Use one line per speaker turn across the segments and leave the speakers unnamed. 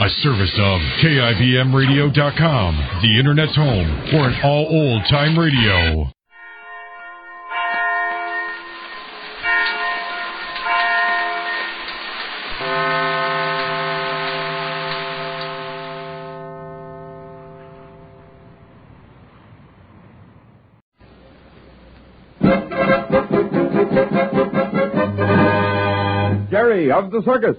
A service of KIBMradio.com, the Internet's home for an all old-time radio.
Jerry of the Circus.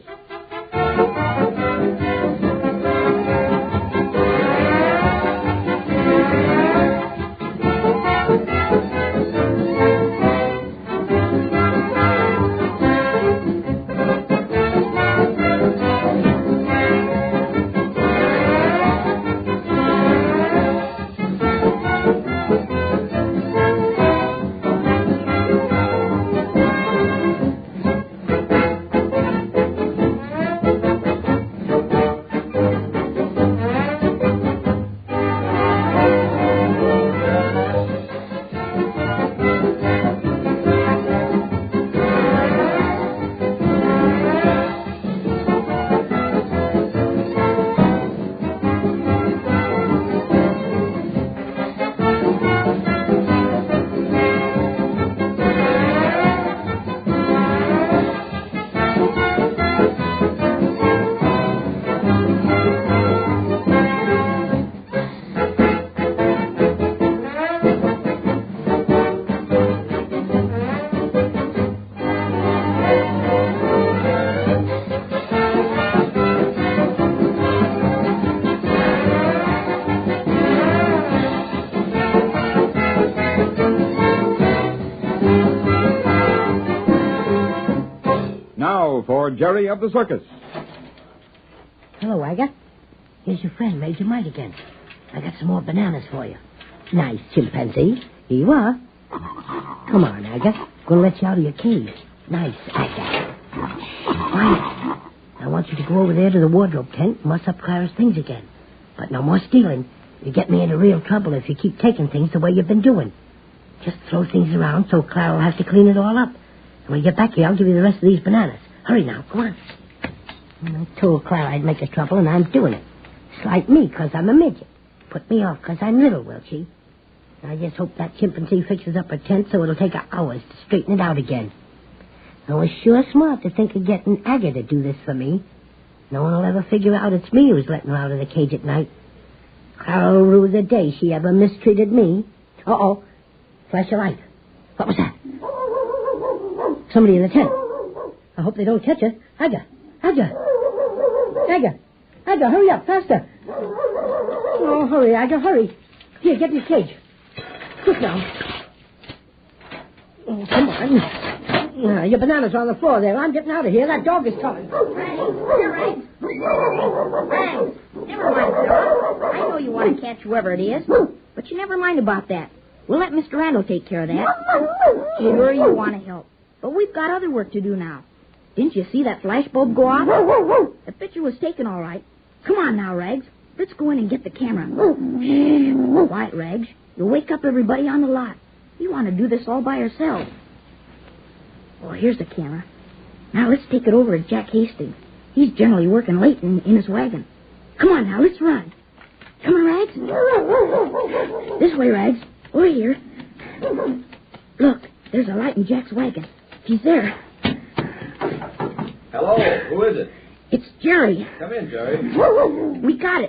For Jerry of the Circus.
Hello, Aga. Here's your friend, Major Mite again. I got some more bananas for you. Nice, chimpanzee. Here you are. Come on, Aga. Gonna let you out of your cage. Nice, Aga. Quiet. I want you to go over there to the wardrobe tent and muss up Clara's things again. But no more stealing. You get me into real trouble if you keep taking things the way you've been doing. Just throw things around so Clara will have to clean it all up. And when you get back here, I'll give you the rest of these bananas. Hurry now, come on. I told Clara I'd make her trouble, and I'm doing it. Slight me, 'cause I'm a midget. Put me off, 'cause I'm little, will she? I just hope that chimpanzee fixes up her tent so it'll take her hours to straighten it out again. I was sure smart to think of getting Aga to do this for me. No one will ever figure out it's me who's letting her out of the cage at night. Clara will rue the day she ever mistreated me. Uh-oh. Flash a light. What was that? Somebody in the tent. I hope they don't catch her. Aga! Hurry up, faster. Oh, hurry, Aga, hurry. Here, get in your cage. Quick now. Oh, come on. Your bananas are on the floor there. I'm getting out of here. That dog is coming.
Rags. Never mind, dog. I know you want to catch whoever it is, but you never mind about that. We'll let Mr. Randall take care of that. Sure, you want to help, but we've got other work to do now. Didn't you see that flash bulb go off? The picture was taken all right. Come on now, Rags. Let's go in and get the camera. Shh. Quiet, Rags. You'll wake up everybody on the lot. You want to do this all by yourself. Oh, here's the camera. Now let's take it over to Jack Hastings. He's generally working late in his wagon. Come on now, let's run. Come on, Rags. This way, Rags. Over here. Look, there's a light in Jack's wagon. He's there.
Hello, who is it?
It's Jerry.
Come in, Jerry.
We got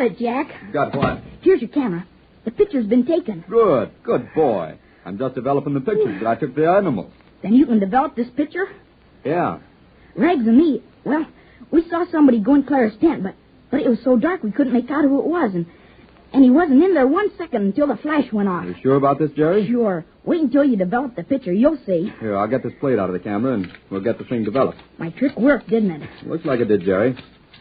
it, Jack.
Got what?
Here's your camera. The picture's been taken.
Good boy. I'm just developing the pictures that I took the animals.
Then you can develop this picture?
Yeah.
Rags and me, well, we saw somebody go in Clara's tent, but it was so dark we couldn't make out who it was, and he wasn't in there 1 second until the flash went off.
Are you sure about this, Jerry?
Sure. Wait until you develop the picture. You'll see.
Here, I'll get this plate out of the camera, and we'll get the thing developed.
My trick worked, didn't it?
Looks like it did, Jerry.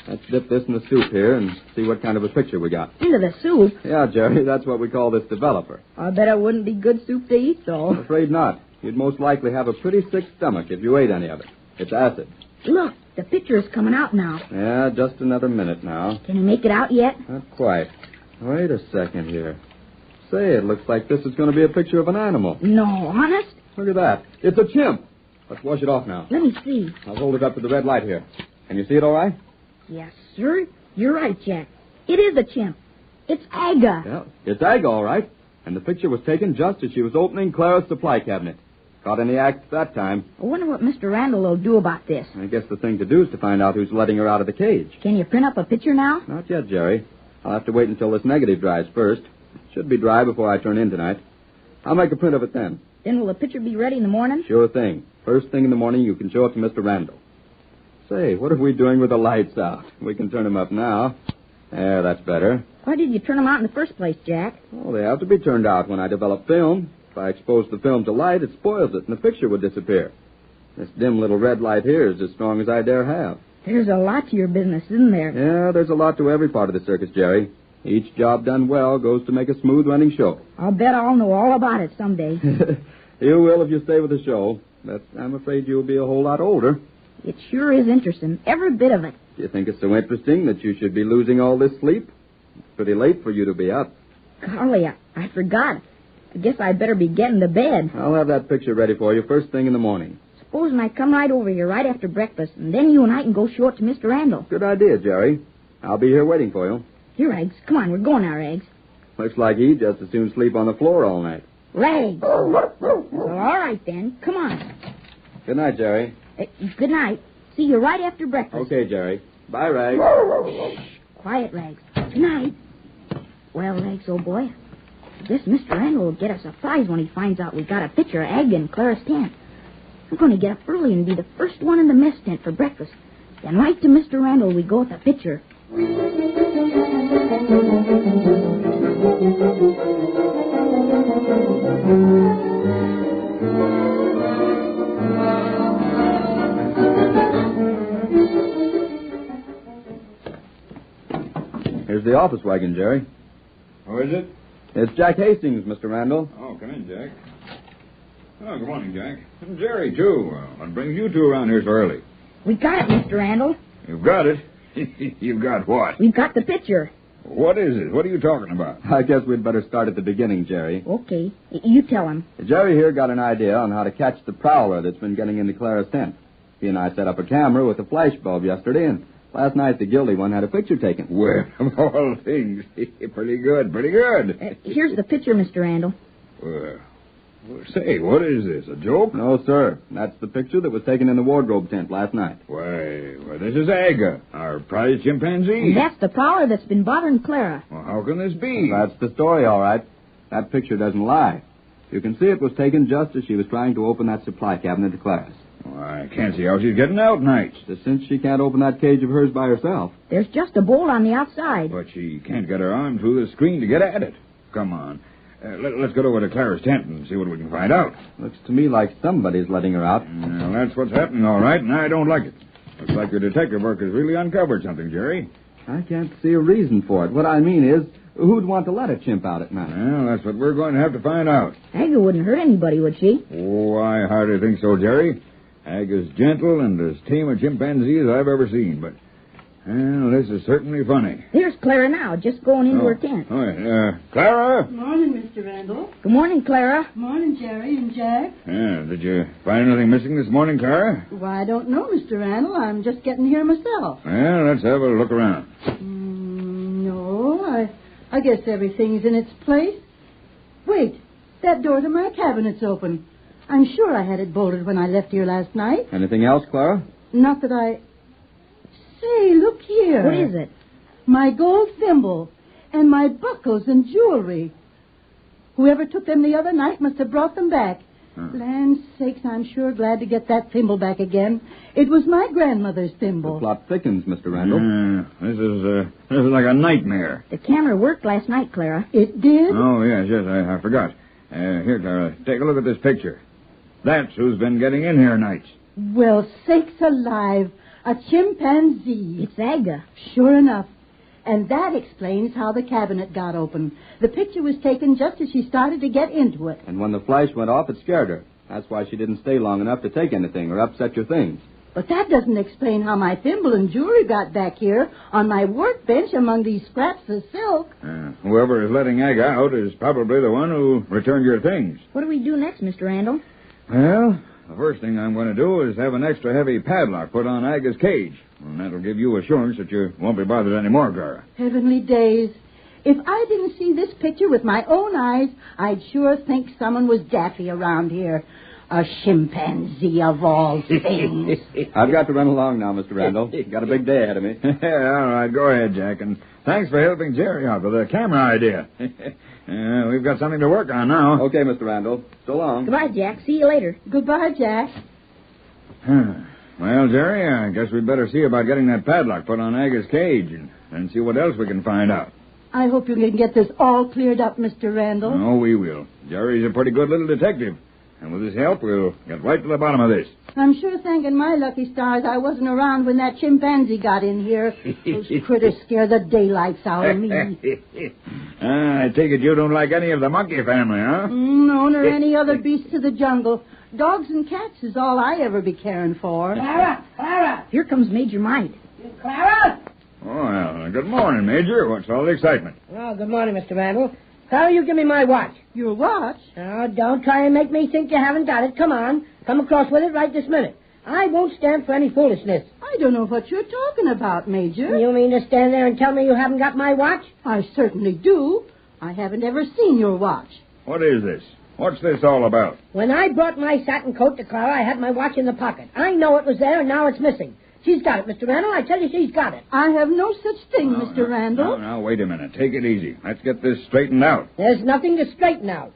Let's dip this in the soup here and see what kind of a picture we got.
Into the soup?
Yeah, Jerry, that's what we call this developer.
I bet it wouldn't be good soup to eat, though.
I'm afraid not. You'd most likely have a pretty sick stomach if you ate any of it. It's acid.
Look, the picture is coming out now.
Yeah, just another minute now.
Can you make it out yet?
Not quite. Wait a second here. Say, it looks like this is going to be a picture of an animal.
No, honest?
Look at that. It's a chimp. Let's wash it off now.
Let me see.
I'll hold it up to the red light here. Can you see it all right?
Yes, sir. You're right, Jack. It is a chimp. It's Aga.
Yeah, it's Ag, all right. And the picture was taken just as she was opening Clara's supply cabinet. Caught in the act that time.
I wonder what Mr. Randall will do about this.
I guess the thing to do is to find out who's letting her out of the cage.
Can you print up a picture now?
Not yet, Jerry. I'll have to wait until this negative dries first. It should be dry before I turn in tonight. I'll make a print of it then.
Then will the picture be ready in the morning?
Sure thing. First thing in the morning, you can show it to Mr. Randall. Say, what are we doing with the lights out? We can turn them up now. There, that's better.
Why did you turn them out in the first place, Jack?
Well, they have to be turned out when I develop film. If I expose the film to light, it spoils it, and the picture would disappear. This dim little red light here is as strong as I dare have.
There's a lot to your business, isn't there?
Yeah, there's a lot to every part of the circus, Jerry. Each job done well goes to make a smooth-running show.
I'll bet I'll know all about it someday.
You will if you stay with the show. But I'm afraid you'll be a whole lot older.
It sure is interesting, every bit of it.
Do you think it's so interesting that you should be losing all this sleep? It's pretty late for you to be up.
Golly, I forgot. I guess I'd better be getting to bed.
I'll have that picture ready for you first thing in the morning.
Supposing I come right over here right after breakfast, and then you and I can go show it to Mr. Randall.
Good idea, Jerry. I'll be here waiting for you.
Here, Eggs. Come on, we're going now, Eggs.
Looks like he'd just as soon sleep on the floor all night.
Rags. Well, all right, then. Come on.
Good night, Jerry.
Good night. See you right after breakfast.
Okay, Jerry. Bye, Rags.
Shh. Quiet, Rags. Good night. Well, Rags, old boy, this Mr. Randall will get a surprise when he finds out we got a picture of Ag in Clara's tent. I'm going to get up early and be the first one in the mess tent for breakfast. Then right to Mr. Randall we go with the picture.
Here's the office wagon, Jerry.
Who is it?
It's Jack Hastings, Mr. Randall.
Oh, come in, Jack. Oh, good morning, Jack. And Jerry, too. What brings you two around here so early?
We got it, Mr. Randall.
You've got it? You've got what?
We've got the picture.
What is it? What are you talking about?
I guess we'd better start at the beginning, Jerry.
Okay. You tell him.
Jerry here got an idea on how to catch the prowler that's been getting into Clara's tent. He and I set up a camera with a flash bulb yesterday, and last night the guilty one had a picture taken.
Well, of all things, pretty good, pretty good.
Here's the picture, Mr. Randall.
Well, say, what is this, a joke?
No, sir. That's the picture that was taken in the wardrobe tent last night.
Why, this is Aga, our prize chimpanzee.
And that's the prowler that's been bothering Clara.
Well, how can this be?
That's the story, all right. That picture doesn't lie. You can see it was taken just as she was trying to open that supply cabinet to Clara's.
Well, I can't see how she's getting out nights.
Since she can't open that cage of hers by herself.
There's just a bolt on the outside.
But she can't get her arm through the screen to get at it. Come on. Let's go over to Clara's tent and see what we can find out.
Looks to me like somebody's letting her out.
Well, that's what's happening, all right, and I don't like it. Looks like your detective work has really uncovered something, Jerry.
I can't see a reason for it. What I mean is, who'd want to let a chimp out at night?
Well, that's what we're going to have to find out.
Aga wouldn't hurt anybody, would she?
Oh, I hardly think so, Jerry. Aga's gentle and as tame a chimpanzee as I've ever seen, but... Well, this is certainly funny.
There's Clara now, just going into her tent.
Oh, yeah. Clara?
Morning, Mr. Randall.
Good morning, Clara.
Morning, Jerry and Jack.
Yeah, did you find anything missing this morning, Clara?
Why, I don't know, Mr. Randall. I'm just getting here myself.
Well, let's have a look around.
No, I guess everything's in its place. Wait, that door to my cabinet's open. I'm sure I had it bolted when I left here last night.
Anything else, Clara?
Not that I... Say, look here.
What is it?
My gold thimble and my buckles and jewelry. Whoever took them the other night must have brought them back. Land sakes, I'm sure glad to get that thimble back again. It was my grandmother's thimble.
The plot thickens, Mr. Randall.
This is like a nightmare.
The camera worked last night, Clara.
It did?
Oh, yes, I forgot. Here, Clara, take a look at this picture. That's who's been getting in here nights.
Well, sakes alive. A chimpanzee.
It's Aga.
Sure enough. And that explains how the cabinet got open. The picture was taken just as she started to get into it.
And when the flash went off, it scared her. That's why she didn't stay long enough to take anything or upset your things.
But that doesn't explain how my thimble and jewelry got back here on my workbench among these scraps of silk.
Whoever is letting Aga out is probably the one who returned your things.
What do we do next, Mr. Randall?
Well, the first thing I'm going to do is have an extra heavy padlock put on Aga's cage. And that'll give you assurance that you won't be bothered anymore, Clara.
Heavenly days. If I didn't see this picture with my own eyes, I'd sure think someone was daffy around here. A chimpanzee of all things.
I've got to run along now, Mr. Randall. Got a big day ahead of me.
All right, go ahead, Jack. And thanks for helping Jerry out with the camera idea. We've got something to work on now.
Okay, Mr. Randall. So long.
Goodbye, Jack. See you later.
Goodbye, Jack.
Well, Jerry, I guess we'd better see about getting that padlock put on Aga's cage and see what else we can find out.
I hope you can get this all cleared up, Mr. Randall.
Oh, we will. Jerry's a pretty good little detective. And with his help, we'll get right to the bottom of this.
I'm sure thanking my lucky stars I wasn't around when that chimpanzee got in here. Those critters scare the daylights out of me.
I take it you don't like any of the monkey family, huh?
No, nor any other beasts of the jungle. Dogs and cats is all I ever be caring for.
Clara! Here comes Major Mite.
Clara?
Oh, well, good morning, Major. What's all the excitement?
Oh, good morning, Mr. Randall. Clara, you give me my watch.
Your watch?
Oh, don't try and make me think you haven't got it. Come on. Come across with it right this minute. I won't stand for any foolishness.
I don't know what you're talking about, Major.
You mean to stand there and tell me you haven't got my watch?
I certainly do. I haven't ever seen your watch.
What is this? What's this all about?
When I brought my satin coat to Clara, I had my watch in the pocket. I know it was there, and now it's missing. She's got it, Mr. Randall. I tell you, she's got it.
I have no such thing, Mr. Randall.
Now, wait a minute. Take it easy. Let's get this straightened out.
There's nothing to straighten out.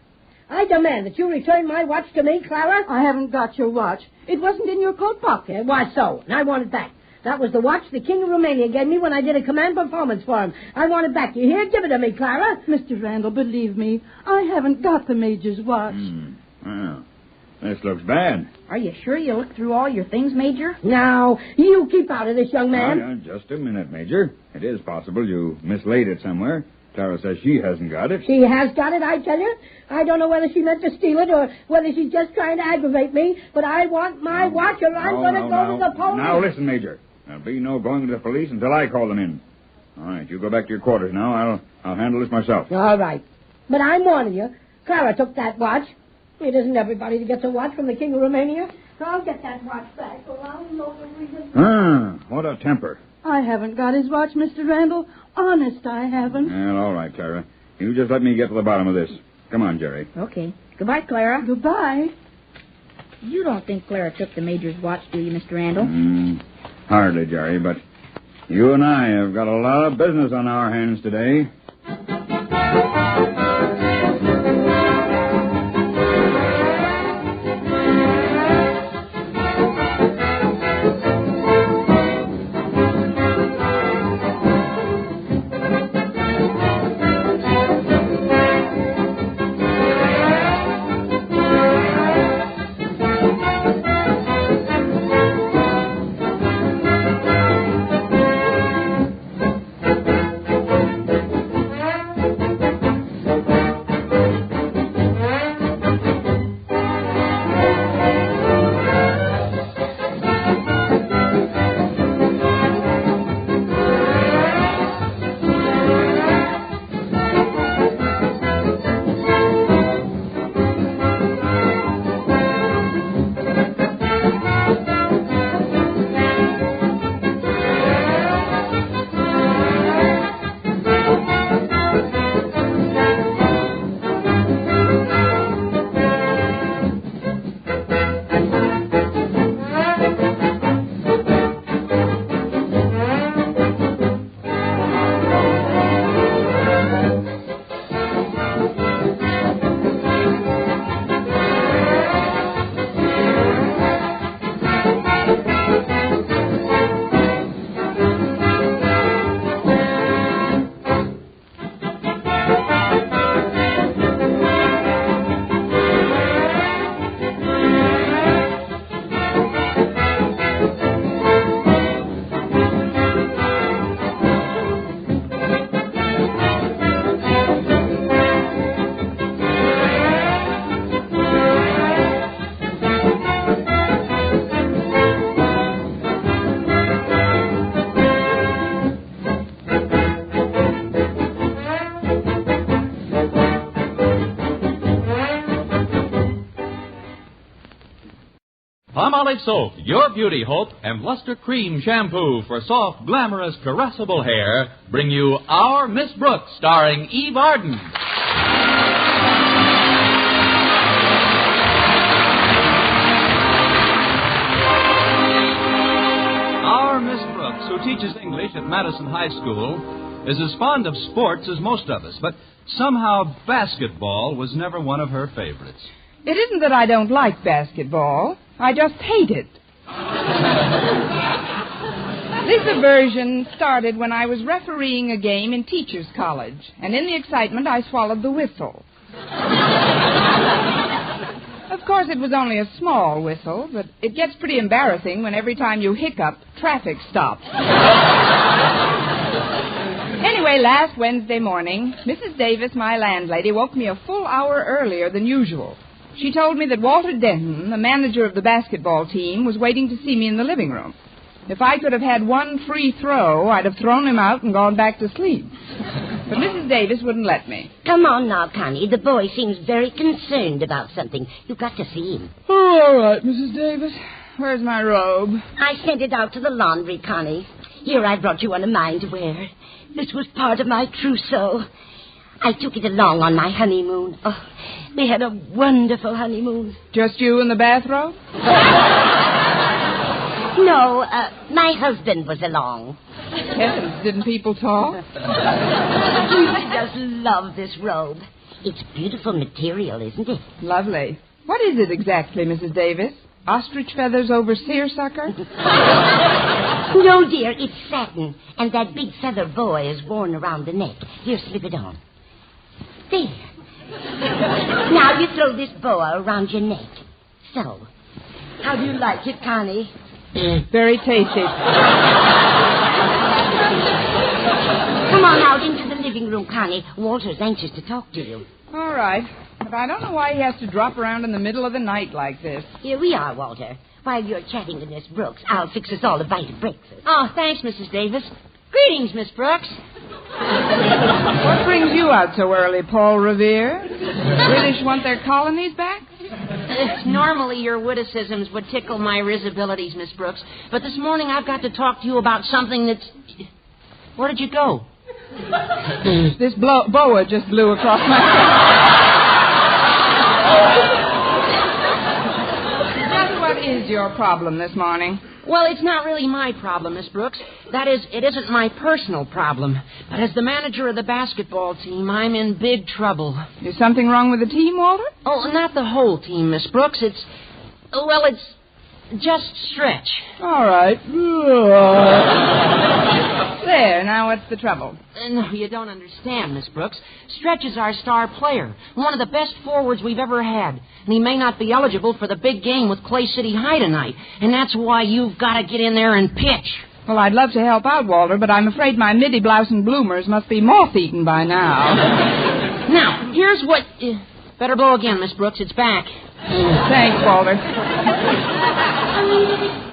I demand that you return my watch to me, Clara.
I haven't got your watch. It wasn't in your coat pocket.
It was so, and I want it back. That was the watch the King of Romania gave me when I did a command performance for him. I want it back. You hear? Give it to me, Clara.
Mr. Randall, believe me, I haven't got the Major's watch.
Well, this looks bad.
Are you sure you looked through all your things, Major?
Now, you keep out of this, young man.
Just a minute, Major. It is possible you mislaid it somewhere. Clara says she hasn't got it.
She has got it, I tell you. I don't know whether she meant to steal it or whether she's just trying to aggravate me, but I want my watch or I'm going to go to the police.
Now, listen, Major. There'll be no going to the police until I call them in. All right, you go back to your quarters now. I'll handle this myself.
All right. But I'm warning you. Clara took that watch. It isn't everybody that gets a watch from the King of Romania. So I'll get that watch back. So I'll know the reason.
What a temper.
I haven't got his watch, Mr. Randall. Honest, I haven't.
Well, all right, Clara. You just let me get to the bottom of this. Come on, Jerry.
Okay. Goodbye, Clara.
Goodbye.
You don't think Clara took the Major's watch, do you, Mr. Randall?
Hardly, Jerry, but you and I have got a lot of business on our hands today.
Palmolive Soap, your beauty hope, and Luster Cream Shampoo for soft, glamorous, caressable hair bring you Our Miss Brooks, starring Eve Arden. Our Miss Brooks, who teaches English at Madison High School, is as fond of sports as most of us, but somehow basketball was never one of her favorites.
It isn't that I don't like basketball. I just hate it. This aversion started when I was refereeing a game in Teachers College, and in the excitement I swallowed the whistle. Of course, it was only a small whistle, but it gets pretty embarrassing when every time you hiccup, traffic stops. Anyway, last Wednesday morning, Mrs. Davis, my landlady, woke me a full hour earlier than usual. She told me that Walter Denton, the manager of the basketball team, was waiting to see me in the living room. If I could have had one free throw, I'd have thrown him out and gone back to sleep. But Mrs. Davis wouldn't let me.
Come on now, Connie. The boy seems very concerned about something. You've got to see him.
Oh, all right, Mrs. Davis. Where's my robe?
I sent it out to the laundry, Connie. Here, I brought you one of mine to wear. This was part of my trousseau. I took it along on my honeymoon. Oh, we had a wonderful honeymoon.
Just you in the bathrobe?
No, my husband was along.
Heavens, didn't people talk?
I just love this robe. It's beautiful material, isn't it?
Lovely. What is it exactly, Mrs. Davis? Ostrich feathers over seersucker?
No, dear, it's satin, and that big feather boa is worn around the neck. Here, slip it on. There. Now you throw this boa around your neck. So, how do you like it, Connie?
Very tasty.
Come on out into the living room, Connie. Walter's anxious to talk to you.
All right. But I don't know why he has to drop around in the middle of the night like this.
Here we are, Walter. While you're chatting to Miss Brooks, I'll fix us all a bite of breakfast.
Oh, thanks, Mrs. Davis. Greetings, Miss Brooks.
What brings you out so early, Paul Revere? British want their colonies back?
Normally your witticisms would tickle my risibilities, Miss Brooks. But this morning I've got to talk to you about something that's... Where did you go?
This boa just blew across my face. Just what is your problem this morning?
Well, it's not really my problem, Miss Brooks. That is, it isn't my personal problem. But as the manager of the basketball team, I'm in big trouble.
Is something wrong with the team, Walter?
Oh, not the whole team, Miss Brooks. It's just Stretch.
All right. There, now what's the trouble?
No, you don't understand, Miss Brooks. Stretch is our star player, one of the best forwards we've ever had. And he may not be eligible for the big game with Clay City High tonight. And that's why you've got to get in there and pitch.
Well, I'd love to help out, Walter, but I'm afraid my middy blouse and bloomers must be moth-eaten by now.
Now, here's what... better blow again, Miss Brooks. It's back.
Thanks, Walter.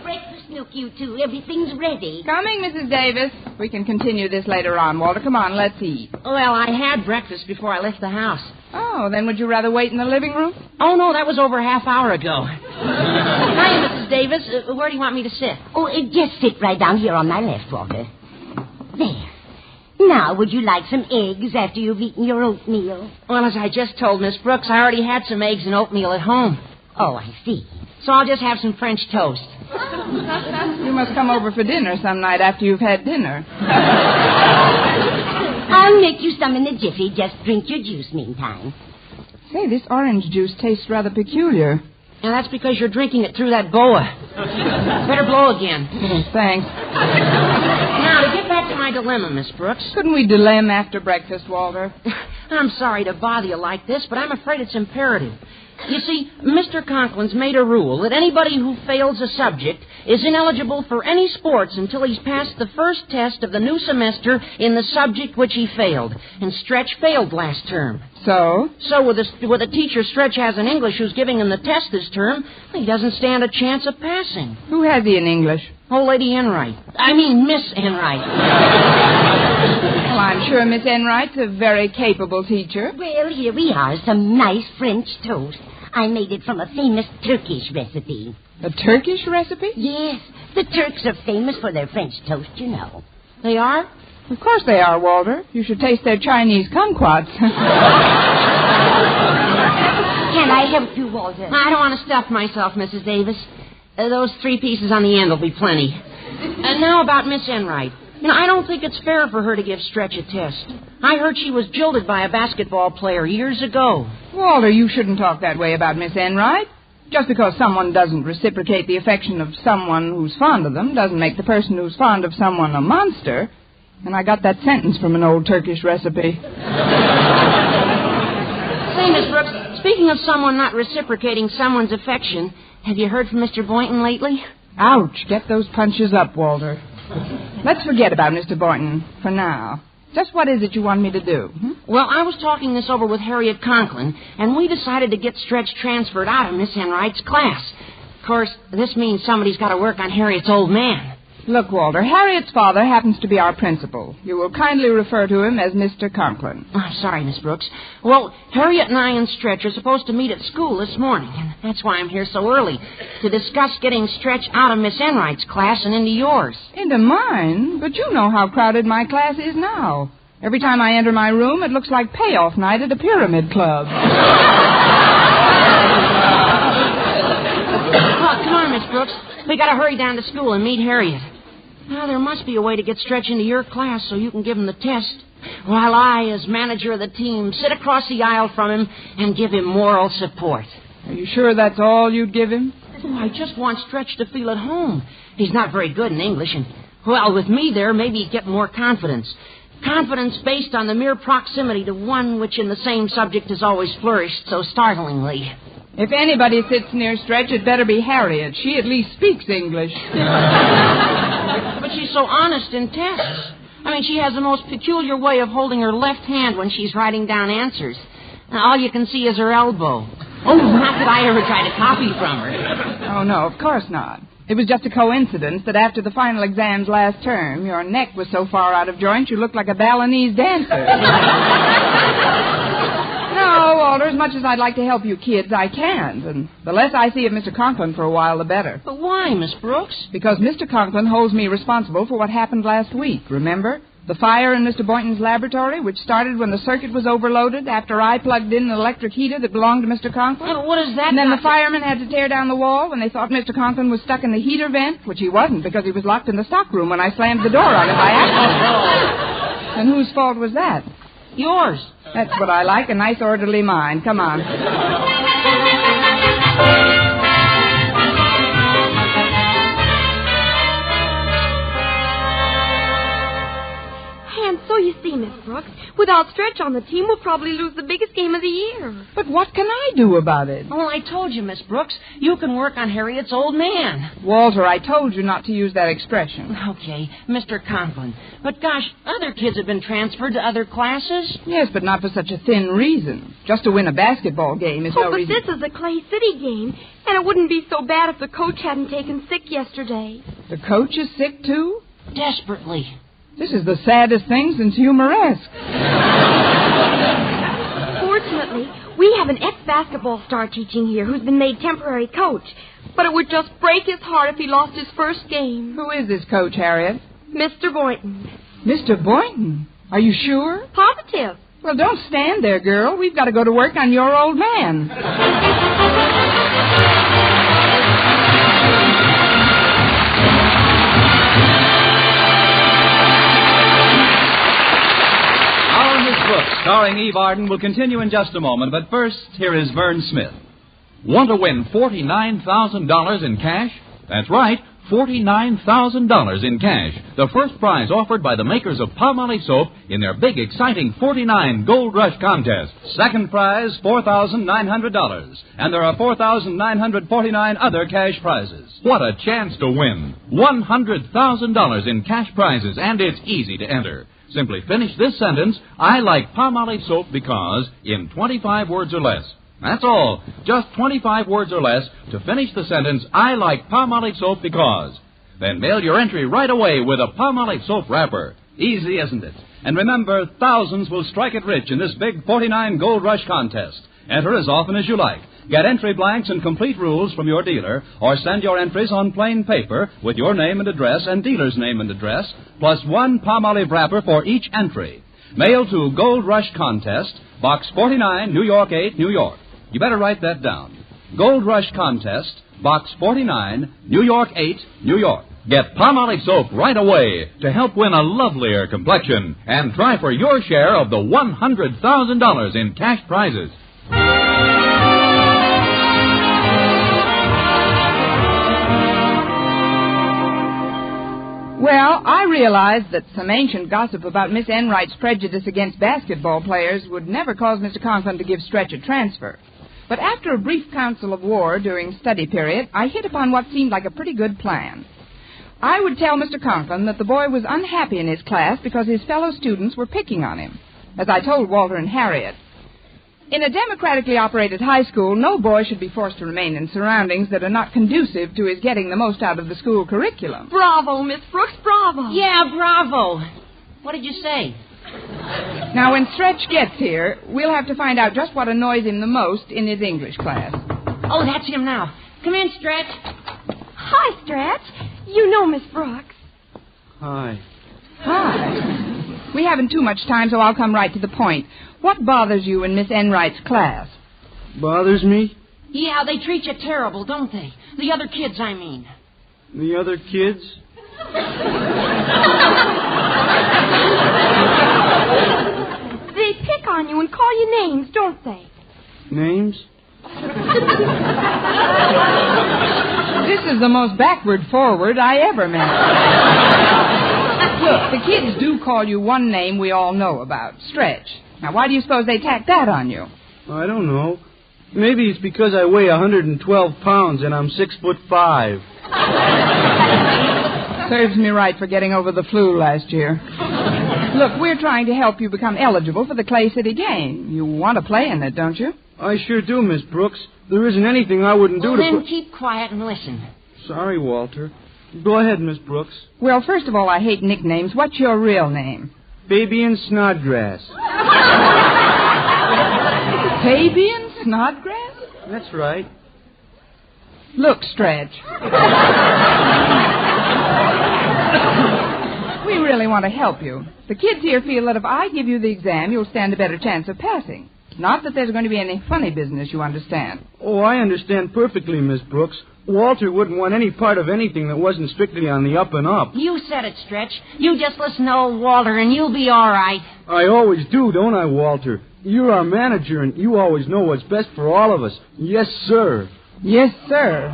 Breakfast nook, you two. Everything's ready.
Coming, Mrs. Davis. We can continue this later on, Walter. Come on, let's eat.
Well, I had breakfast before I left the house.
Oh, then would you rather wait in the living room?
Oh, no, that was over a half hour ago. Hi, Mrs. Davis. Where do you want me to sit?
Oh, just sit right down here on my left, Walter. There. Now, would you like some eggs after you've eaten your oatmeal?
Well, as I just told Miss Brooks, I already had some eggs and oatmeal at home.
Oh, I see.
So I'll just have some French toast.
You must come over for dinner some night after you've had dinner.
I'll make you some in a jiffy. Just drink your juice meantime.
Say, this orange juice tastes rather peculiar.
Now, that's because you're drinking it through that boa. Better blow again.
Thanks.
Now, to get back to my dilemma, Miss Brooks.
Couldn't we dilemma after breakfast, Walter?
I'm sorry to bother you like this, but I'm afraid it's imperative. You see, Mr. Conklin's made a rule that anybody who fails a subject is ineligible for any sports until he's passed the first test of the new semester in the subject which he failed. And Stretch failed last term.
So?
So with a teacher Stretch has in English who's giving him the test this term, he doesn't stand a chance of passing.
Who has he in English?
Old Lady Enright. I mean, Miss Enright.
Well, I'm sure Miss Enright's a very capable teacher.
Well, here we are, some nice French toast. I made it from a famous Turkish recipe.
A Turkish recipe?
Yes. The Turks are famous for their French toast, you know.
They are? Of course they are, Walter. You should taste their Chinese kumquats.
Can I help you, Walter?
I don't want to stuff myself, Mrs. Davis. Those 3 pieces on the end will be plenty. And now about Miss Enright. I don't think it's fair for her to give Stretch a test. I heard she was jilted by a basketball player years ago.
Walter, you shouldn't talk that way about Miss Enright. Just because someone doesn't reciprocate the affection of someone who's fond of them doesn't make the person who's fond of someone a monster. And I got that sentence from an old Turkish recipe.
Say, Miss Brooks, speaking of someone not reciprocating someone's affection, have you heard from Mr. Boynton lately?
Ouch. Get those punches up, Walter. Let's forget about Mr. Boynton for now. Just what is it you want me to do?
Well, I was talking this over with Harriet Conklin, and we decided to get Stretch transferred out of Miss Enright's class. Of course, this means somebody's got to work on Harriet's old man.
Look, Walter, Harriet's father happens to be our principal. You will kindly refer to him as Mr. Conklin.
I'm sorry, Miss Brooks. Well, Harriet and I and Stretch are supposed to meet at school this morning, and that's why I'm here so early, to discuss getting Stretch out of Miss Enright's class and into yours.
Into mine? But you know how crowded my class is now. Every time I enter my room, it looks like payoff night at a pyramid club.
Oh, come on, Miss Brooks. We got to hurry down to school and meet Harriet. Now, there must be a way to get Stretch into your class so you can give him the test, while I, as manager of the team, sit across the aisle from him and give him moral support.
Are you sure that's all you'd give him?
Oh, I just want Stretch to feel at home. He's not very good in English, and, well, with me there, maybe he'd get more confidence. Confidence based on the mere proximity to one which in the same subject has always flourished so startlingly.
If anybody sits near Stretch, it better be Harriet. She at least speaks English.
But she's so honest in tests. I mean, she has the most peculiar way of holding her left hand when she's writing down answers. All you can see is her elbow. Oh, not that I ever tried to copy from her.
Oh, no, of course not. It was just a coincidence that after the final exams last term, your neck was so far out of joint you looked like a Balinese dancer. No, Walter, as much as I'd like to help you kids, I can't. And the less I see of Mr. Conklin for a while, the better.
But why, Miss Brooks?
Because Mr. Conklin holds me responsible for what happened last week, remember? The fire in Mr. Boynton's laboratory, which started when the circuit was overloaded after I plugged in an electric heater that belonged to Mr. Conklin.
Well, what is that?
And then the firemen had to tear down the wall when they thought Mr. Conklin was stuck in the heater vent, which he wasn't because he was locked in the stockroom when I slammed the door on him by accident. And whose fault was that?
Yours.
That's what I like, a nice orderly mind. Come on.
And so you see, Miss Brooks, without Stretch on the team, we'll probably lose the biggest game of the year.
But what can I do about it?
Oh, I told you, Miss Brooks, you can work on Harriet's old man.
Walter, I told you not to use that expression.
Okay, Mr. Conklin. But gosh, other kids have been transferred to other classes.
Yes, but not for such a thin reason. Just to win a basketball game is no reason.
But this is a Clay City game, and it wouldn't be so bad if the coach hadn't taken sick yesterday.
The coach is sick, too?
Desperately.
This is the saddest thing since Humoresque.
Fortunately, we have an ex-basketball star teaching here who's been made temporary coach. But it would just break his heart if he lost his first game.
Who is this coach, Harriet?
Mr. Boynton.
Mr. Boynton? Are you sure?
Positive.
Well, don't stand there, girl. We've got to go to work on your old man.
Starring Eve Arden will continue in just a moment, but first, here is Vern Smith. Want to win $49,000 in cash? That's right, $49,000 in cash. The first prize offered by the makers of Palmolive soap in their big, exciting 49 Gold Rush contest. Second prize, $4,900. And there are 4,949 other cash prizes. What a chance to win. $100,000 in cash prizes, and it's easy to enter. Simply finish this sentence, I like Palmolive soap because, in 25 words or less. That's all. Just 25 words or less to finish the sentence, I like Palmolive soap because. Then mail your entry right away with a Palmolive soap wrapper. Easy, isn't it? And remember, thousands will strike it rich in this big 49 Gold Rush contest. Enter as often as you like. Get entry blanks and complete rules from your dealer, or send your entries on plain paper with your name and address and dealer's name and address, plus one Palmolive wrapper for each entry. Mail to Gold Rush Contest, Box 49, New York 8, New York. You better write that down. Gold Rush Contest, Box 49, New York 8, New York. Get Palmolive soap right away to help win a lovelier complexion and try for your share of the $100,000 in cash prizes.
Well, I realized that some ancient gossip about Miss Enright's prejudice against basketball players would never cause Mr. Conklin to give Stretch a transfer. But after a brief council of war during study period, I hit upon what seemed like a pretty good plan. I would tell Mr. Conklin that the boy was unhappy in his class because his fellow students were picking on him, as I told Walter and Harriet. In a democratically operated high school, no boy should be forced to remain in surroundings that are not conducive to his getting the most out of the school curriculum.
Bravo, Miss Brooks, bravo.
Yeah, bravo. What did you say?
Now, when Stretch gets here, we'll have to find out just what annoys him the most in his English class.
Oh, that's him now. Come in, Stretch.
Hi, Stretch. You know Miss Brooks.
Hi.
Hi. We haven't too much time, so I'll come right to the point. What bothers you in Miss Enright's class?
Bothers me?
Yeah, they treat you terrible, don't they? The other kids, I mean.
The other kids?
They pick on you and call you names, don't they?
Names?
This is the most backward-forward I ever met. Look, the kids do call you one name we all know about, Stretch. Now, why do you suppose they tack that on you?
I don't know. Maybe it's because I weigh 112 pounds and I'm 6'5".
Serves me right for getting over the flu last year. Look, we're trying to help you become eligible for the Clay City game. You want to play in it, don't you?
I sure do, Miss Brooks. There isn't anything I wouldn't do
Well,
to...
then keep quiet and listen.
Sorry, Walter. Go ahead, Miss Brooks.
Well, first of all, I hate nicknames. What's your real name?
Fabian Snodgrass.
Fabian Snodgrass?
That's right.
Look, Stretch. We really want to help you. The kids here feel that if I give you the exam, you'll stand a better chance of passing. Not that there's going to be any funny business, you understand.
Oh, I understand perfectly, Miss Brooks. Walter wouldn't want any part of anything that wasn't strictly on the up and up.
You said it, Stretch. You just listen to old Walter and you'll be all right.
I always do, don't I, Walter? You're our manager and you always know what's best for all of us. Yes, sir.
Yes, sir.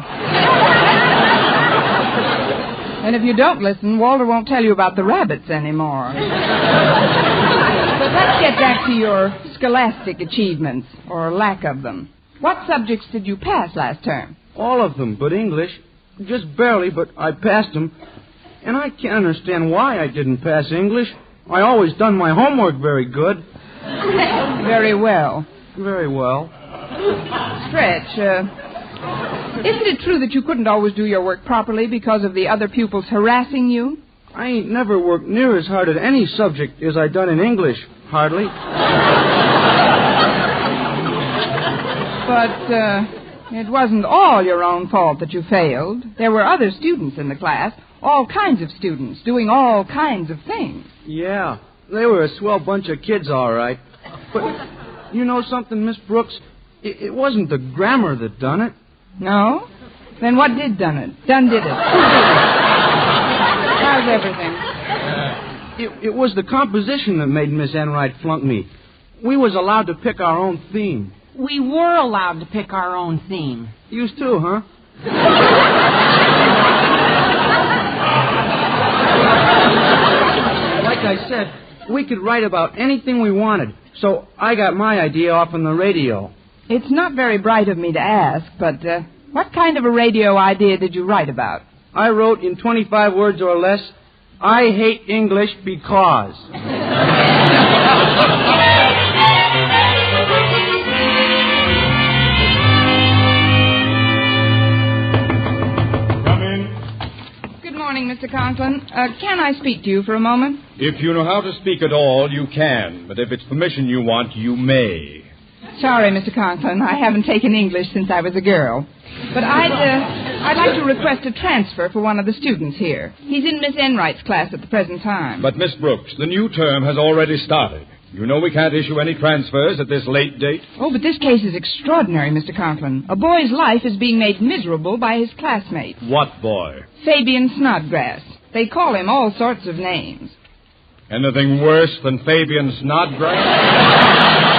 And if you don't listen, Walter won't tell you about the rabbits anymore. But let's get back to your scholastic achievements, or lack of them. What subjects did you pass last term?
All of them, but English. Just barely, but I passed them. And I can't understand why I didn't pass English. I always done my homework very good.
Very well.
Very well.
Stretch, isn't it true that you couldn't always do your work properly because of the other pupils harassing you?
I ain't never worked near as hard at any subject as I done in English, hardly.
But it wasn't all your own fault that you failed. There were other students in the class, all kinds of students, doing all kinds of things.
Yeah, they were a swell bunch of kids, all right. But you know something, Miss Brooks? It wasn't the grammar that done it.
No? Then what did done it? Done did it. How's everything?
It was the composition that made Miss Enright flunk me. We was allowed to pick our own theme.
We were allowed to pick our own theme.
Used to, huh? Like I said, we could write about anything we wanted, so I got my idea off on the radio.
It's not very bright of me to ask, but what kind of a radio idea did you write about?
I wrote in 25 words or less, I hate English because.
Come in.
Good morning, Mr. Conklin. Can I speak to you for a moment?
If you know how to speak at all, you can. But if it's permission you want, you may.
Sorry, Mr. Conklin. I haven't taken English since I was a girl. But I'd like to request a transfer for one of the students here. He's in Miss Enright's class at the present time.
But, Miss Brooks, the new term has already started. You know we can't issue any transfers at this late date.
Oh, but this case is extraordinary, Mr. Conklin. A boy's life is being made miserable by his classmate.
What boy?
Fabian Snodgrass. They call him all sorts of names.
Anything worse than Fabian Snodgrass?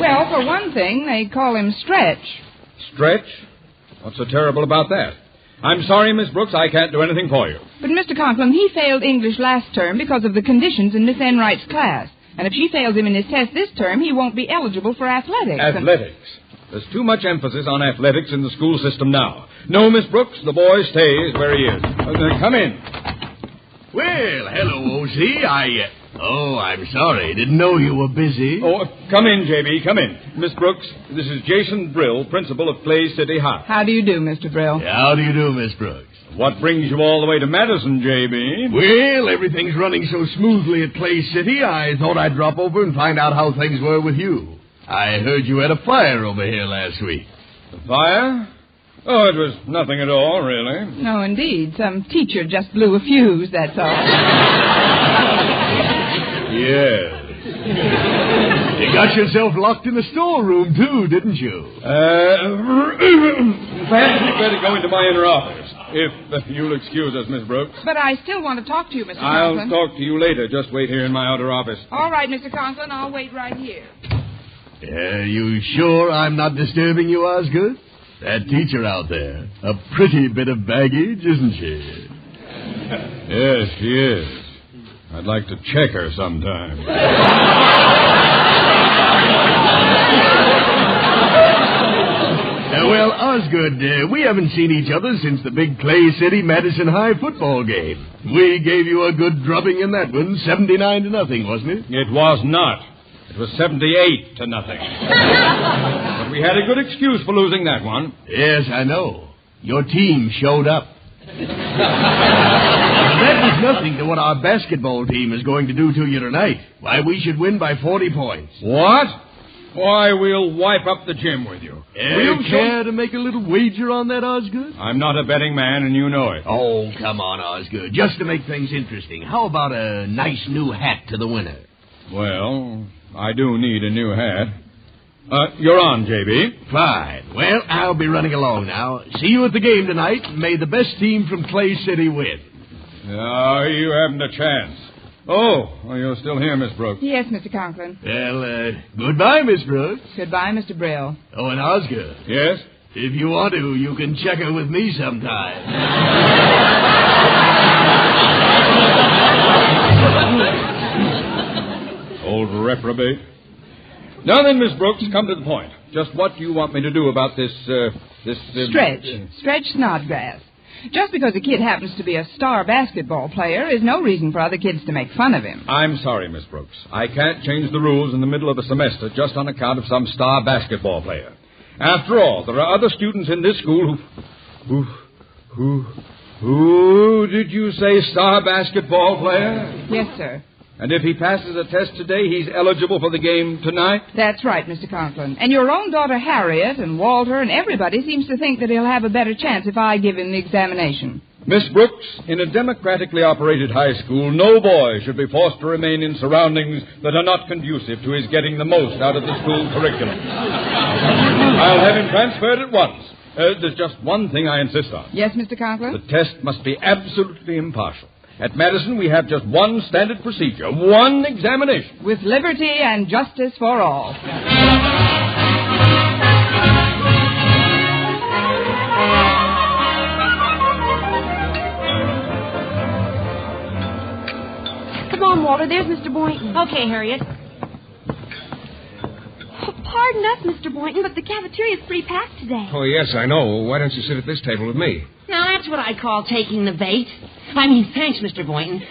Well, for one thing, they call him Stretch.
Stretch? What's so terrible about that? I'm sorry, Miss Brooks, I can't do anything for you.
But, Mr. Conklin, he failed English last term because of the conditions in Miss Enright's class. And if she fails him in his test this term, he won't be eligible for athletics.
Athletics? There's too much emphasis on athletics in the school system now. No, Miss Brooks, the boy stays where he is. Come in.
Well, hello, O.C. I'm sorry. Didn't know you were busy.
Oh, come in, J.B., come in. Miss Brooks, this is Jason Brill, principal of Clay City High.
How do you do, Mr. Brill?
How do you do, Miss Brooks?
What brings you all the way to Madison, J.B.?
Well, everything's running so smoothly at Clay City, I thought I'd drop over and find out how things were with you. I heard you had a fire over here last week.
A fire? Oh, it was nothing at all, really.
No, indeed. Some teacher just blew a fuse, that's all.
Yes. You got yourself locked in the storeroom, too, didn't you?
Perhaps you'd better go into my inner office, if you'll excuse us, Miss Brooks.
But I still want to talk to you, Mr. Conklin.
I'll talk to you later. Just wait here in my outer office.
All right, Mr. Conklin, I'll wait right here.
You sure I'm not disturbing you, Osgood? That teacher out there, a pretty bit of baggage, isn't she?
Yes, she is. I'd like to check her sometime.
Well, Osgood, we haven't seen each other since the big Clay City Madison High football game. We gave you a good drubbing in that one, 79-0, wasn't it?
It was not. It was 78-0. But we had a good excuse for losing that one.
Yes, I know. Your team showed up. That was nothing to what our basketball team is going to do to you tonight. Why, we should win by 40 points.
What? Why, we'll wipe up the gym with you.
You care to make a little wager on that, Osgood?
I'm not a betting man, and you know it.
Oh, come on, Osgood. Just to make things interesting, how about a nice new hat to the winner?
Well, I do need a new hat. You're on, J.B.
Fine. Well, I'll be running along now. See you at the game tonight. May the best team from Clay City win.
No, you haven't a chance. Oh, well, you're still here, Miss Brooks.
Yes, Mr. Conklin.
Well, goodbye, Miss Brooks.
Goodbye, Mr. Brill.
Oh, and Osgood.
Yes?
If you want to, you can check her with me sometime.
Old reprobate. Now then, Miss Brooks, come to the point. Just what do you want me to do about this,
Stretch Snodgrass. Just because a kid happens to be a star basketball player is no reason for other kids to make fun of him.
I'm sorry, Miss Brooks. I can't change the rules in the middle of a semester just on account of some star basketball player. After all, there are other students in this school who did you say star basketball player?
Yes, sir.
And if he passes a test today, he's eligible for the game tonight?
That's right, Mr. Conklin. And your own daughter Harriet and Walter and everybody seems to think that he'll have a better chance if I give him the examination.
Miss Brooks, in a democratically operated high school, no boy should be forced to remain in surroundings that are not conducive to his getting the most out of the school curriculum. I'll have him transferred at once. There's just one thing I insist on.
Yes, Mr. Conklin?
The test must be absolutely impartial. At Madison, we have just one standard procedure, one examination.
With liberty and justice for all.
Come on, Walter. There's Mr. Boynton.
Okay, Harriet.
Pardon us, Mr. Boynton, but the cafeteria's pretty packed today.
Oh, yes, I know. Why don't you sit at this table with me?
Now, that's what I call taking the bait. Thanks, Mr. Boynton.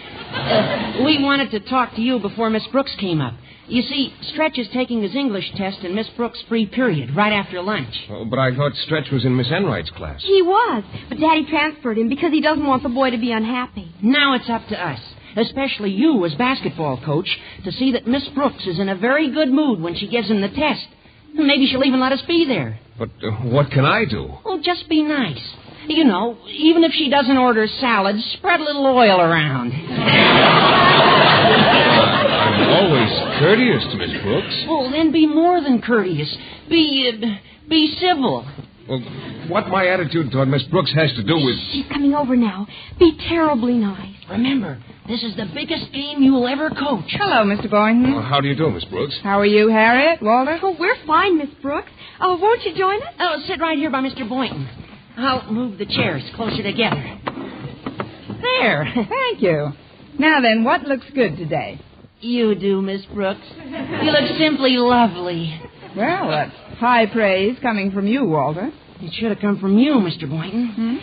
We wanted to talk to you before Miss Brooks came up. You see, Stretch is taking his English test in Miss Brooks' free period, right after lunch.
Oh, but I thought Stretch was in Miss Enright's class.
He was, but Daddy transferred him because he doesn't want the boy to be unhappy.
Now it's up to us. especially you as basketball coach, to see that Miss Brooks is in a very good mood when she gives him the test. Maybe she'll even let us be there.
But what can I do?
Well, just be nice. You know, even if she doesn't order salad, spread a little oil around.
I'm always courteous to Miss Brooks.
Oh, then be more than courteous. Be civil.
Well, what my attitude toward Miss Brooks has to do with...
She's coming over now. Be terribly nice.
Remember, this is the biggest game you will ever coach.
Hello, Mr. Boynton.
Well, how do you do, Miss Brooks?
How are you, Harriet? Walter?
Oh, we're fine, Miss Brooks. Won't you join us?
Oh, sit right here by Mr. Boynton. I'll move the chairs closer together. There.
Thank you. Now then, what looks good today?
You do, Miss Brooks. You look simply lovely.
Well, that's high praise coming from you, Walter.
It should have come from you, Mr. Boynton.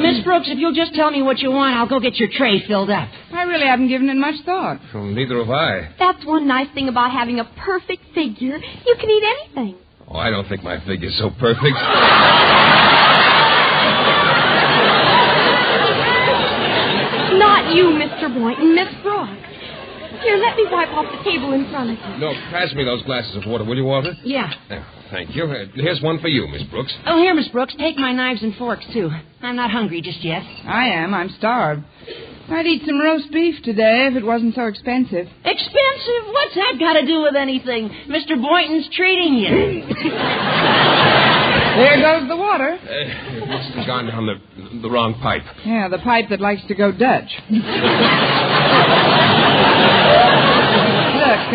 Miss Brooks, if you'll just tell me what you want, I'll go get your tray filled up.
I really haven't given it much thought.
Well, neither have I.
That's one nice thing about having a perfect figure. You can eat anything.
Oh, I don't think my figure's so perfect.
Not you, Mr. Boynton, Miss Brooks. Here, let me wipe off the table in front of you.
No, pass me those glasses of water, will you, Walter?
Yeah.
Thank you. Here's one for you, Miss Brooks.
Oh, here, Miss Brooks. Take my knives and forks, too. I'm not hungry just yet.
I am. I'm starved. I'd eat some roast beef today if it wasn't so expensive.
Expensive? What's that got to do with anything? Mr. Boynton's treating you.
There goes the water.
It must have gone down the wrong pipe.
Yeah, the pipe that likes to go Dutch. Look,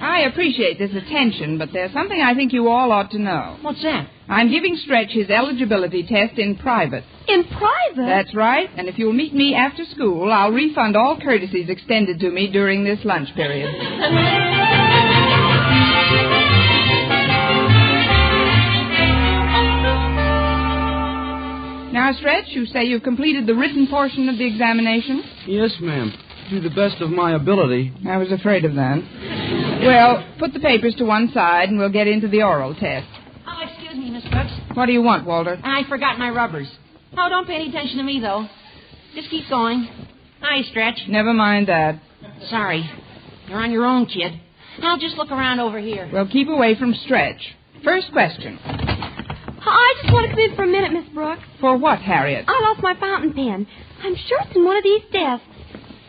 I appreciate this attention, but there's something I think you all ought to know.
What's that?
I'm giving Stretch his eligibility test in private.
In private?
That's right, and if you'll meet me after school, I'll refund all courtesies extended to me during this lunch period. Now, Stretch, you say you've completed the written portion of the examination?
Yes, ma'am. To the best of my ability.
I was afraid of that. Well, put the papers to one side and we'll get into the oral test.
Oh, excuse me, Miss Brooks.
What do you want, Walter?
I forgot my rubbers. Oh, don't pay any attention to me, though. Just keep going. Hi, Stretch.
Never mind that.
Sorry. You're on your own, kid. I'll just look around over here.
Well, keep away from Stretch. First question.
I just want to come in for a minute, Miss Brooks.
For what, Harriet?
I lost my fountain pen. I'm sure it's in one of these desks.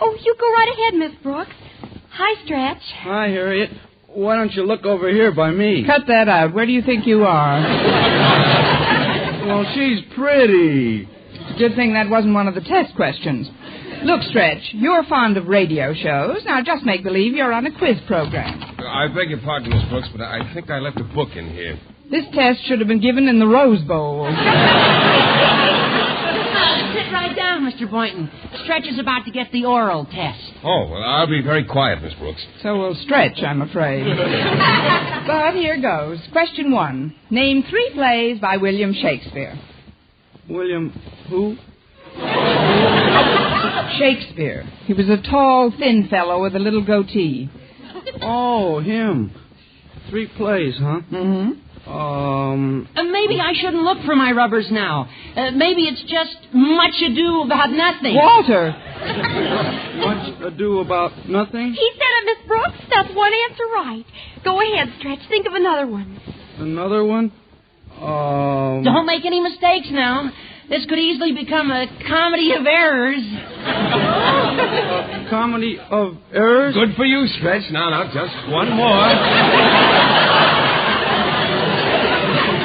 Oh, you go right ahead, Miss Brooks. Hi, Stretch.
Hi, Harriet. Why don't you look over here by me?
Cut that out. Where do you think you are?
Well, she's pretty.
It's a good thing that wasn't one of the test questions. Look, Stretch, you're fond of radio shows. Now, just make believe you're on a quiz program.
I beg your pardon, Miss Brooks, but I think I left a book in here.
This test should have been given in the Rose Bowl.
Sit right down, Mr. Boynton. Stretch is about to get the oral test.
Oh, well, I'll be very quiet, Miss Brooks.
So will Stretch, I'm afraid. But here goes. Question 1. Name 3 plays by William Shakespeare.
William who?
Shakespeare. He was a tall, thin fellow with a little goatee.
Oh, him. 3 plays, huh?
Mm-hmm.
Maybe I shouldn't look for my rubbers now. Maybe it's just Much Ado About Nothing.
Walter!
Much Ado About Nothing?
He said it, Miss Brooks. That's one answer right. Go ahead, Stretch. Think of another one.
Another one?
Don't make any mistakes now. This could easily become a comedy of errors.
A comedy of errors?
Good for you, Stretch. Now, just one more.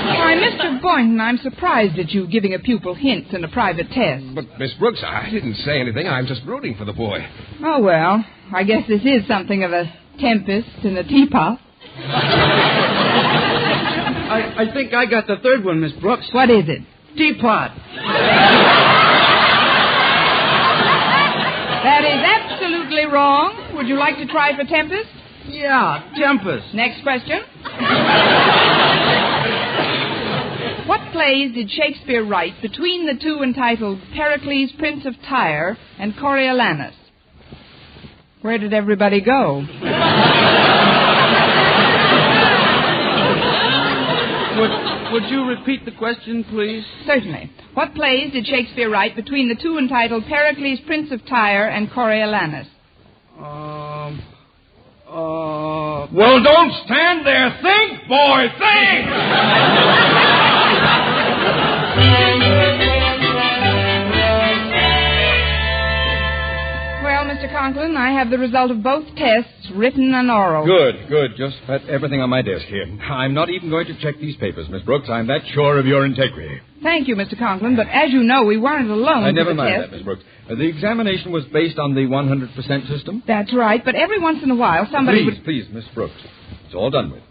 Why, Mr. Boynton, I'm surprised at you giving a pupil hints in a private test.
But, Miss Brooks, I didn't say anything. I'm just rooting for the boy.
Oh, well, I guess this is something of a tempest in a teapot.
I think I got the third one, Miss Brooks.
What is it?
Teapot.
That is absolutely wrong. Would you like to try for tempest?
Yeah, tempest.
Next question. What plays did Shakespeare write between the two entitled Pericles, Prince of Tyre, and Coriolanus? Where did everybody go?
Would you repeat the question, please?
Certainly. What plays did Shakespeare write between the two entitled Pericles, Prince of Tyre, and Coriolanus?
Well, don't stand there. Think, boy, think!
Well, Mr. Conklin, I have the result of both tests, written and oral.
Good. Just put everything on my desk here. I'm not even going to check these papers, Miss Brooks. I'm that sure of your integrity.
Thank you, Mr. Conklin, but as you know, we weren't alone.
Never
for the
mind
test.
that, Miss Brooks. The examination was based on the 100% system?
That's right, but every once in a while somebody
Please, Miss Brooks. It's all done with.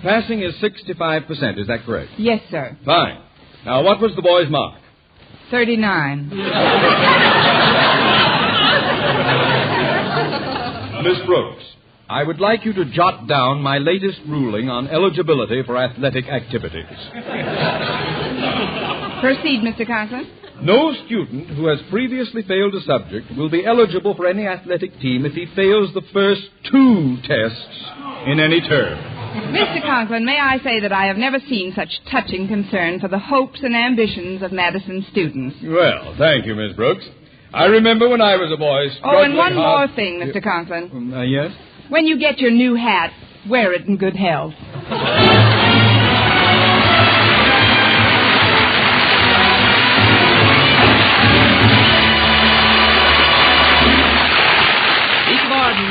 Passing is 65%, is that correct?
Yes, sir.
Fine. Now, what was the boy's mark?
39.
Miss Brooks, I would like you to jot down my latest ruling on eligibility for athletic activities.
Proceed, Mr. Conklin.
No student who has previously failed a subject will be eligible for any athletic team if he fails the first 2 tests in any term.
Mr. Conklin, may I say that I have never seen such touching concern for the hopes and ambitions of Madison students.
Well, thank you, Miss Brooks. I remember when I was a boy
and one more thing, Mr. Conklin.
Yes?
When you get your new hat, wear it in good health.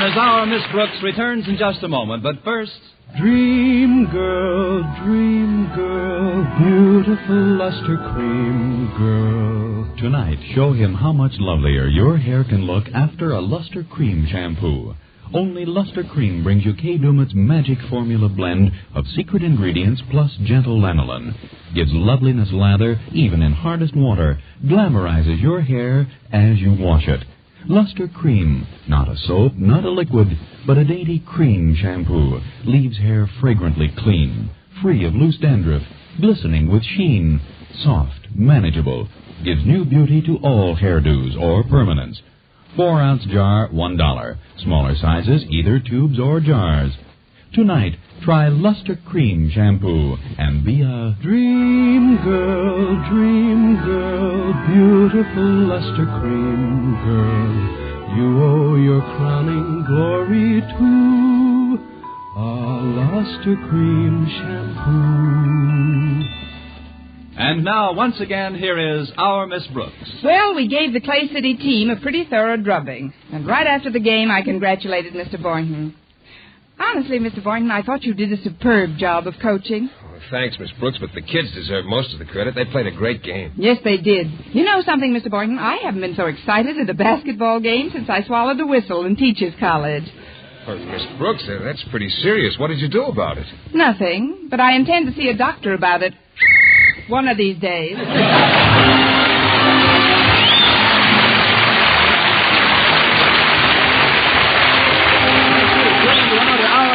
As our Miss Brooks returns in just a moment, but first...
Dream girl, beautiful luster cream girl.
Tonight, show him how much lovelier your hair can look after a Luster Cream shampoo. Only Luster Cream brings you Kay Daumit's magic formula blend of secret ingredients plus gentle lanolin. Gives loveliness lather even in hardest water. Glamorizes your hair as you wash it. Luster Cream, not a soap, not a liquid, but a dainty cream shampoo. Leaves hair fragrantly clean, free of loose dandruff, glistening with sheen. Soft, manageable, gives new beauty to all hairdos or permanents. 4-ounce jar, $1. Smaller sizes, either tubes or jars. Tonight, try Luster Cream shampoo and be a dream girl, beautiful Luster Cream girl. You owe your crowning glory to a Luster Cream shampoo.
And now, once again, here is our Miss Brooks.
Well, we gave the Clay City team a pretty thorough drubbing. And right after the game, I congratulated Mr. Boynton. Honestly, Mr. Boynton, I thought you did a superb job of coaching.
Oh, thanks, Miss Brooks, but the kids deserve most of the credit. They played a great game.
Yes, they did. You know something, Mr. Boynton? I haven't been so excited at a basketball game since I swallowed a whistle in Teachers College.
Well, Miss Brooks, that's pretty serious. What did you do about it?
Nothing, but I intend to see a doctor about it one of these days.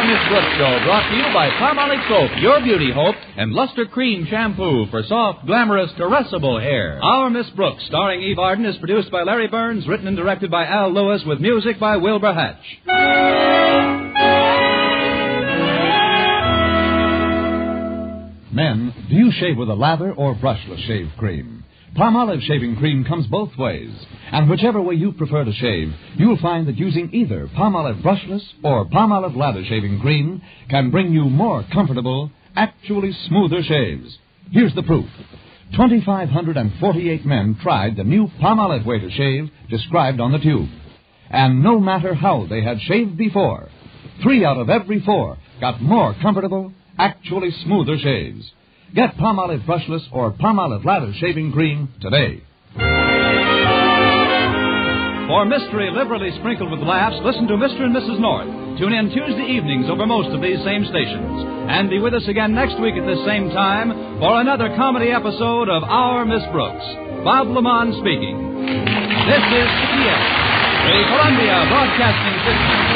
Miss Brooks Show, brought to you by Palmolive Soap, Your Beauty Hope, and Luster Cream Shampoo for soft, glamorous, caressable hair. Our Miss Brooks, starring Eve Arden, is produced by Larry Burns, written and directed by Al Lewis, with music by Wilbur Hatch.
Men, do you shave with a lather or brushless shave cream? Palmolive shaving cream comes both ways. And whichever way you prefer to shave, you'll find that using either Palmolive brushless or Palmolive lather shaving cream can bring you more comfortable, actually smoother shaves. Here's the proof. 2,548 men tried the new Palmolive way to shave described on the tube. And no matter how they had shaved before, 3 out of every 4 got more comfortable, actually smoother shaves. Get Palmolive brushless or Palmolive lather shaving cream today.
For mystery liberally sprinkled with laughs, listen to Mr. and Mrs. North. Tune in Tuesday evenings over most of these same stations. And be with us again next week at this same time for another comedy episode of Our Miss Brooks. Bob Lamont speaking. This is CBS, the Columbia Broadcasting System.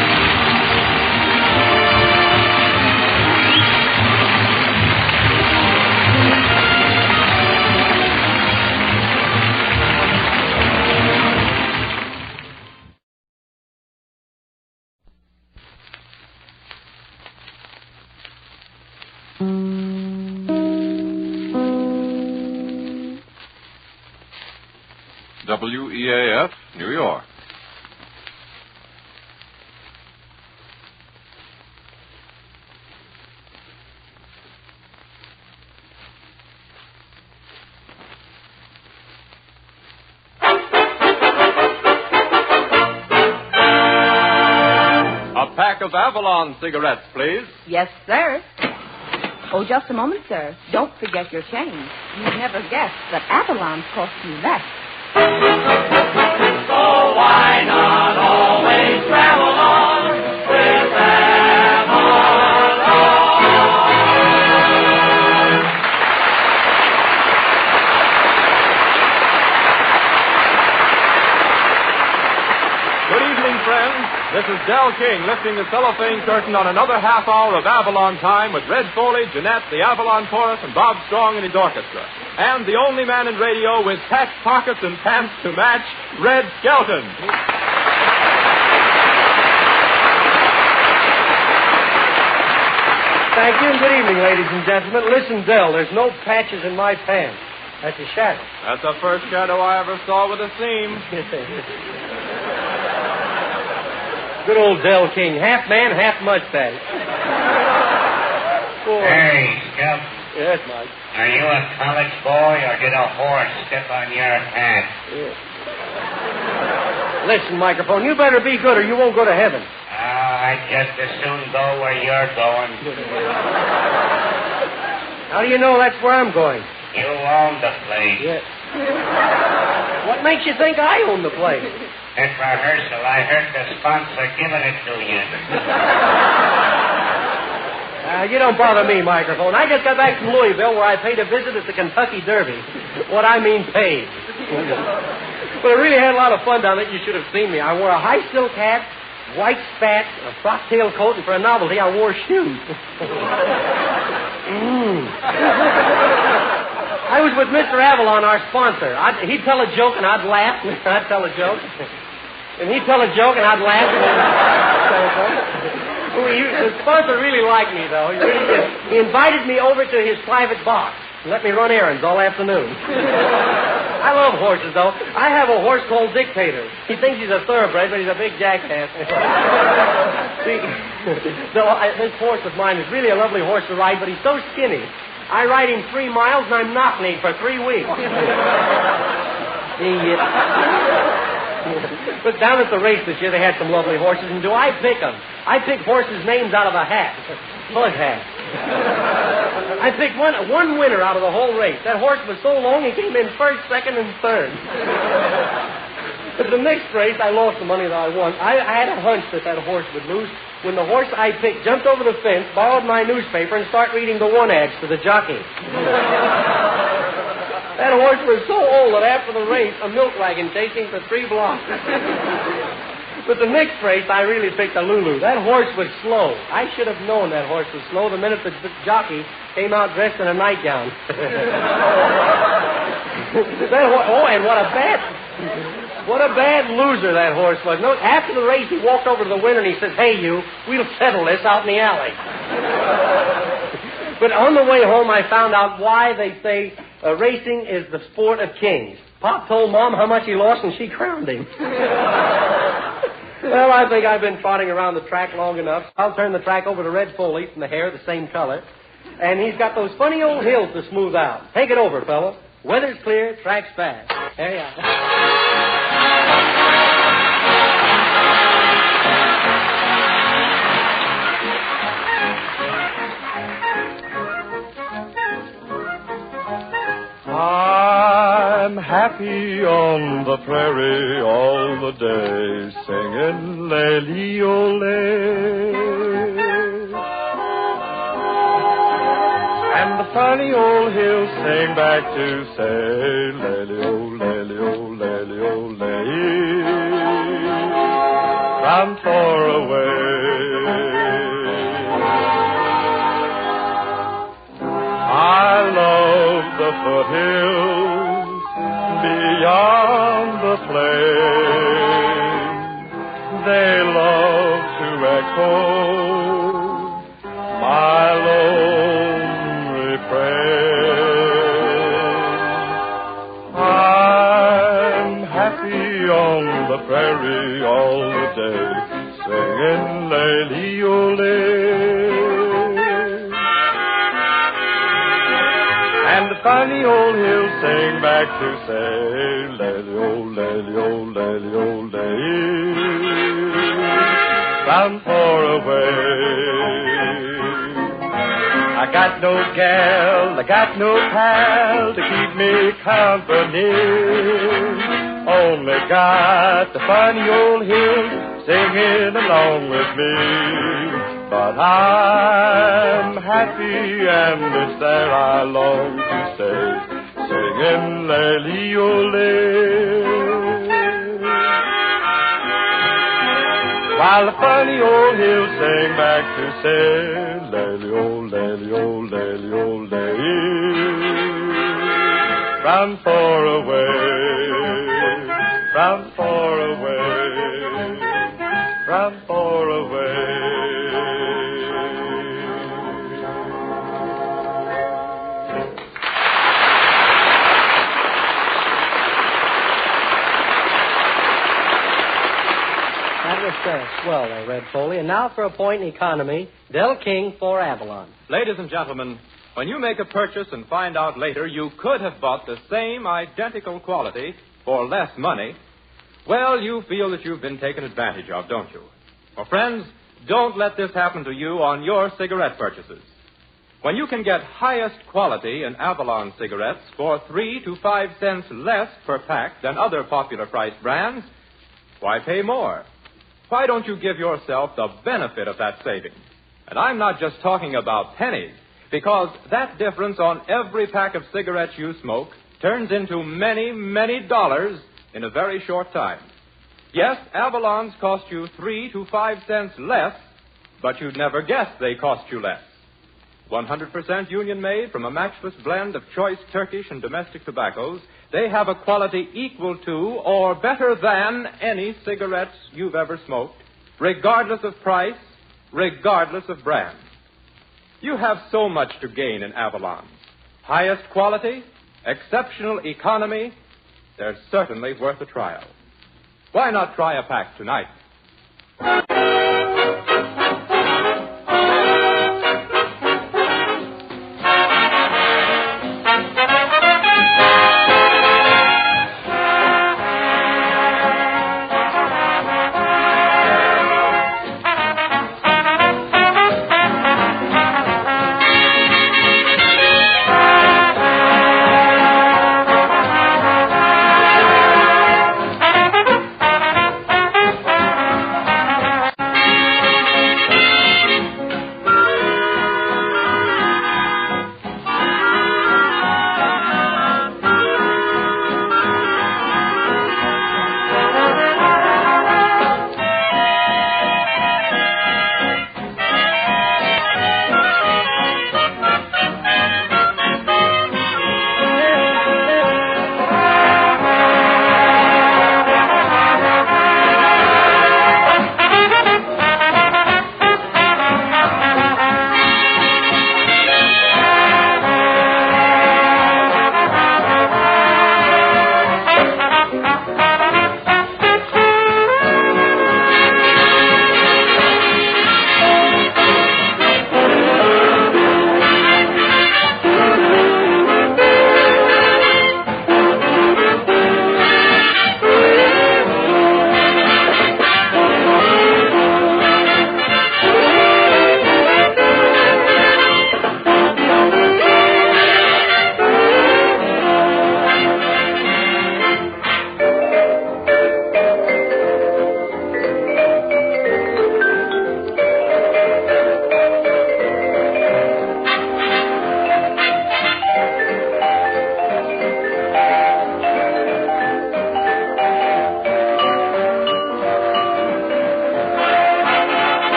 WEAF, New York.
A pack of Avalon cigarettes, please.
Yes, sir. Oh, just a moment, sir. Don't forget your change. You'd never guess that Avalon cost you less.
So why not always travel on with Avalon?
Good evening, friends. This is Del King lifting the cellophane curtain on another half hour of Avalon time with Red Foley, Jeanette, the Avalon Chorus, and Bob Strong and his orchestra. And the only man in radio with patch pockets and pants to match, Red Skelton.
Thank you, and good evening, ladies and gentlemen. Listen, Del, there's no patches in my pants. That's a shadow.
That's the first shadow I ever saw with a seam.
Good old Del King. Half man, half mustache.
Hey, Skelton.
Yes, Mike.
Are you a college boy or did a horse step on your hat?
Yeah. Listen, microphone, you better be good or you won't go to heaven.
I'd just as soon go where you're going.
How do you know that's where I'm going?
You own the place.
Yeah. What makes you think I own the place?
At rehearsal, I heard the sponsor giving it to you.
You don't bother me, microphone. I just got back from Louisville where I paid a visit at the Kentucky Derby. What I mean paid. But I really had a lot of fun down there. You should have seen me. I wore a high silk hat, white spats, a frock tail coat, and for a novelty, I wore shoes. I was with Mr. Avalon, our sponsor. He'd tell a joke and I'd laugh. I'd tell a joke. And he'd tell a joke and I'd laugh. The sponsor really liked me, though. He really did. He invited me over to his private box and let me run errands all afternoon. I love horses, though. I have a horse called Dictator. He thinks he's a thoroughbred, but he's a big jackass. See, this horse of mine is really a lovely horse to ride, but he's so skinny. I ride him 3 miles, and I'm knock-kneed for 3 weeks. But down at the race this year, they had some lovely horses, and do I pick them? I pick horses' names out of a hat. Pug hat. I picked one winner out of the whole race. That horse was so long, he came in first, second, and third. But the next race, I lost the money that I won. I had a hunch that horse would lose. When the horse I picked jumped over the fence, borrowed my newspaper, and started reading the one ads to the jockey. That horse was so old that after the race, a milk wagon chased him for 3 blocks. But the next race, I really picked a Lulu. That horse was slow. I should have known that horse was slow the minute the jockey came out dressed in a nightgown. And what a bad loser that horse was. No, after the race, he walked over to the winner and he says, "Hey, you, we'll settle this out in the alley." But on the way home, I found out why they say racing is the sport of kings. Pop told Mom how much he lost, and she crowned him. Well, I think I've been trotting around the track long enough. I'll turn the track over to Red Foley from the hair, the same color. And he's got those funny old hills to smooth out. Take it over, fella. Weather's clear, track's fast. There you are.
I'm happy on the prairie all the day, singing lady-o-lay. And the funny old hills sing back to say, lady-o-lady-o-lady-o-lay, from far away. I love the foothills beyond the plain. They love to echo my lone refrain. I'm prairie all the day, singing lay-lee-o-lay. And the funny old hills sing back to say, lay-lee-o-lay, bound for away. I got no gal, I got no pal to keep me company. Only got the funny old hills singing along with me. But I'm happy and it's there I long to stay, singing lay-lee-o-lay. While the funny old hills sing back to say, lay-lee-o-lay, round far away, round far away, round far away.
Swell there, Red Foley. And now for a point in economy, Del King for Avalon.
Ladies and gentlemen, when you make a purchase and find out later you could have bought the same identical quality for less money, well, you feel that you've been taken advantage of, don't you? Well, friends, don't let this happen to you on your cigarette purchases. When you can get highest quality in Avalon cigarettes for 3 to 5 cents less per pack than other popular price brands, why pay more? Why don't you give yourself the benefit of that saving? And I'm not just talking about pennies, because that difference on every pack of cigarettes you smoke turns into many, many dollars in a very short time. Yes, Avalon's cost you 3 to 5 cents less, but you'd never guess they cost you less. 100% union-made from a matchless blend of choice Turkish and domestic tobaccos, they have a quality equal to or better than any cigarettes you've ever smoked, regardless of price, regardless of brand. You have so much to gain in Avalon. Highest quality, exceptional economy, they're certainly worth a trial. Why not try a pack tonight?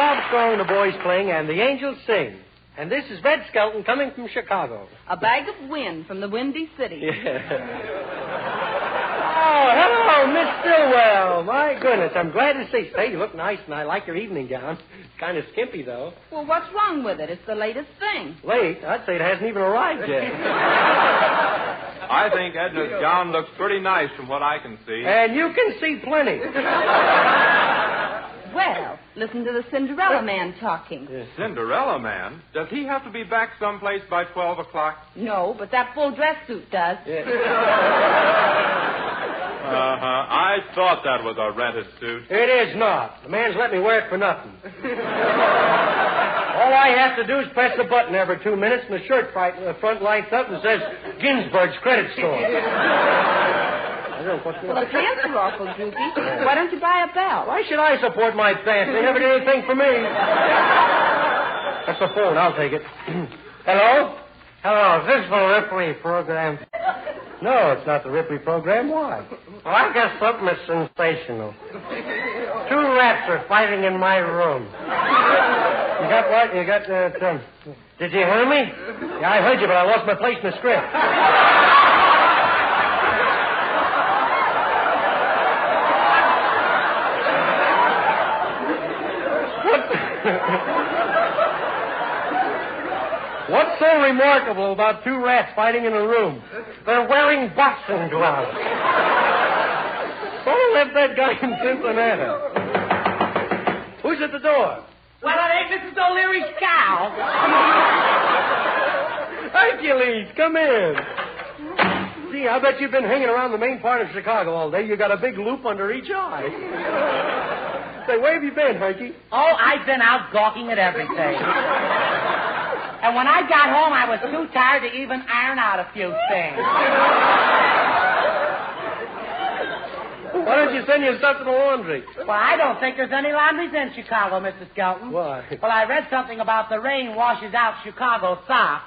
Bob Strong, the boys fling, and the angels sing. And this is Red Skelton coming from Chicago.
A bag of wind from the Windy City.
Yeah. Oh, hello, Miss Stillwell. My goodness, I'm glad to see you. Hey, you look nice, and I like your evening gown. It's kind of skimpy, though.
Well, what's wrong with it? It's the latest thing.
Late? I'd say it hasn't even arrived yet.
I think Edna's gown looks pretty nice from what I can see.
And you can see plenty.
Well, listen to the Cinderella man talking.
Cinderella man? Does he have to be back someplace by 12 o'clock?
No, but that full dress suit does.
I thought that was a rented suit.
It is not. The man's let me wear it for nothing. All I have to do is press a button every 2 minutes, and the shirt front lights up and says Ginsburg's Credit Store.
Well, the pants are awful droopy. Why don't you buy a belt?
Why should I support my pants? They never did anything for me. That's the phone. I'll take it. Hello? Hello. Is this the Ripley program? No, it's not the Ripley program. Why? Well, I got something that's sensational. 2 rats are fighting in my room. You got what? You got, did you hear me? Yeah, I heard you, but I lost my place in the script. What's so remarkable about 2 rats fighting in a room? They're wearing boxing gloves. Someone left that guy in Cincinnati. Who's at the door?
Well, it ain't Mrs. O'Leary's cow.
Hercules, come in. Gee, I bet you've been hanging around the main part of Chicago all day. You got a big loop under each eye. Say, where have you been, Herky?
Oh, I've been out gawking at everything. And when I got home, I was too tired to even iron out a few things.
Why don't you send your stuff to the laundry?
Well, I don't think there's any laundries in Chicago, Mr. Skelton.
Why?
Well, I read something about the rain washes out Chicago socks.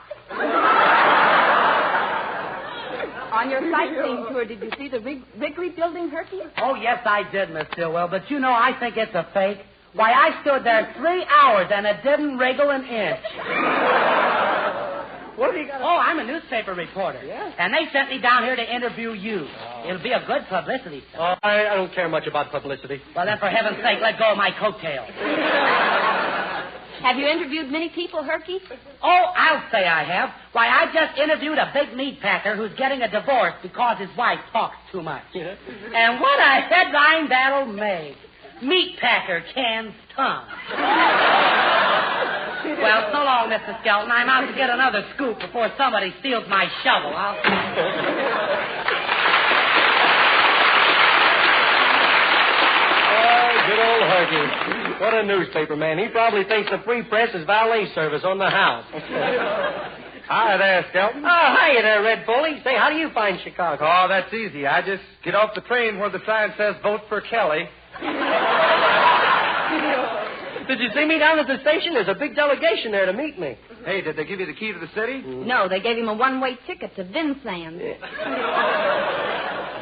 On your sightseeing tour, did you see the Wrigley building, Herky?
Oh, yes, I did, Miss Stillwell. But you know, I think it's a fake. Why, I stood there 3 hours and it didn't wriggle an inch.
What have you got?
Oh, I'm a newspaper reporter.
Yeah?
And they sent me down here to interview you. It'll be a good publicity stunt.
Oh, I don't care much about publicity.
Well, then, for heaven's sake, let go of my coattails.
Have you interviewed many people, Herky?
Oh, I'll say I have. Why, I just interviewed a big meat packer who's getting a divorce because his wife talks too much.
Yeah.
And what a headline that'll make. Meat packer cans tongue. Well, so long, Mr. Skelton. I'm out to get another scoop before somebody steals my shovel.
Oh, good old Herky. What a newspaper man. He probably thinks the free press is valet service on the house.
Hi there, Skelton.
Oh, hiya there, Red Foley. Say, how do you find Chicago?
Oh, that's easy. I just get off the train where the sign says vote for Kelly.
Did you see me down at the station? There's a big delegation there to meet me.
Hey, did they give you the key to the city?
No, they gave him a one-way ticket to Vincennes.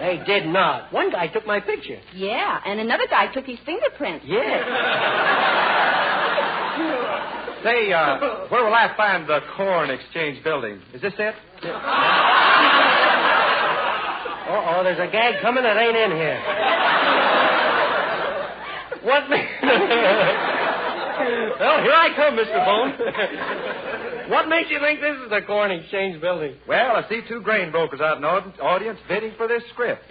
They did not. One guy took my picture.
Yeah, and another guy took his fingerprints.
Yeah.
Say, where will I find the Corn Exchange building? Is this it?
Uh-oh, there's a gag coming that ain't in here. What? Well, here I come, Mr. Bone. What makes you think this is the Corn Exchange building?
Well, I see 2 grain brokers out in the audience bidding for this script.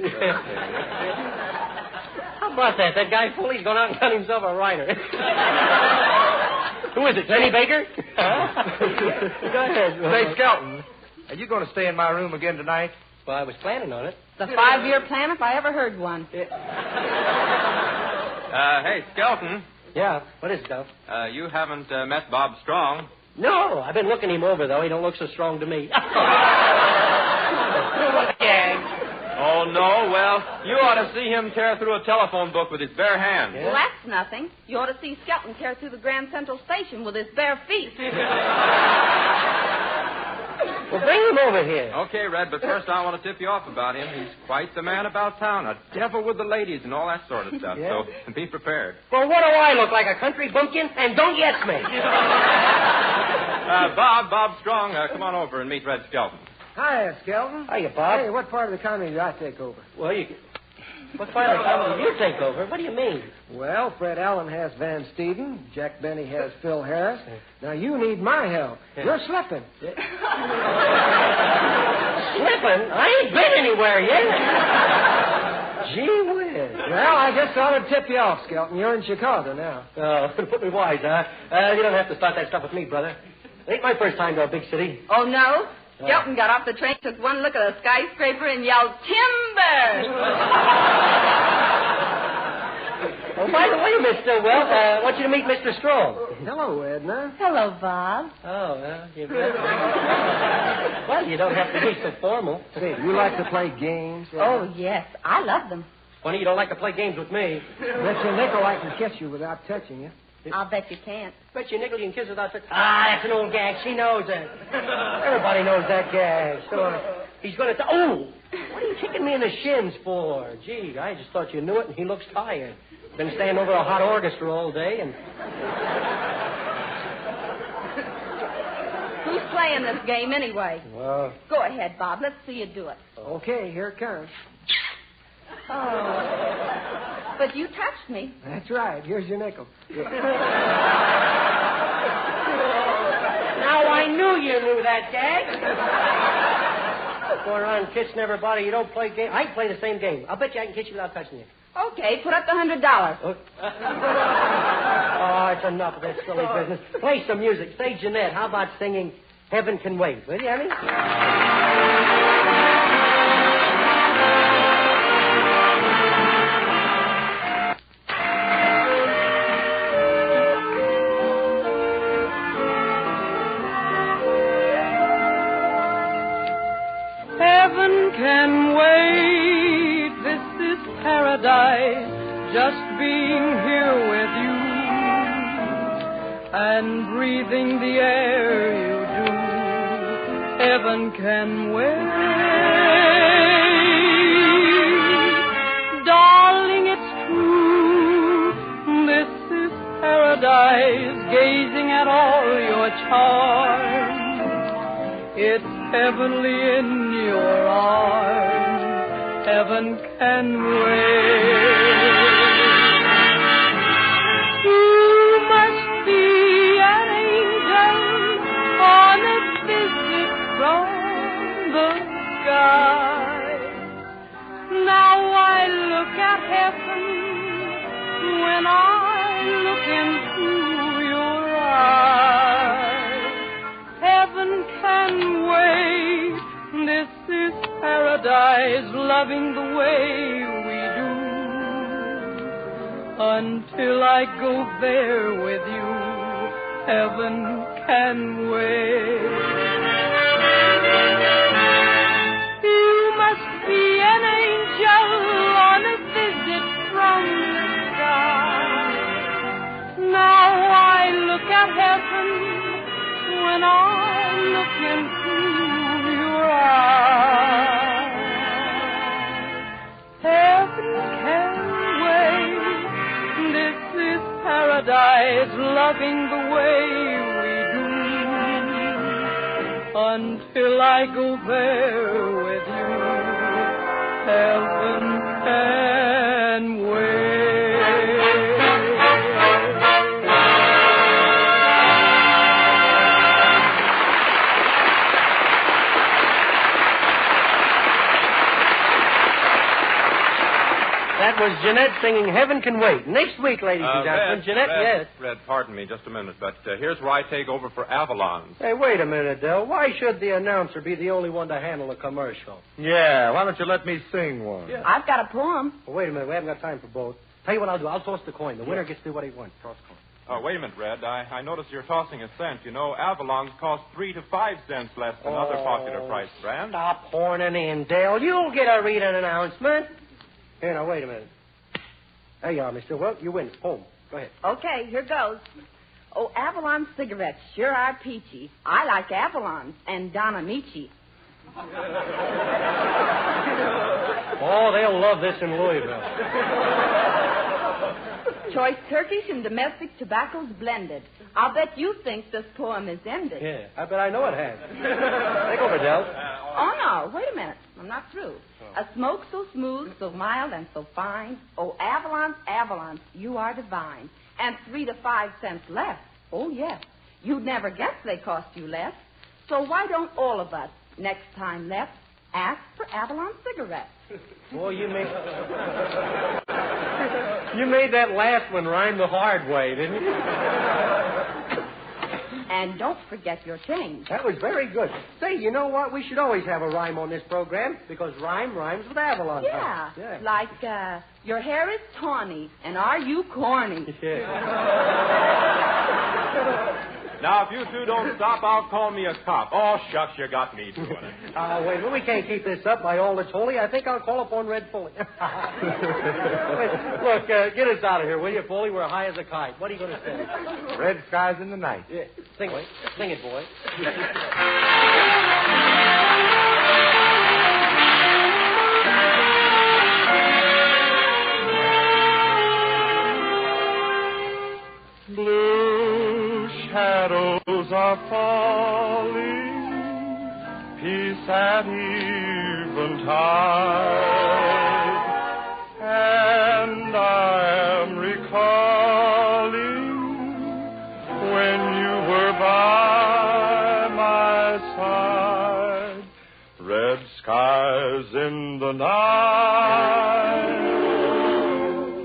How about that? That guy Foley's gone out and got himself a writer. Who is it, Jenny Baker? Go ahead.
Say, Skelton, are you going to stay in my room again tonight?
Well, I was planning on it.
The 5-year plan, if I ever heard one.
Hey, Skelton.
Yeah, what is it, Duff?
You haven't met Bob Strong.
No, I've been looking him over, though. He don't look so strong to me.
Oh, no? Well, you ought to see him tear through a telephone book with his bare hands.
Well, that's nothing. You ought to see Skelton tear through the Grand Central Station with his bare feet.
Well, bring him over here.
Okay, Red, but first I want to tip you off about him. He's quite the man about town, a devil with the ladies and all that sort of stuff.
Yeah?
So be prepared.
Well, what do I look like, a country bumpkin? And don't yes me.
Bob Strong, come on over and meet Red Skelton.
Hiya, Skelton.
Hiya, Bob.
Hey, what part of the company did I take over?
Well, what part of the company did you take over? What do you mean?
Well, Fred Allen has Van Steeden. Jack Benny has Phil Harris. Now, you need my help.
Yeah.
You're slipping.
Slipping? I ain't been anywhere yet. Gee whiz.
Well, I just thought I'd tip you off, Skelton. You're in Chicago now.
Put me wise, huh? You don't have to start that stuff with me, brother. It ain't my first time to a big city.
Oh, no? Skelton got off the train, took one look at a skyscraper, and yelled, "Timber!"
Oh, by the way, Miss Stillwell, I want you to meet Mr. Strong.
Hello, Edna.
Hello, Bob.
Oh, well, you bet. Well, you don't have to be so formal.
Say, you like to play games?
Oh, yes. I love them.
Funny you don't like to play games with me.
Bet your nickel I can kiss you without touching you.
I'll bet you can't.
Bet you nickel you can kiss without touching. That's an old gag. She knows it. Everybody knows that gag. So he's going to say, oh, what are you kicking me in the shins for? Gee, I just thought you knew it, and he looks tired. Been standing over a hot orchestra all day, and...
Who's playing this game anyway?
Go
ahead, Bob. Let's see you do it.
Okay, here it comes.
Oh. But you touched me.
That's right. Here's your nickel.
Now I knew you knew that gag. Going around kissing everybody. You don't play games. I can play the same game. I'll bet you I can kiss you without touching you.
Okay, put up the $100.
Oh, it's enough of that silly business. Play some music. Say, Jeanette, how about singing Heaven Can Wait? Will you, honey?
Heaven can wait. This is paradise. Just being here with you and breathing the air you do. Heaven can wait. Darling, it's true. This is paradise. Gazing at all your charms. It's heavenly in your arms. Heaven can wait. You must be an angel on a visit from the sky. Now I look at heaven when I look into your eyes. Heaven can wait. This is paradise, loving the way we do. Until I go there with you, heaven can wait. You must be an angel on a visit from the sky. Now I look at heaven when I look into your eyes. Heaven can wait. This is paradise, loving the way we do. Until I go there with you, heaven can wait.
That was Jeanette singing Heaven Can Wait. Next week, ladies and gentlemen. Jeanette, yes.
Red, pardon me just a minute, but here's where I take over for Avalon.
Hey, wait a minute, Del. Why should the announcer be the only one to handle a commercial?
Yeah, why don't you let me sing one?
Yeah.
I've got a poem.
Well, wait a minute. We haven't got time for both. Tell you what I'll do. I'll toss the coin. The winner gets to do what he wants. Toss the coin.
Oh, wait a minute, Red. I notice you're tossing a cent. You know, Avalon's cost 3 to 5 cents less than other popular price brands.
Stop horning in, Dale. You'll get a read an announcement. Here, now, wait a minute. There you are, Mr. Well, you win. Home. Go ahead.
Okay, here goes. Oh, Avalon cigarettes sure are peachy. I like Avalons and Don Amici.
Oh, they'll love this in Louisville.
Choice Turkish and domestic tobaccos blended. I'll bet you think this poem is ended.
Yeah, I bet I know it has. Take over, Del.
Oh, no, wait a minute. I'm not through. A smoke so smooth, so mild, and so fine. Oh, Avalons, Avalons, you are divine. And 3 to 5 cents less. Oh, yes. You'd never guess they cost you less. So why don't all of us, next time left, ask for Avalon cigarettes?
Boy, you made that last one rhyme the hard way, didn't you?
And don't forget your change.
That was very good. Say, you know what? We should always have a rhyme on this program because rhyme rhymes with Avalon.
Yeah. Like, your hair is tawny, and are you corny?
Now, if you two don't stop, I'll call me a cop. Oh, shucks, you got me doing it.
Wait, well, we can't keep this up by all that's holy. I think I'll call upon Red Foley. Look, get us out of here, will you, Foley? We're high as a kite. What are you going to say?
Red skies in the night.
Yeah. Sing it, boy.
Blue shadows are falling, peace at eventide, and I am recalling when you were by my side. Red skies in the night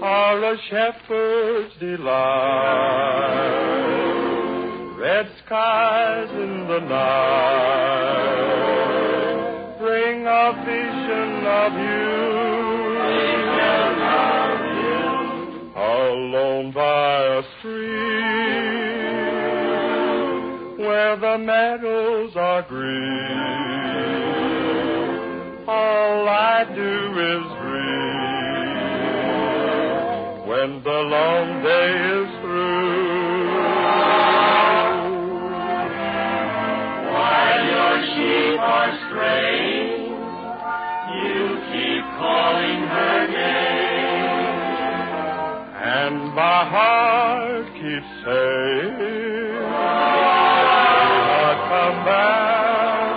are a shepherd's delight. Red skies in the night bring a vision of you, alone by a stream where the meadows are green. All I do is dream when the long day is through. Sheep are straying, you keep calling her name, and my heart keeps saying, I'll come back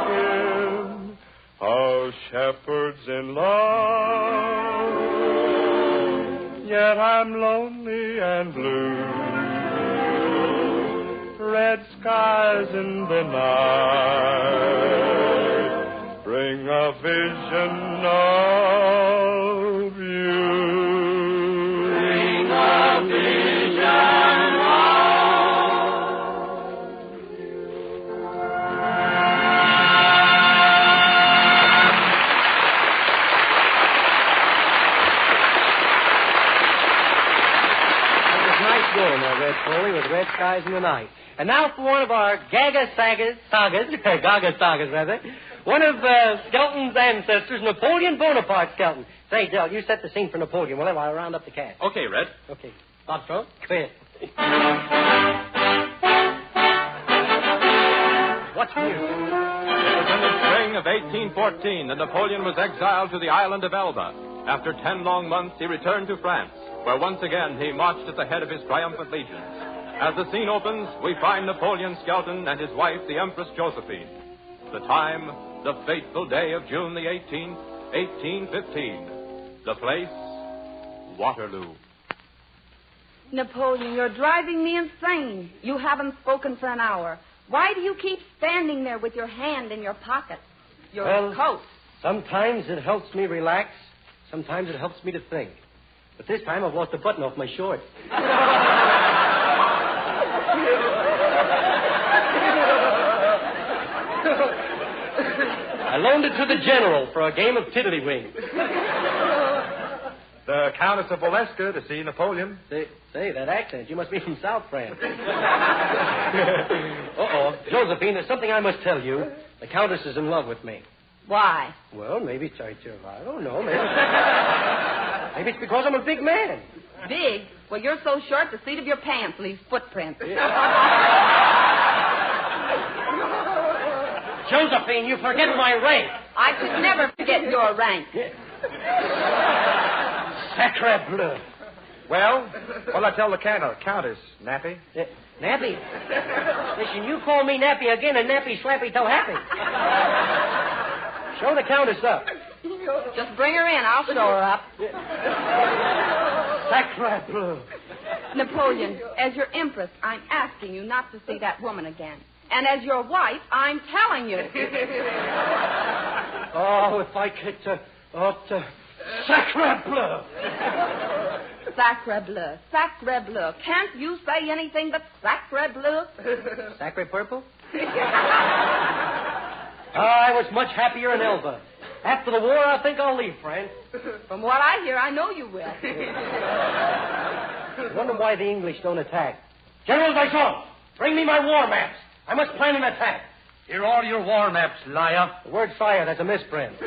again. Our shepherds in love, yet I'm lonely and blue. Red skies in the night bring a vision of you. Bring a vision of you.
It was nice going there, Red Foley, with Red Skies in the Night. And now for one of our Gaga Sagas, one of Skelton's ancestors, Napoleon Bonapart Skelton. Say, Del, you set the scene for Napoleon, will you, while I round up the cast?
Okay, Red.
Okay. Foxtrot, come here. What's new?
It was in the spring of 1814 that Napoleon was exiled to the island of Elba. After 10 long months, he returned to France, where once again he marched at the head of his triumphant legions. As the scene opens, we find Napoleon Skelton and his wife, the Empress Josephine. The time, the fateful day of June the 18th, 1815. The place, Waterloo.
Napoleon, you're driving me insane. You haven't spoken for an hour. Why do you keep standing there with your hand in your pocket? Your coat.
Sometimes it helps me relax. Sometimes it helps me to think. But this time I've lost a button off my short. I loaned it to the general for a game of tiddlywink.
The Countess of Valeska to see Napoleon.
Say, that accent. You must be from South France. Uh-oh. Josephine, there's something I must tell you. The Countess is in love with me.
Why?
Well, maybe it's I don't know. Maybe it's because I'm a big man.
Big? Well, you're so short the seat of your pants leaves footprints.
Josephine, you forget my rank.
I could never forget your rank.
Sacre bleu.
Well, what'll I tell the countess, Nappy?
Nappy? Listen, you call me Nappy again and Nappy slappy till happy. Show the countess up.
Just bring her in. I'll show her up.
Sacre bleu.
Napoleon, as your empress, I'm asking you not to see that woman again. And as your wife, I'm telling you.
Oh, if I could... Sacre bleu.
Sacre bleu. Sacre bleu. Can't you say anything but sacre bleu?
Sacre purple? I was much happier in Elba. After the war, I think I'll leave France.
From what I hear, I know you will.
I wonder why the English don't attack. General Dyson, bring me my war maps. I must plan an attack.
Here are your war maps, liar.
The word fire, that's a misprint.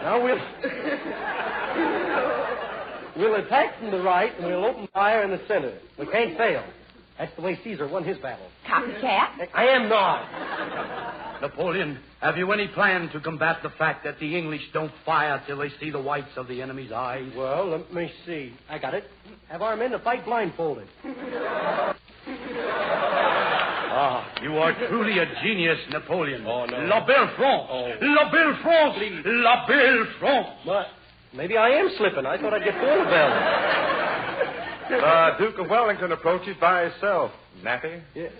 Now we'll attack from the right and we'll open fire in the center. We can't fail. That's the way Caesar won his battle.
Copycat?
I am not.
Napoleon, have you any plan to combat the fact that the English don't fire till they see the whites of the enemy's eyes?
Well, let me see. I got it. Have our men to fight blindfolded.
You are truly a genius, Napoleon.
Oh, no.
La belle France!
Oh.
La belle France! Please. La belle France!
But maybe I am slipping. I thought I'd get full of bells.
Duke of Wellington approaches by himself, Nappy.
Yeah.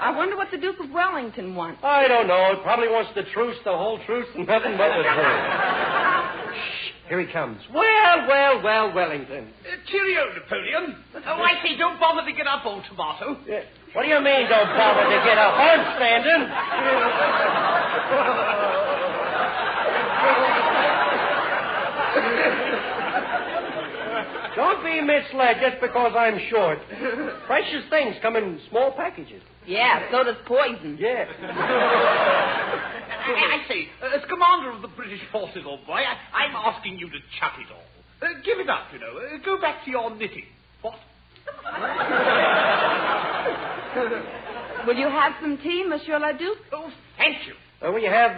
I wonder what the Duke of Wellington wants.
I don't know. He probably wants the truce, the whole truce, and nothing but the truth. Shh. Here he comes. Well, Wellington.
Cheerio, Napoleon. Oh, I say, don't bother to get up, old tomato.
Yeah. What do you mean, don't bother to get up? I'm standing. Don't be misled just because I'm short. Precious things come in small packages.
Yeah, so does poison.
Yeah.
I say, as commander of the British forces, old boy, I'm asking you to chuck it all. Give it up, you know. Go back to your knitting. What?
Will you have some tea, Monsieur le Duc?
Oh, thank you.
Will you have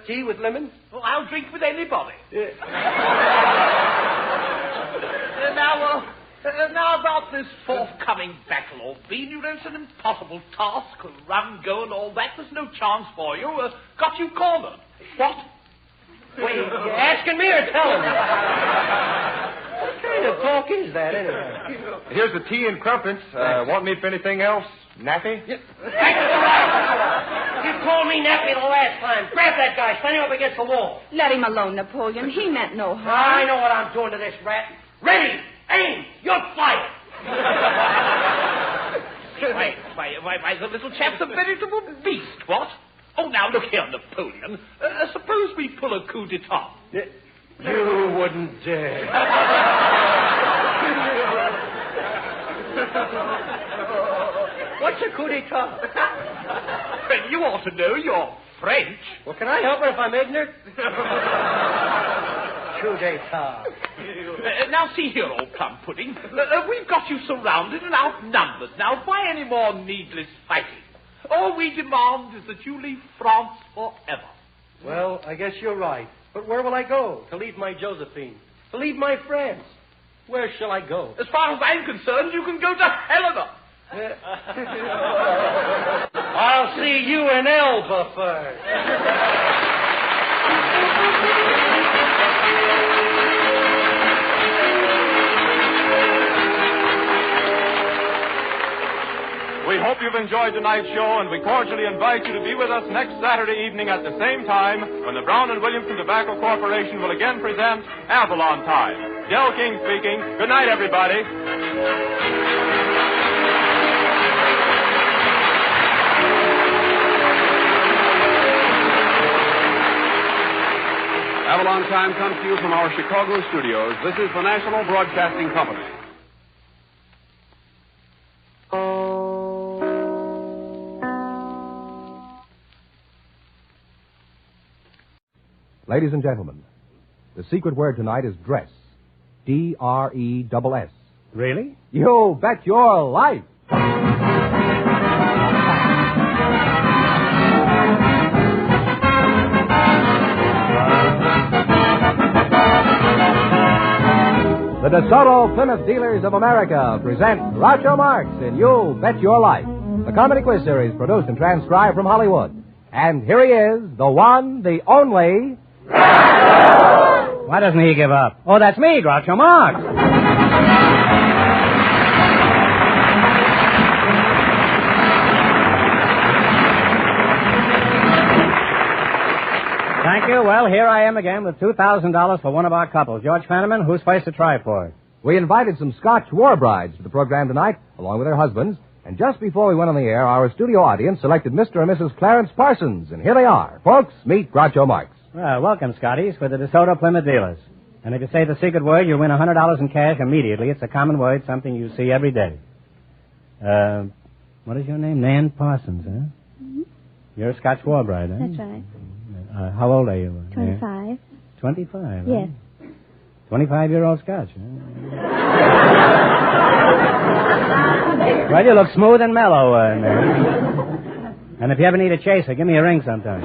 tea with lemon?
Well, I'll drink with anybody.
Yeah.
Now about this forthcoming battle, old bean, you know it's an impossible task. Run, go, and all that. There's no chance for you. Got you cornered. What?
Wait, you asking me or telling me? What kind of talk is that, anyway?
Here's the tea and crumpets. Want me for anything else, Nappy?
Yep. You called me Nappy the last time. Grab that guy. Stand him up against the wall.
Let him alone, Napoleon. He meant no harm.
I know what I'm doing to this rat. Ready! Aim! You're fired!
Why, the little chap's a veritable beast, what? Oh, now, look here, Napoleon. Suppose we pull a coup d'etat.
You wouldn't dare. What's a coup d'etat?
Well, you ought to know. You're French.
Well, can I help it if I'm ignorant? Coup d'etat.
Now, see here, old plum pudding. We've got you surrounded and outnumbered. Now, why any more needless fighting? All we demand is that you leave France forever.
Well, I guess you're right. But where will I go? To leave my Josephine? To leave my friends? Where shall I go?
As far as I'm concerned, you can go to Helena.
I'll see you in Elba first.
We hope you've enjoyed tonight's show, and we cordially invite you to be with us next Saturday evening at the same time when the Brown and Williamson Tobacco Corporation will again present Avalon Time. Del King speaking. Good night, everybody. Avalon Time comes to you from our Chicago studios. This is the National Broadcasting Company.
Ladies and gentlemen, the secret word tonight is dress. D-R-E-S-S.
Really?
You bet your life. The DeSoto Plymouth Dealers of America present Groucho Marx in You Bet Your Life, the comedy quiz series produced and transcribed from Hollywood. And here he is, the one, the only...
Why doesn't he give up? Oh, that's me, Groucho Marx. Thank you. Well, here I am again with $2,000 for one of our couples. George Fenneman, who's first to try for it?
We invited some Scotch war brides to the program tonight, along with their husbands. And just before we went on the air, our studio audience selected Mr. and Mrs. Clarence Parsons. And here they are. Folks, meet Groucho Marx.
Well, welcome, Scotties, for the DeSoto Plymouth Dealers. And if you say the secret word, you'll win $100 in cash immediately. It's a common word, something you see every day. What is your name? Nan Parsons, huh?
Mm-hmm.
You're a Scotch war bride, huh?
That's right.
How old are you?
25.
25?
Yes.
25-year-old Scotch, huh? Well, you look smooth and mellow, Nan. And if you ever need a chaser, give me a ring sometime.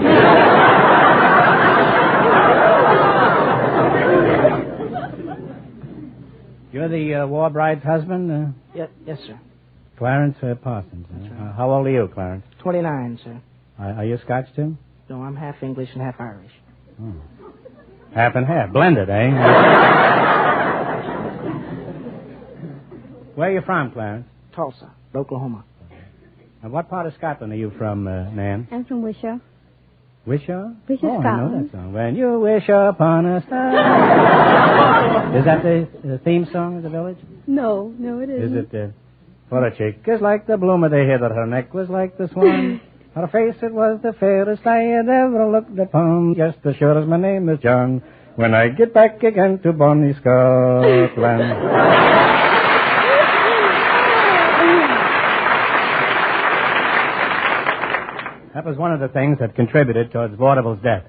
You're the war bride's husband?
Yes, sir.
Clarence Parsons.
That's right.
How old are you, Clarence?
29, sir.
Are you Scotch, too?
No, I'm half English and half Irish.
Oh. Half and half. Blended, eh? Where are you from, Clarence?
Tulsa, Oklahoma.
And what part of Scotland are you from, Nan?
I'm from Wishaw.
Wishaw?
Wishaw,
I know
Scotland.
that song. When you wish upon a star. Is that the theme song of the village?
No, it isn't.
Is it, for a chick is like the bloom of the heather, her neck was like the swan. Her face, it was the fairest I had ever looked upon. Just as sure as my name is John, when I get back again to bonny Scotland. That was one of the things that contributed towards Vaudeville's death.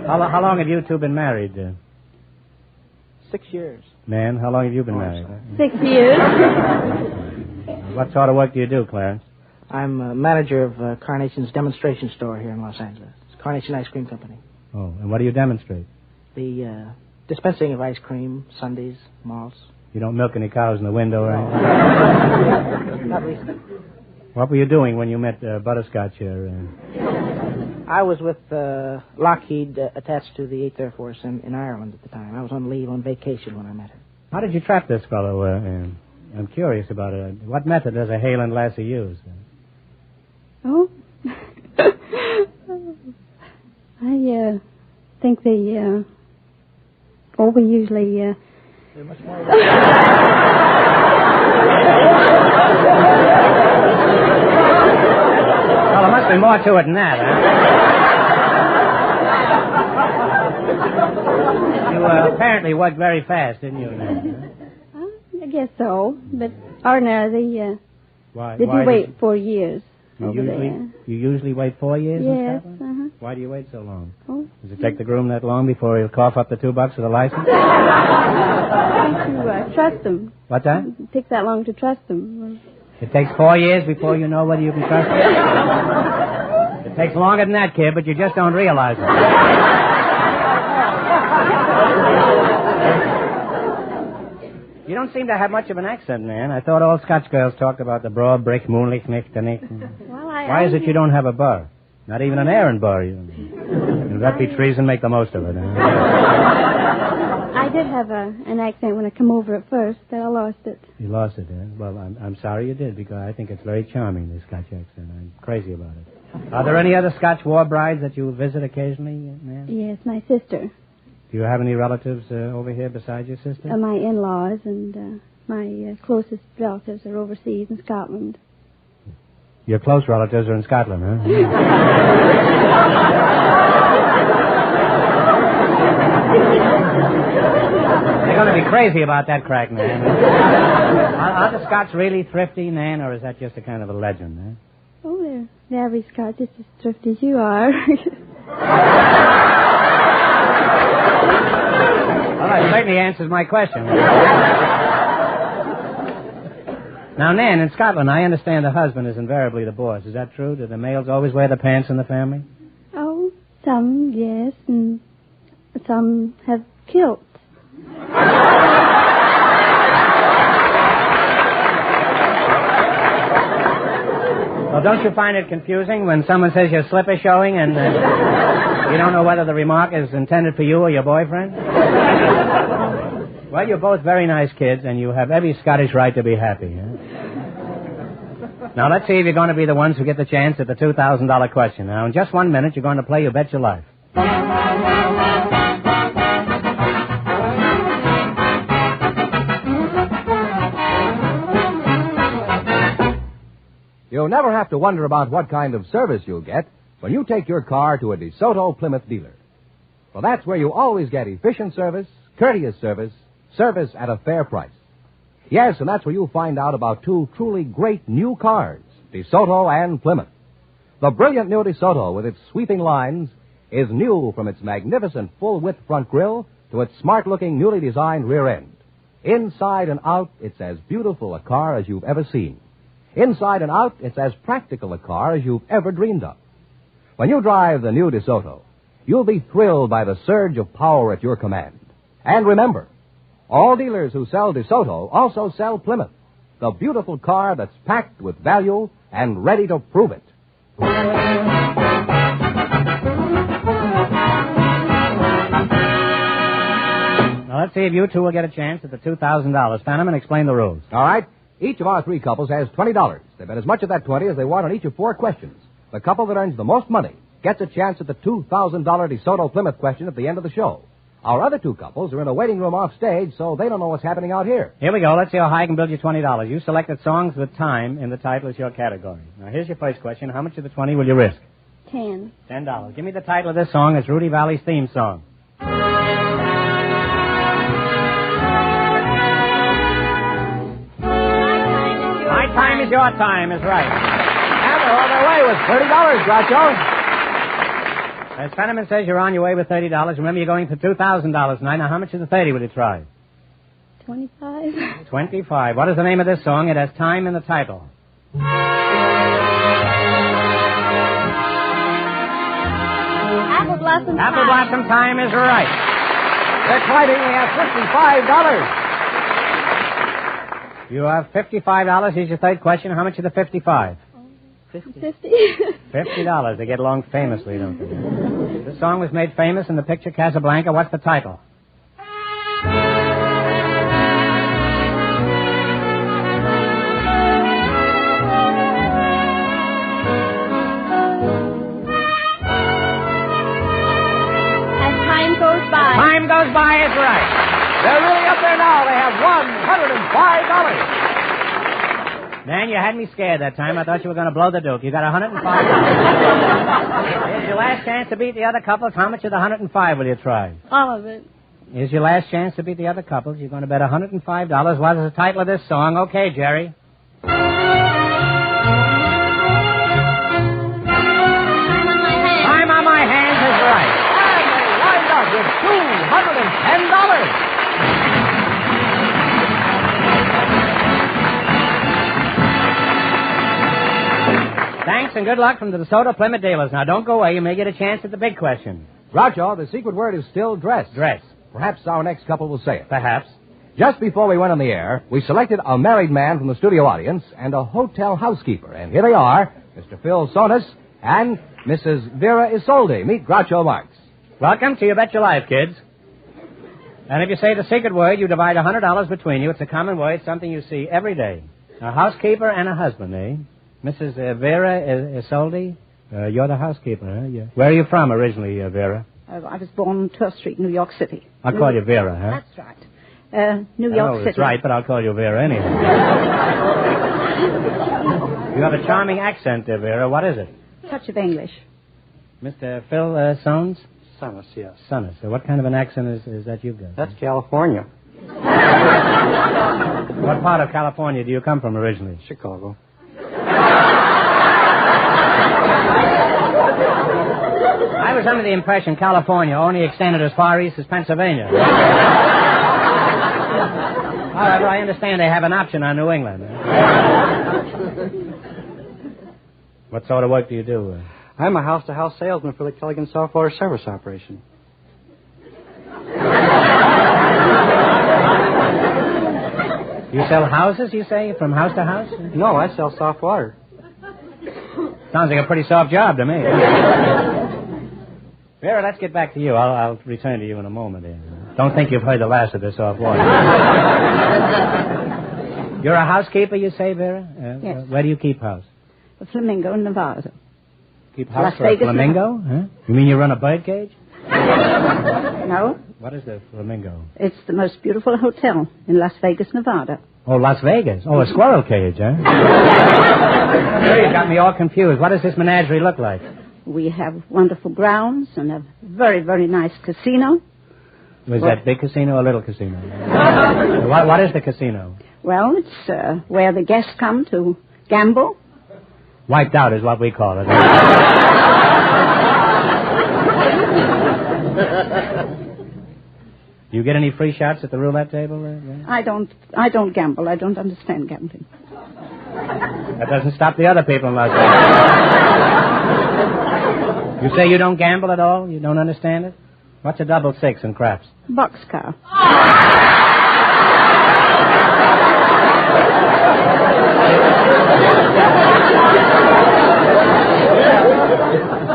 How long have you two been married?
6 years.
Nan, how long have you been married?
6 years.
What sort of work do you do, Clarence?
I'm manager of Carnation's demonstration store here in Los Angeles. It's Carnation Ice Cream Company.
Oh, and what do you demonstrate?
The dispensing of ice cream, sundaes, malts.
You don't milk any cows in the window, right?
Not recently.
What were you doing when you met Butterscotch here?
I was with Lockheed attached to the 8th Air Force in Ireland at the time. I was on leave on vacation when I met her.
How did you trap this fellow? I'm curious about it. What method does a Halen lassie use?
Oh? I think they... we usually...
Much more.
Well, there must be more to it than that, huh? You apparently worked very fast, didn't you, Nan?
I guess so, but ordinarily,
Why
did you wait 4 years over there?
You usually wait 4 years in
Yes,
Scotland? Why do you wait so long?
Oh.
Does it take the groom that long before he'll cough up the $2 for the license?
To trust them.
What's that?
It takes that long to trust them.
It takes 4 years before you know whether you can trust them? It takes longer than that, kid, but you just don't realize it. You don't seem to have much of an accent, man. I thought all Scotch girls talked about the broad brick, moonlit, nick. Why is it you don't have a bar? Not even an errand bar. If that be treason, make the most of it.
I did have an accent when I come over at first, but I lost it.
You lost it, eh? Well, I'm sorry you did, because I think it's very charming, this Scotch accent. I'm crazy about it. Are there any other Scotch war brides that you visit occasionally, ma'am?
Yes, my sister.
Do you have any relatives over here besides your sister?
My in-laws and my closest relatives are overseas in Scotland.
Your close relatives are in Scotland, huh? They're going to be crazy about that crack, man. Are the Scots really thrifty, Nan, or is that just a kind of a legend, eh?
Oh, the average Scot's just as thrifty as you are.
Well, that certainly answers my question. Now, Nan, in Scotland, I understand the husband is invariably the boss. Is that true? Do the males always wear the pants in the family?
Oh, some, yes, and some have kilts.
Well, don't you find it confusing when someone says your slip is showing and you don't know whether the remark is intended for you or your boyfriend? Well, you're both very nice kids, and you have every Scottish right to be happy. Huh? Now, let's see if you're going to be the ones who get the chance at the $2,000 question. Now, in just 1 minute, you're going to play You Bet Your Life.
You'll never have to wonder about what kind of service you'll get when you take your car to a DeSoto Plymouth dealer. Well, that's where you always get efficient service, courteous service, service at a fair price. Yes, and that's where you'll find out about two truly great new cars, DeSoto and Plymouth. The brilliant new DeSoto, with its sweeping lines, is new from its magnificent full-width front grille to its smart-looking, newly designed rear end. Inside and out, it's as beautiful a car as you've ever seen. Inside and out, it's as practical a car as you've ever dreamed of. When you drive the new DeSoto, you'll be thrilled by the surge of power at your command. And remember, all dealers who sell DeSoto also sell Plymouth, the beautiful car that's packed with value and ready to prove it.
Now, let's see if you two will get a chance at the $2,000. Fenneman, explain the rules.
All right. Each of our three couples has $20. They bet as much of that 20 as they want on each of 4 questions. The couple that earns the most money gets a chance at the $2,000 DeSoto Plymouth question at the end of the show. Our other 2 couples are in a waiting room off stage, so they don't know what's happening out here.
Here we go. Let's see how high I can build you $20. You selected songs with time in the title as your category. Now, here's your first question. How much of the 20 will you risk?
$10.
$10. Give me the title of this song. It's Rudy Valley's theme song. My time is your time is right.
And they're on their way with $30, Groucho.
As Fenneman says, you're on your way with $30. Remember, you're going for $2,000 tonight. Now, how much of the 30 will you try?
25.
25. What is the name of this song? It has time in the title.
Apple Blossom Time.
Apple Blossom Time is right.
They're climbing. We have $55.
You have $55. Here's your third question. How much of the 55?
50.
$50. They get along famously, don't they? This song was made famous in the picture Casablanca. What's the title?
As time goes by.
Time goes by is right.
They're really up there now. They have $105.
Man, you had me scared that time. I thought you were going to blow the Duke. You got $105. Here's your last chance to beat the other couples. How much of the 105 will you try?
All of it.
Here's your last chance to beat the other couples. You're going to bet $105. What is the title of this song? Okay, Jerry. Time on my hands is right.
And they wind up with $210.
Thanks and good luck from the DeSoto Plymouth dealers. Now, don't go away. You may get a chance at the big question.
Groucho, the secret word is still dress.
Dress.
Perhaps our next couple will say it.
Perhaps.
Just before we went on the air, we selected a married man from the studio audience and a hotel housekeeper. And here they are, Mr. Phil Sonis and Mrs. Vera Isolde. Meet Groucho Marx.
Welcome to You Bet Your Life, kids. And if you say the secret word, you divide $100 between you. It's a common word, something you see every day. A housekeeper and a husband, eh? Mrs. Vera Isolde, you're the housekeeper, huh? Yeah. Where are you from originally, Vera?
I was born on 12th Street, New York City.
I'll call you Vera, huh?
That's right. New York City.
That's right, but I'll call you Vera anyway. You have a charming accent there, Vera. What is it?
Touch of English.
Mr. Phil Sones?
Sonis, yes.
Sonis. So what kind of an accent is that you've got?
That's California.
What part of California do you come from originally?
Chicago.
was under the impression California only extended as far east as Pennsylvania. However, I understand they have an option on New England. What sort of work do you do?
I'm a house-to-house salesman for the Kelligan Softwater Service Operation.
You sell houses, you say, from house to house?
No, I sell soft water.
Sounds like a pretty soft job to me. Vera, let's get back to you. I'll return to you in a moment. Don't think you've heard the last of this soft water. You're a housekeeper, you say, Vera?
Yes.
Where do you keep house?
The Flamingo in Nevada.
Keep house
Las
for
Vegas,
a flamingo? Huh? You mean you run a bird cage?
No,
What is the flamingo?
it's the most beautiful hotel in Las Vegas, Nevada.
Oh, Las Vegas. Oh, a squirrel cage, huh? You got me all confused. What does this menagerie look like?
We have wonderful grounds and a very, very nice casino.
Was that big casino or little casino? What is the casino?
Well, it's where the guests come to gamble.
Wiped out is what we call it. You get any free shots at the roulette table?
I don't gamble. I don't understand gambling.
That doesn't stop the other people in Las Vegas. You say you don't gamble at all? You don't understand it? What's a double six in craps?
Boxcar.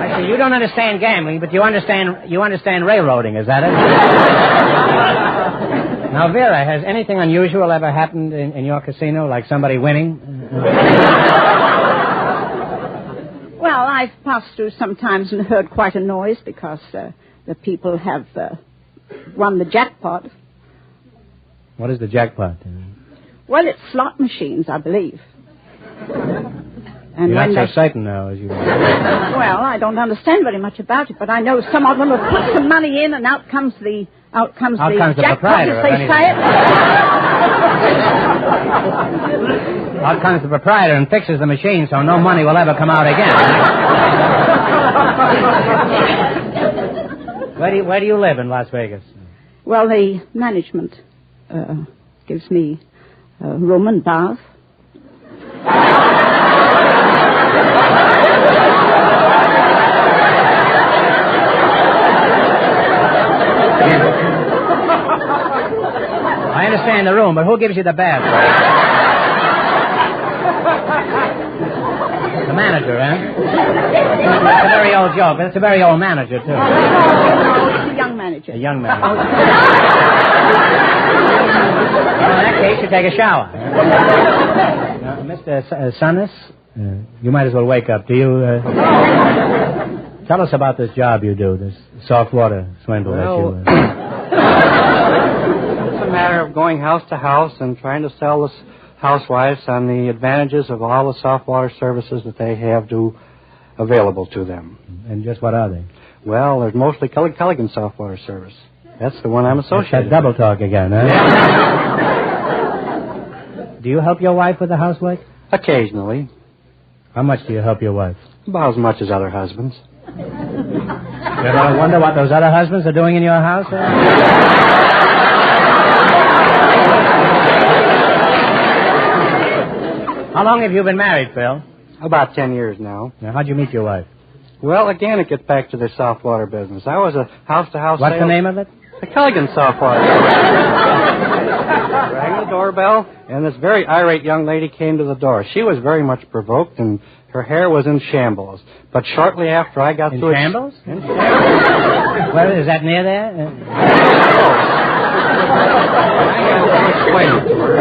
I see. You don't understand gambling, but you understand railroading. Is that it? Now, Vera, has anything unusual ever happened in your casino, like somebody winning?
Well, I've passed through sometimes and heard quite a noise because the people have won the jackpot.
What is the jackpot?
Well, it's slot machines, I believe. And
You're
when
not so certain now as you are.
Well, I don't understand very much about it, but I know some of them have put some money in, and out comes the jackpot,
proprietor
as they
of
say it.
Out comes the proprietor and fixes the machine so no money will ever come out again. Where do you live in Las Vegas?
Well, the management gives me a room and bath.
I understand the room, but who gives you the bath? The manager, eh? It's a very old joke, but it's a very old manager, too.
It's a young manager.
A young manager. Well, in that case, you take a shower. Now, Mr. Sunnis, you might as well wake up. Do you... Tell us about this job you do, this soft water swindle that you...
It's a matter of going house to house and trying to sell the housewives on the advantages of all the soft water services that they have available to them.
And just what are they?
Well, there's mostly Kelligan soft water service. That's the one I'm associated
with. That double talk again, huh? Do you help your wife with the housework?
Occasionally.
How much do you help your wife?
About as much as other husbands.
You ever wonder what those other husbands are doing in your house? How long have you been married, Phil?
About 10 years now.
Now, how'd you meet your wife?
Well, again, it gets back to the soft water business. I was a house-to-house
What's the name of it?
The Kelligan soft water. Rang the doorbell, and this very irate young lady came to the door. She was very much provoked, and her hair was in shambles. But shortly after I got through...
Shambles? In shambles? Well, is that near there?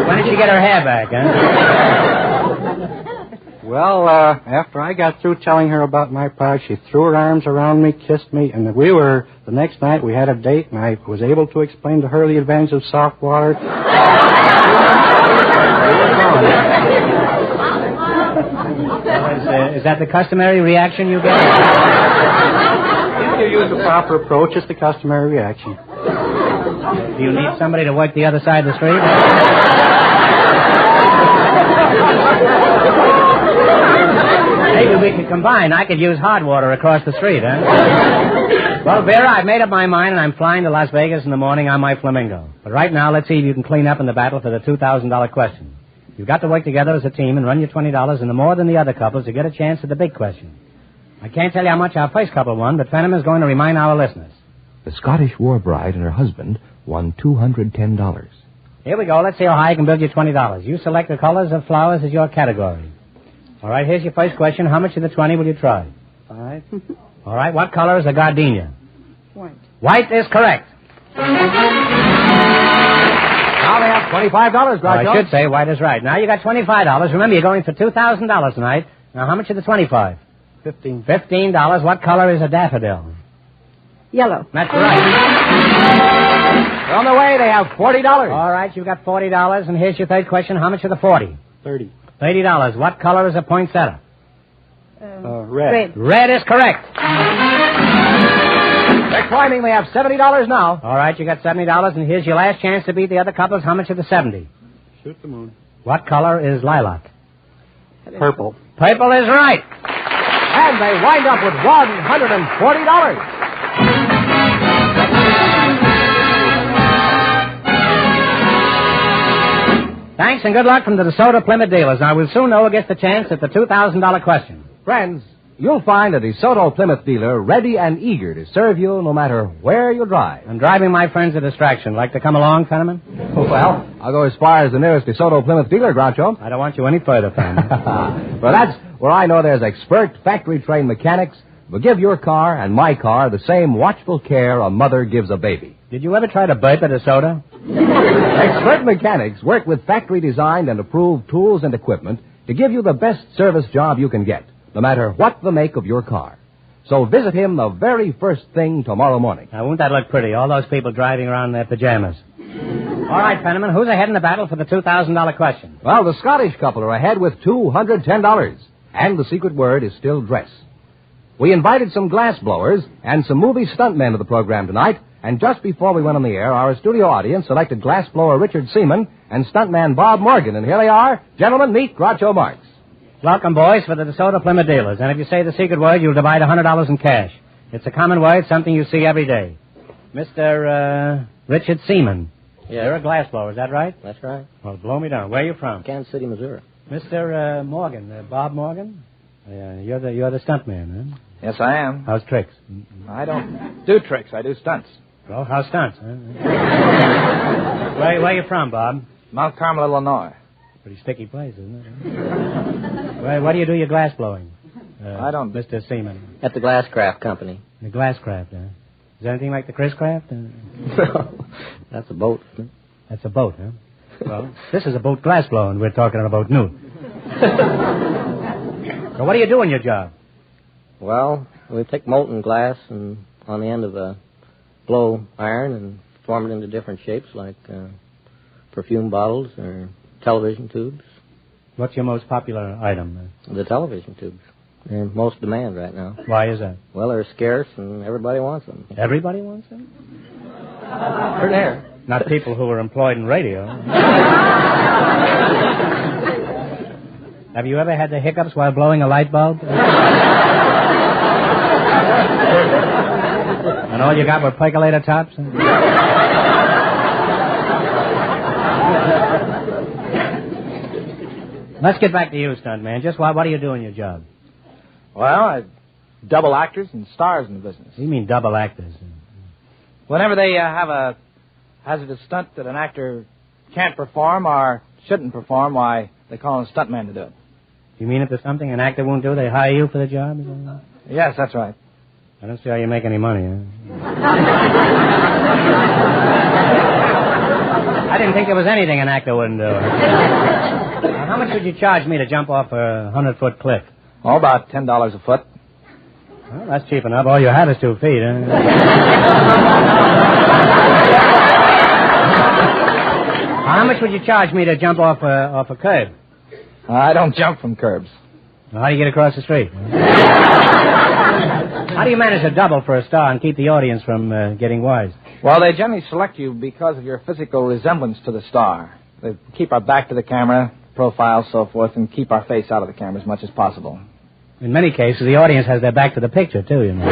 When did she get her hair back, huh?
Well, after I got through telling her about my product, she threw her arms around me, kissed me, and the next night we had a date, and I was able to explain to her the advantage of soft water.
Is that the customary reaction you get?
If you use the proper approach, it's the customary reaction.
Do you need somebody to work the other side of the street? Maybe we we could combine. I could use hard water across the street, huh? Well, Vera, I've made up my mind, and I'm flying to Las Vegas in the morning on my Flamingo. But right now, let's see if you can clean up in the battle for the $2,000 question. You've got to work together as a team and run your $20 into more than the other couples to get a chance at the big question. I can't tell you how much our first couple won, but Fenham is going to remind our listeners.
The Scottish war bride and her husband won $210.
Here we go. Let's see how high I can build you $20. You select the colors of flowers as your category. All right, here's your first question. How much of the 20 will you try? 5. All right, what color is a gardenia?
White.
White is correct.
Now they have $25, Groucho.
I should say white is right. Now you got $25. Remember, you're going for $2,000 tonight. Now, how much of the 25? $15. What color is a daffodil?
Yellow.
That's right.
They're on their way. They have $40.
All right, you've got $40. And here's your third question. How much of the 40? $30. What color is a poinsettia?
Red.
Red is correct.
They're climbing. They have $70 now.
All right, you got $70. And here's your last chance to beat the other couples. How much of the 70?
Shoot the moon.
What color is lilac?
Purple.
Purple is right.
And they wind up with $140.
Thanks and good luck from the DeSoto Plymouth dealers. Now, we'll soon know who gets the chance at the $2,000 question.
Friends, you'll find a DeSoto Plymouth dealer ready and eager to serve you no matter where you drive.
And driving my friend's a distraction. Like to come along, Fenneman?
Well, I'll go as far as the nearest DeSoto Plymouth dealer, Groucho.
I don't want you any further, Fenneman.
Well, that's where I know there's expert factory-trained mechanics who give your car and my car the same watchful care a mother gives a baby.
Did you ever try to burp at a soda?
Expert mechanics work with factory-designed and approved tools and equipment to give you the best service job you can get, no matter what the make of your car. So visit him the very first thing tomorrow morning.
Now, won't that look pretty? All those people driving around in their pajamas. All right, Fenneman, who's ahead in the battle for the $2,000 question?
Well, the Scottish couple are ahead with $210. And the secret word is still dress. We invited some glass blowers and some movie stuntmen to the program tonight, and just before we went on the air, our studio audience selected glass blower Richard Seaman and stuntman Bob Morgan. And here they are. Gentlemen, meet Groucho Marx.
Welcome, boys, for the DeSoto Plymouth dealers. And if you say the secret word, you'll divide $100 in cash. It's a common word, something you see every day. Mr. Richard Seaman.
Yeah.
You're a glass blower, is that right?
That's right.
Well, blow me down. Where are you from?
Kansas City, Missouri.
Mr. Morgan, Bob Morgan? You're the stuntman, huh?
Yes, I am.
How's tricks?
I don't do tricks. I do stunts.
Well, how's stunts, huh? Where are you from, Bob?
Mount Carmel, Illinois.
Pretty sticky place, isn't it? Where do you do your glass blowing?
I don't.
Mr. Seaman.
At the Glasscraft Company.
The Glasscraft, huh? Is that anything like the Chris Craft?
No. That's a boat.
That's a boat, huh? Well, this is a boat glass blowing. We're talking about new. So what do you do in your job?
Well, we take molten glass and on the end of a blow iron and form it into different shapes like perfume bottles or television tubes.
What's your most popular item?
The television tubes. They're in most demand right now.
Why is that?
Well, they're scarce and everybody wants them.
Everybody wants them?
They're there.
Not people who are employed in radio. Have you ever had the hiccups while blowing a light bulb? And all you got were percolator tops? Let's get back to you, stuntman. Just what do you do in your job?
Well, I double actors and stars in the business.
What do you mean double actors?
Whenever they have a hazardous stunt that an actor can't perform or shouldn't perform, why, they call a stuntman to do it.
You mean if there's something an actor won't do, they hire you for the job?
Yes, that's right.
I don't see how you make any money, huh? I didn't think there was anything an actor wouldn't do. Now, how much would you charge me to jump off a 100-foot cliff?
Oh, about $10 a foot.
Well, that's cheap enough. All you have is 2 feet, huh? How much would you charge me to jump off a curb?
I don't jump from curbs.
Well, how do you get across the street? How do you manage to double for a star and keep the audience from getting wise?
Well, they generally select you because of your physical resemblance to the star. They keep our back to the camera, profile, so forth, and keep our face out of the camera as much as possible.
In many cases, the audience has their back to the picture, too, you know.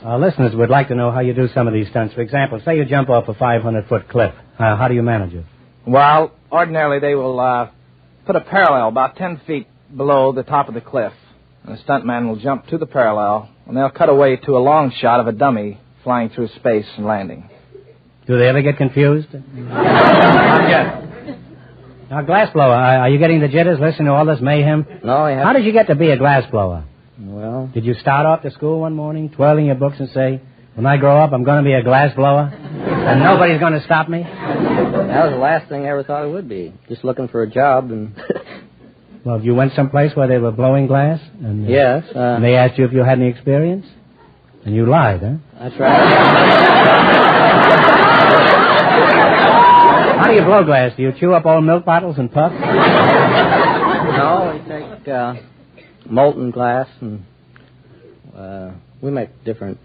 Our listeners would like to know how you do some of these stunts. For example, say you jump off a 500-foot cliff. How do you manage it?
Well, ordinarily they will put a parallel about 10 feet below the top of the cliff. And the stuntman will jump to the parallel, and they'll cut away to a long shot of a dummy flying through space and landing.
Do they ever get confused?
Not yet.
Now, glassblower, are you getting the jitters listening to all this mayhem?
No, I haven't.
How did you get to be a glassblower?
Well...
Did you start off to school one morning, twirling your books and say, when I grow up, I'm going to be a glassblower, and nobody's going to stop me?
That was the last thing I ever thought it would be. Just looking for a job and...
Well, you went someplace where they were blowing glass? And,
yes.
And they asked you if you had any experience? And you lied, huh?
That's right.
How do you blow glass? Do you chew up old milk bottles and puff?
No, we take molten glass and we make different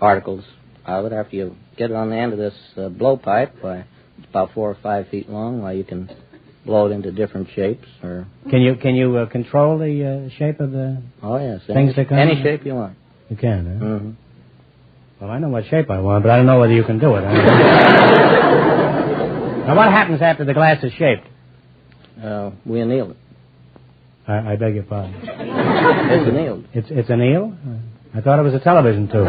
articles out of it. After you get it on the end of this blowpipe, it's about 4 or 5 feet long, while you can blow it into different shapes. Or
Can you control the shape of the things that come?
Any shape you want.
You can, huh?
Mm-hmm.
Well, I know what shape I want, but I don't know whether you can do it. Now, what happens after the glass is shaped?
We anneal it.
I beg your pardon.
It's annealed.
It's an eel? I thought it was a television tube.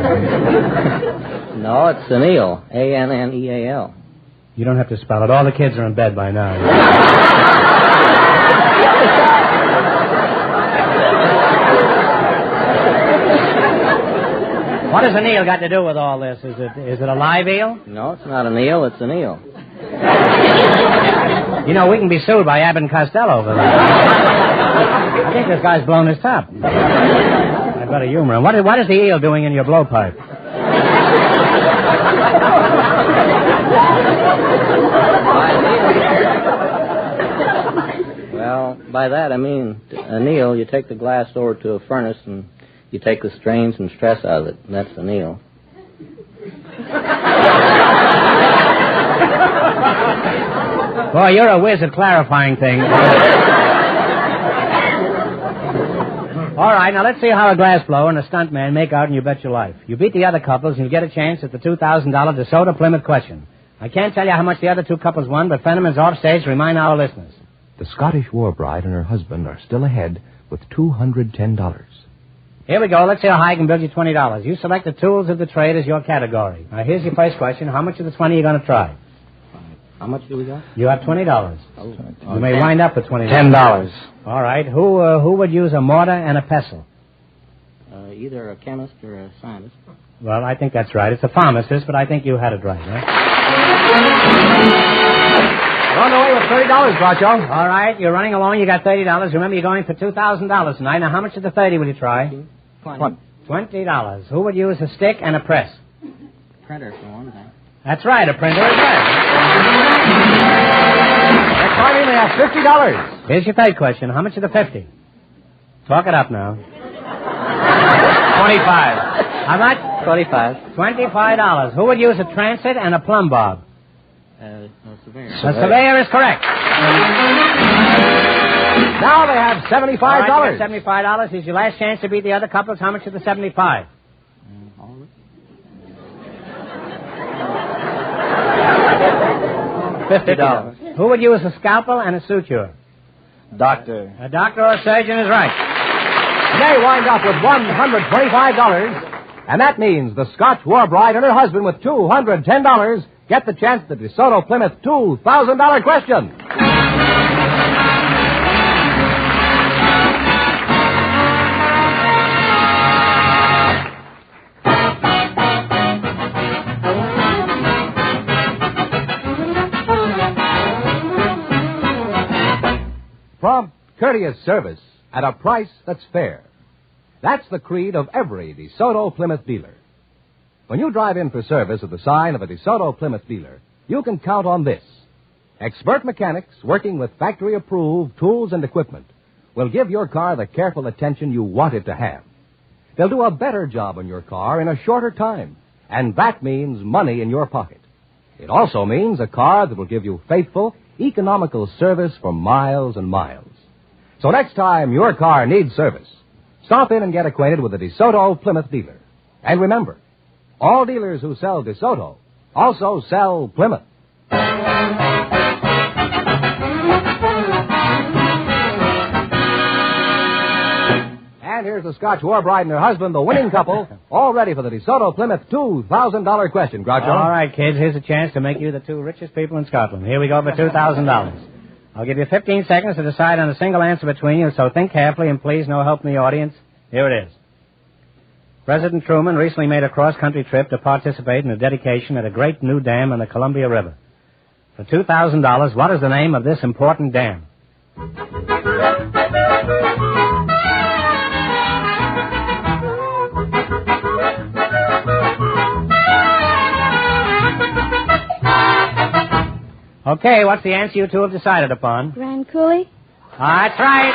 No, it's anneal. A-N-N-E-A-L.
You don't have to spell it. All the kids are in bed by now. What has an eel got to do with all this? Is it a live eel?
No, it's not an eel. It's an eel.
You know, we can be sued by Abbott and Costello for that. I think this guy's blown his top. I've got to humor him. What is the eel doing in your blowpipe?
Well, by that I mean anneal. You take the glass over to a furnace and you take the strains and stress out of it. And that's anneal.
Boy, you're a whiz at clarifying things. All right, now let's see how a glassblower and a stuntman make out and You Bet Your Life. You beat the other couples and you get a chance at the $2,000 DeSoto Plymouth question. I can't tell you how much the other two couples won, but Fenneman's off stage to remind our listeners.
The Scottish war bride and her husband are still ahead with $210.
Here we go. Let's see how high I can build you $20. You select the tools of the trade as your category. Now, here's your first question. How much of the 20 are you going to try?
How much do we got?
You have $20.
Oh,
you may wind up with $20.
$10.
All right. Who would use a mortar and a pestle?
Either a chemist or a scientist.
Well, I think that's right. It's a pharmacist, but I think you had it right, right?
Run away with $30, Groucho.
All right. You're running along. You got $30. Remember, you're going for $2,000 tonight. Now, how much of the 30 will you try? $20. Who would use a stick and a press?
Printer, for one thing.
That's right. A printer is right.
Next time, we have $50.
Here's your third question. How much of the 50? Talk it up now.
25.
How much?
25.
$25. Who would use a transit and a plumb bob?
A surveyor.
A surveyor is correct.
Now they have $75.
All right, you got $75. Here's your last chance to beat the other couples. How much of the 75?
All of it.
$50. Who would use a scalpel and a suture?
Doctor.
A doctor or a surgeon is right.
They wind up with $125. And that means the Scotch war bride and her husband with $210 get the chance at the DeSoto Plymouth $2,000 question. Prompt, courteous service at a price that's fair. That's the creed of every DeSoto Plymouth dealer. When you drive in for service at the sign of a DeSoto Plymouth dealer, you can count on this. Expert mechanics working with factory-approved tools and equipment will give your car the careful attention you want it to have. They'll do a better job on your car in a shorter time, and that means money in your pocket. It also means a car that will give you faithful, economical service for miles and miles. So next time your car needs service, stop in and get acquainted with a DeSoto Plymouth dealer. And remember, all dealers who sell DeSoto also sell Plymouth. And here's the Scotch war bride and her husband, the winning couple, all ready for the DeSoto Plymouth $2,000 question, Groucho.
All right, kids, here's a chance to make you the two richest people in Scotland. Here we go for $2,000. I'll give you 15 seconds to decide on a single answer between you, so think carefully and please no help from the audience. Here it is. President Truman recently made a cross-country trip to participate in a dedication at a great new dam on the Columbia River. For $2,000, what is the name of this important dam? Okay, what's the answer you two have decided upon?
Grand Coulee?
That's right.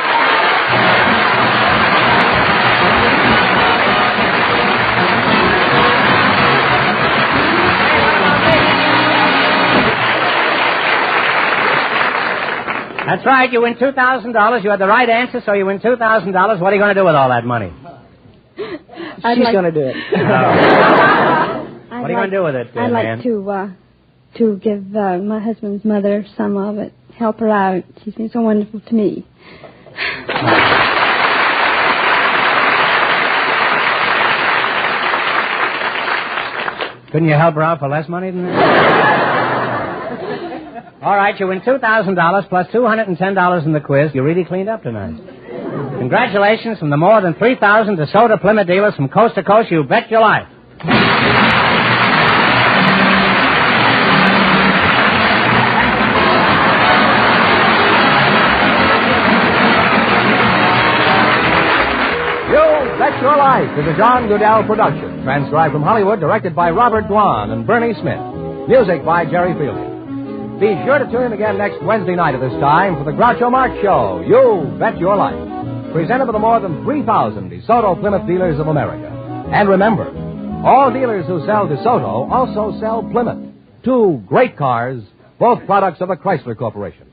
That's right, you win $2,000. You had the right answer, so you win $2,000. What are you going to do with all that money?
She's going to do it.
What are you going to do with it,
I'd
man?
like to give my husband's mother some of it, help her out. She's been so wonderful to me.
Couldn't you help her out for less money than that? All right, you win $2,000 plus $210 in the quiz. You really cleaned up tonight. Congratulations from the more than 3,000 DeSoto Plymouth dealers from coast to coast. You bet your life.
Bet Your Life is a John Goodell production, transcribed from Hollywood, directed by Robert Dwan and Bernie Smith. Music by Jerry Fielding. Be sure to tune in again next Wednesday night at this time for the Groucho Marx Show, You Bet Your Life, presented by the more than 3,000 DeSoto Plymouth dealers of America. And remember, all dealers who sell DeSoto also sell Plymouth, two great cars, both products of the Chrysler Corporation.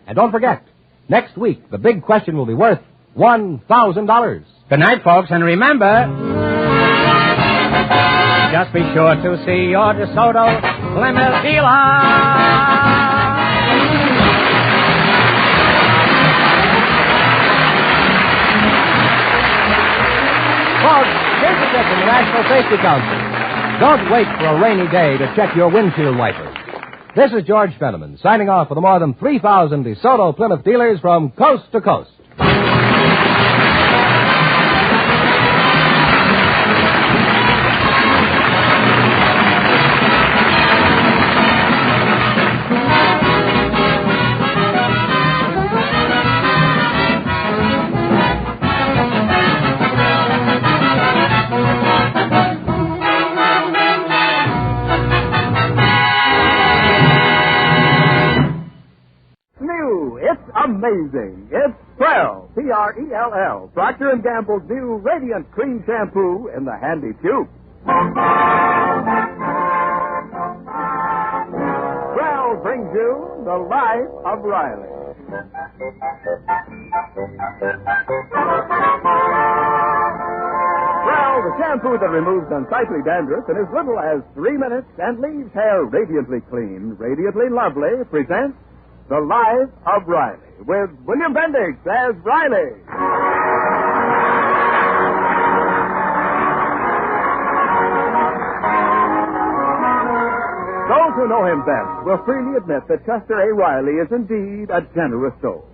And don't forget, next week the big question will be worth $1,000.
Good night, folks, and remember, just be sure to see your DeSoto Plymouth dealer.
Folks, here's a tip from the National Safety Council. Don't wait for a rainy day to check your windshield wipers. This is George Fenneman, signing off for the more than 3,000 DeSoto Plymouth dealers from coast to coast.
Amazing. It's Prell, P-R-E-L-L, Procter & Gamble's new Radiant Cream Shampoo in the handy tube. Prell brings you The Life of Riley. Prell, the shampoo that removes unsightly dandruff in as little as 3 minutes and leaves hair radiantly clean, radiantly lovely, presents The Life of Riley, with William Bendix as Riley. Those who know him best will freely admit that Chester A. Riley is indeed a generous soul.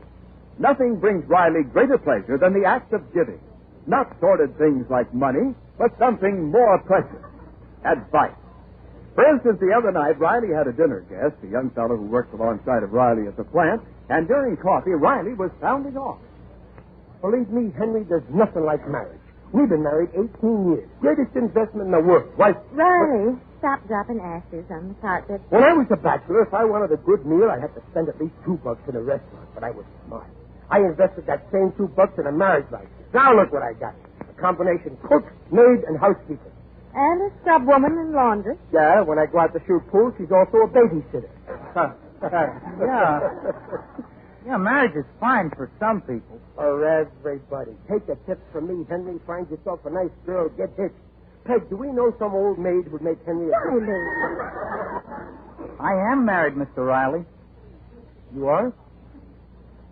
Nothing brings Riley greater pleasure than the act of giving. Not sordid things like money, but something more precious. Advice. For instance, the other night, Riley had a dinner guest, a young fellow who works alongside of Riley at the plant, and during coffee, Riley was sounding off.
Believe me, Henry, there's nothing like marriage. We've been married 18 years. Greatest investment in the world. Why,
Riley, stop dropping ashes on the carpet.
when I was a bachelor, if I wanted a good meal, I had to spend at least $2 in a restaurant, but I was smart. I invested that same $2 in a marriage license. Now look what I got. A combination cook, maid, and housekeeper.
And a scrub woman and laundress.
Yeah, when I go out to shoot pool, she's also a babysitter.
Yeah, marriage is fine for some people.
For everybody. Take the tips from me, Henry. Find yourself a nice girl. Get hitched. Peg, do we know some old maid who'd make Henry a...
I am married, Mr. Riley.
You are?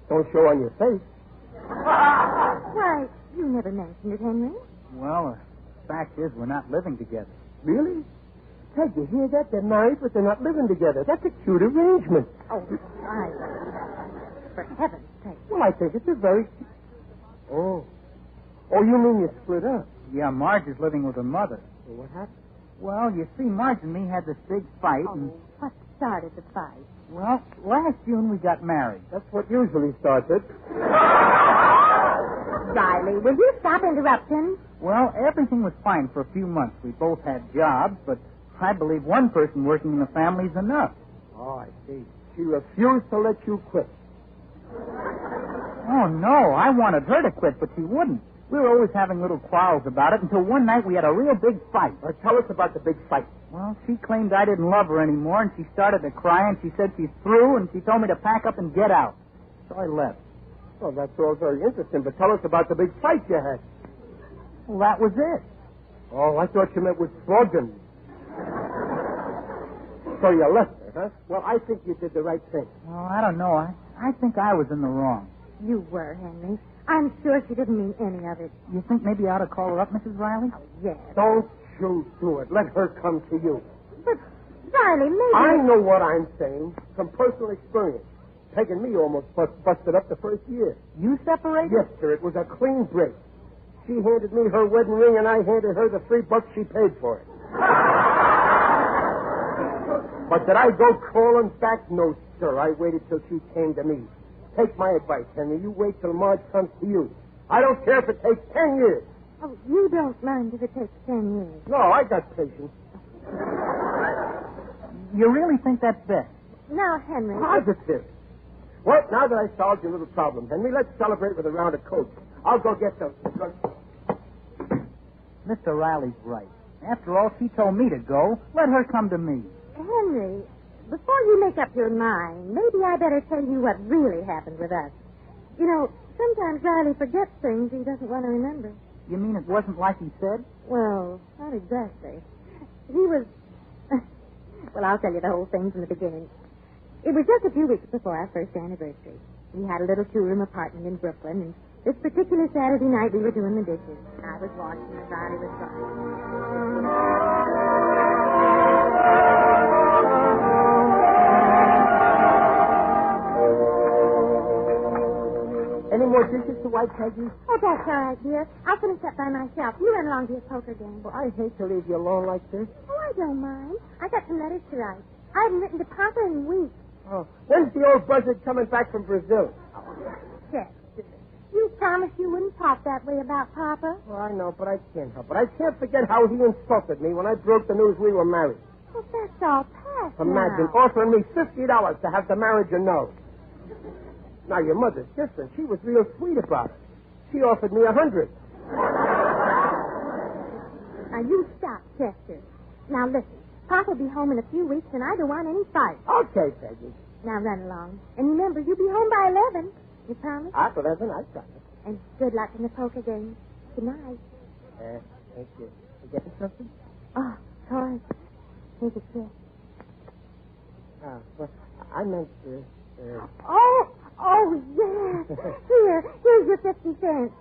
Don't show on your face.
Why, you never mentioned it, Henry.
Well, the fact is we're not living together.
Really? Peg, you hear that? They're married, but they're not living together. That's a cute arrangement.
Oh, Riley. For heaven's sake.
Well, I think it's a very... Oh, you mean you split up?
Yeah, Marge is living with her mother.
Well, what happened?
Well, you see, Marge and me had this big fight, and...
What started the fight?
Well, last June we got married.
That's what usually starts it.
Riley, will you stop interrupting?
Well, everything was fine for a few months. We both had jobs, but I believe one person working in the family is enough.
Oh, I see. She refused to let you quit.
Oh, no. I wanted her to quit, but she wouldn't. We were always having little quarrels about it until one night we had a real big fight.
Tell us about the big fight.
Well, she claimed I didn't love her anymore, and she started to cry, and she said she's through, and she told me to pack up and get out. So I left.
Well, that's all very interesting, but tell us about the big fight you had.
Well, that was it.
Oh, I thought you meant with slogan. So you left her, huh? Well, I think you did the right thing.
Well, I don't know. I think I was in the wrong.
You were, Henry. I'm sure she didn't mean any of it.
You think maybe I ought to call her up, Mrs. Riley?
Oh, yes.
Don't you do it. Let her come to you.
But, Riley, maybe...
I know what I'm saying from personal experience. Peg and me almost busted up the first year.
You separated?
Yes, sir. It was a clean break. She handed me her wedding ring, and I handed her the $3 she paid for it. But did I go crawling back? No, sir. I waited till she came to me. Take my advice, Henry. You wait till Marge comes to you. I don't care if it takes 10 years.
Oh, you don't mind if it takes 10 years.
No, I got patience.
You really think that's best?
Now, Henry...
Positive. Well, now that I solved your little problem, Henry, let's celebrate with a round of Coke. I'll go get those.
Mr. Riley's right. After all, she told me to go. Let her come to me.
Henry, before you make up your mind, maybe I better tell you what really happened with us. You know, sometimes Riley forgets things he doesn't want to remember.
You mean it wasn't like he said?
Well, not exactly. He was... Well, I'll tell you the whole thing from the beginning. It was just a few weeks before our first anniversary. We had a little two-room apartment in Brooklyn, and this particular Saturday night we were doing the dishes. I was washing and Riley was frying.
Any more dishes to wipe, Peggy?
Oh, that's all right, dear. I'll finish up by myself. You run along to your poker game.
Well, I hate to leave you alone like this.
Oh, I don't mind. I got some letters to write. I haven't written to Papa in weeks.
Oh, when's the old buzzard coming back from Brazil?
Jester, you promised you wouldn't talk that way about Papa.
Well, I know, but I can't help it. I can't forget how he insulted me when I broke the news we were married.
Well, that's all past
Imagine
now.
offering me $50 to have the marriage annulled. Now, your mother's different. She was real sweet about it. She offered me $100.
Now, you stop, Jester. Now, listen. Papa will be home in a few weeks, and I don't want any fight.
Okay, Peggy.
Now, run along. And remember, you'll be home by 11. You promise?
At 11, I promise.
And good luck in the poker game. Good night.
Thank you. You getting something?
Oh, sorry. Take a kiss.
Well, I meant
Oh, yes. Here's your 50 cents.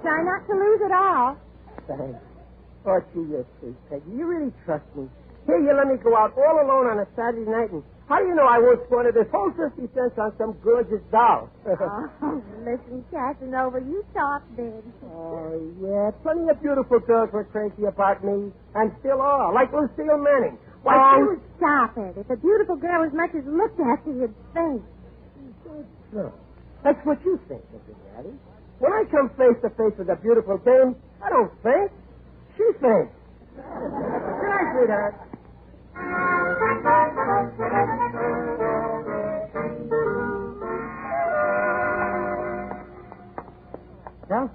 Try not to lose it all.
Thanks. Oh, gee, you're sweet, Peggy. You really trust me. Here, you let me go out all alone on a Saturday night, and how do you know I won't squander this whole 50 cents on some gorgeous doll?
Oh, listen, Casanova, you talk big.
Oh, yeah. Plenty of beautiful girls were crazy about me, and still are, like Lucille Manning. Why,
Oh, stop it. If a beautiful girl as much as looked at you, you'd faint.
No. That's what you think, Mrs. Daddy. When I come face to face with a beautiful dame, I don't faint. She faints. Good night, sweetheart. Well,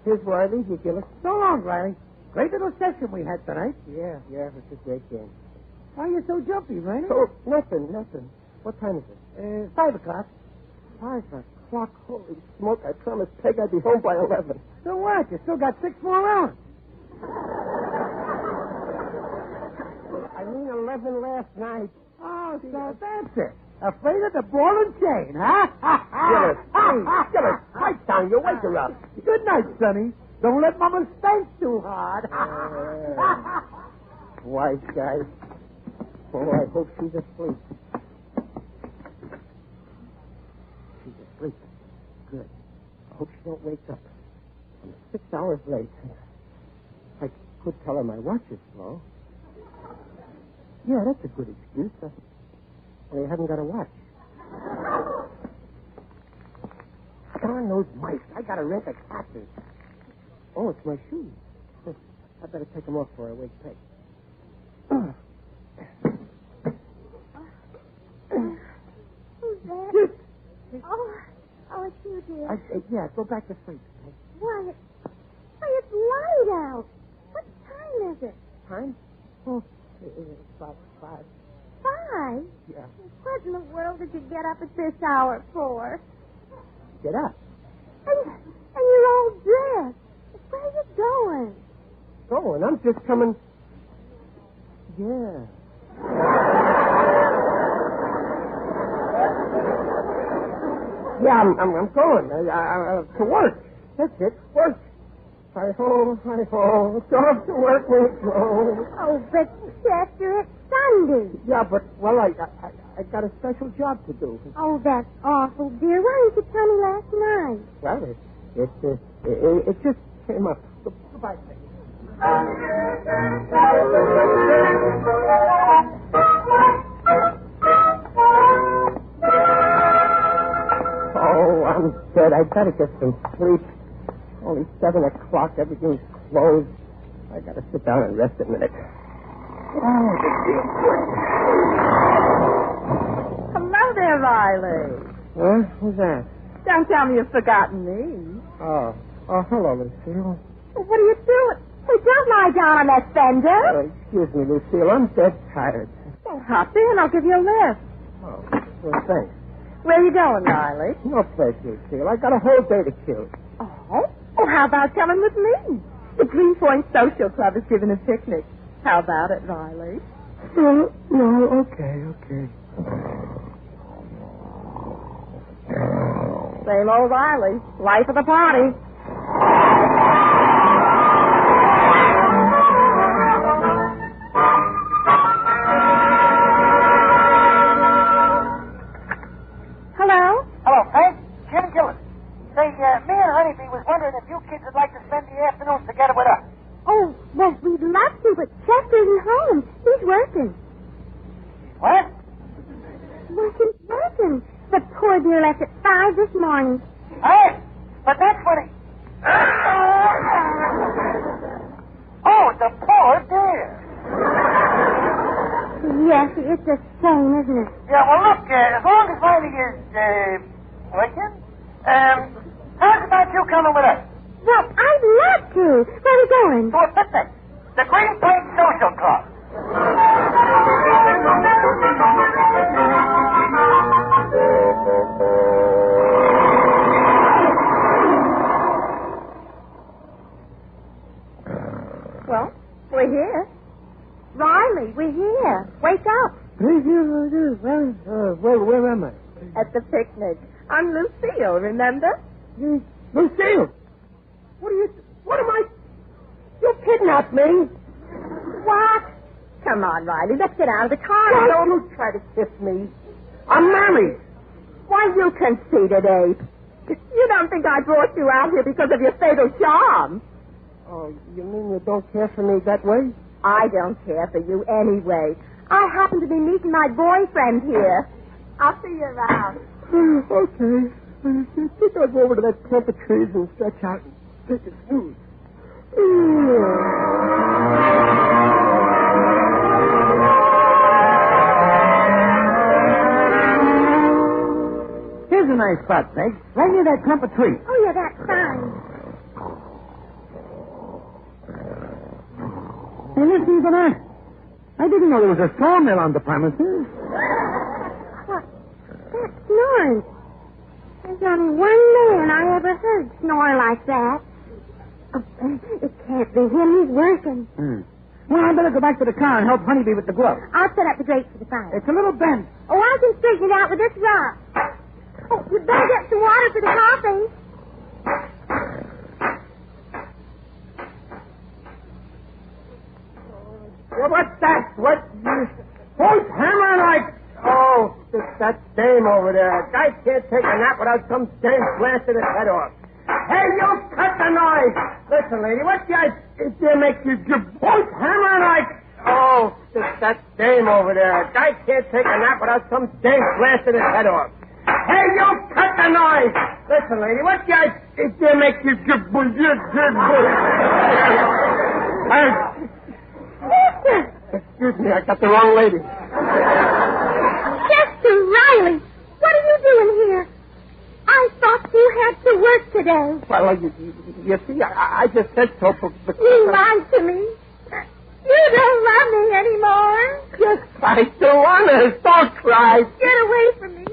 here's where I leave you, Gillis. So long, Riley. Great little session we had tonight. Yeah, it was a great game. Why are you so jumpy, Rainy? Oh, nothing. What time is it? 5 o'clock. 5 o'clock? Holy smoke, I promised Peg I'd be home by 11. So what? You still got 6 more hours. I mean 11 last night. Oh, so that's it. Afraid of the ball and chain, huh? Get her pipe down. You wake her up. Good night, Sonny. Don't let Mama spank too hard. Wise guy. Oh, I hope she's asleep. She's asleep. Good. I hope she don't wake up. I'm 6 hours late. I could tell her my watch is slow. Yeah, that's a good excuse. I haven't got a watch. Darn those mice. I got to rent a captain. Oh, it's my shoes. I better take them off before I wake Peg.
Who's that? Oh, it's you, dear.
Yeah, go back to sleep.
Why, it's light out. What time is it?
Time? Oh, it's about 5.
5?
Yeah.
What in the world did you get up at this hour for?
Get up.
And you're all dressed. Where are you going?
Going? I'm just coming. Yeah. Yeah, I'm going. To work. That's it. Work. Hi-ho. It's off to work, we go.
Oh, but Chester, it's Sunday.
Yeah, but, well, I got a special job to do.
Oh, that's awful, dear. Why didn't you tell me last night?
Well, it just came up. Goodbye, Peg. Oh, I'm dead. I gotta get some sleep. Only 7 o'clock. Everything's closed. I gotta sit down and rest a minute. Oh, this feels good.
Hello there, Riley.
Huh? Who's that?
Don't tell me you've forgotten me.
Oh, hello, Lucille.
What are you doing? Well, don't lie down on that fender.
Excuse me, Lucille. I'm dead tired.
Well, hop in. I'll give you a lift.
Oh, well, thanks.
Where are you going, Riley?
No place, Lucille. I got a whole day to kill.
Oh? Well, how about coming with me? The Greenpoint Social Club is giving a picnic. How about it, Riley?
No, okay.
Same old Riley. Life of the party.
Hello?
Hello, Peg. Jim Gillis. Say, me and Honeybee was wondering if you kids would like to spend the afternoons together with us.
Oh, well, we'd love to, but Chester isn't home. He's working.
What?
Well, he's working. The poor dear left at 5 this morning.
Hey, but that's what he... Oh, the poor dear.
Yes, it's a shame, isn't it?
Yeah, well, look, as long as Riley is, working, how's about you coming with us?
Well, I'd love to. Where are we going?
To a picnic. The Greenpoint Social Club.
Well, we're here. Riley, we're here. Wake up.
Well, where am I?
At the picnic. I'm Lucille, remember?
Lucille! What am I? You kidnapped me.
What? Come on, Riley. Let's get out of the car.
Well, don't try to kiss me. I'm married.
Why, you conceited ape. You don't think I brought you out here because of your fatal charm?
Oh, you mean you don't care for me that way?
I don't care for you anyway. I happen to be meeting my boyfriend here. I'll see you around.
Okay. I think I'll go over to that clump of trees and stretch out and take a snooze. Here's a nice spot, Peg. Right near that clump of trees.
Oh, yeah, that's fine.
Hey, listen to that. I didn't know there was a sawmill on the premises.
What? That's snoring. There's only one man I ever heard snore like that. Oh, it can't be him. He's working.
Well, I better go back to the car and help Honeybee with the glove.
I'll set up the grate for the fire.
It's a little bent.
Oh, I can straighten it out with this rock. Oh, you'd better get some water for the coffee.
Well, what's that? What? Who's hammering like... Oh, that dame over there. A guy can't take a nap without some dame blasting his head off. Hey, you cut the noise! Listen, lady, what the idea makes you... Who's hammering like... Oh, that dame over there. A guy can't take a nap without some dame blasting his head off. Hey, you cut the noise! Listen, lady, what the idea makes you... Excuse me, I got the wrong lady.
Jester Riley, what are you doing here? I thought you had to work today.
Well, you see, I just said so.
You lied to me. You don't love me anymore.
Yes, I do, honest. Don't cry.
Get away from me.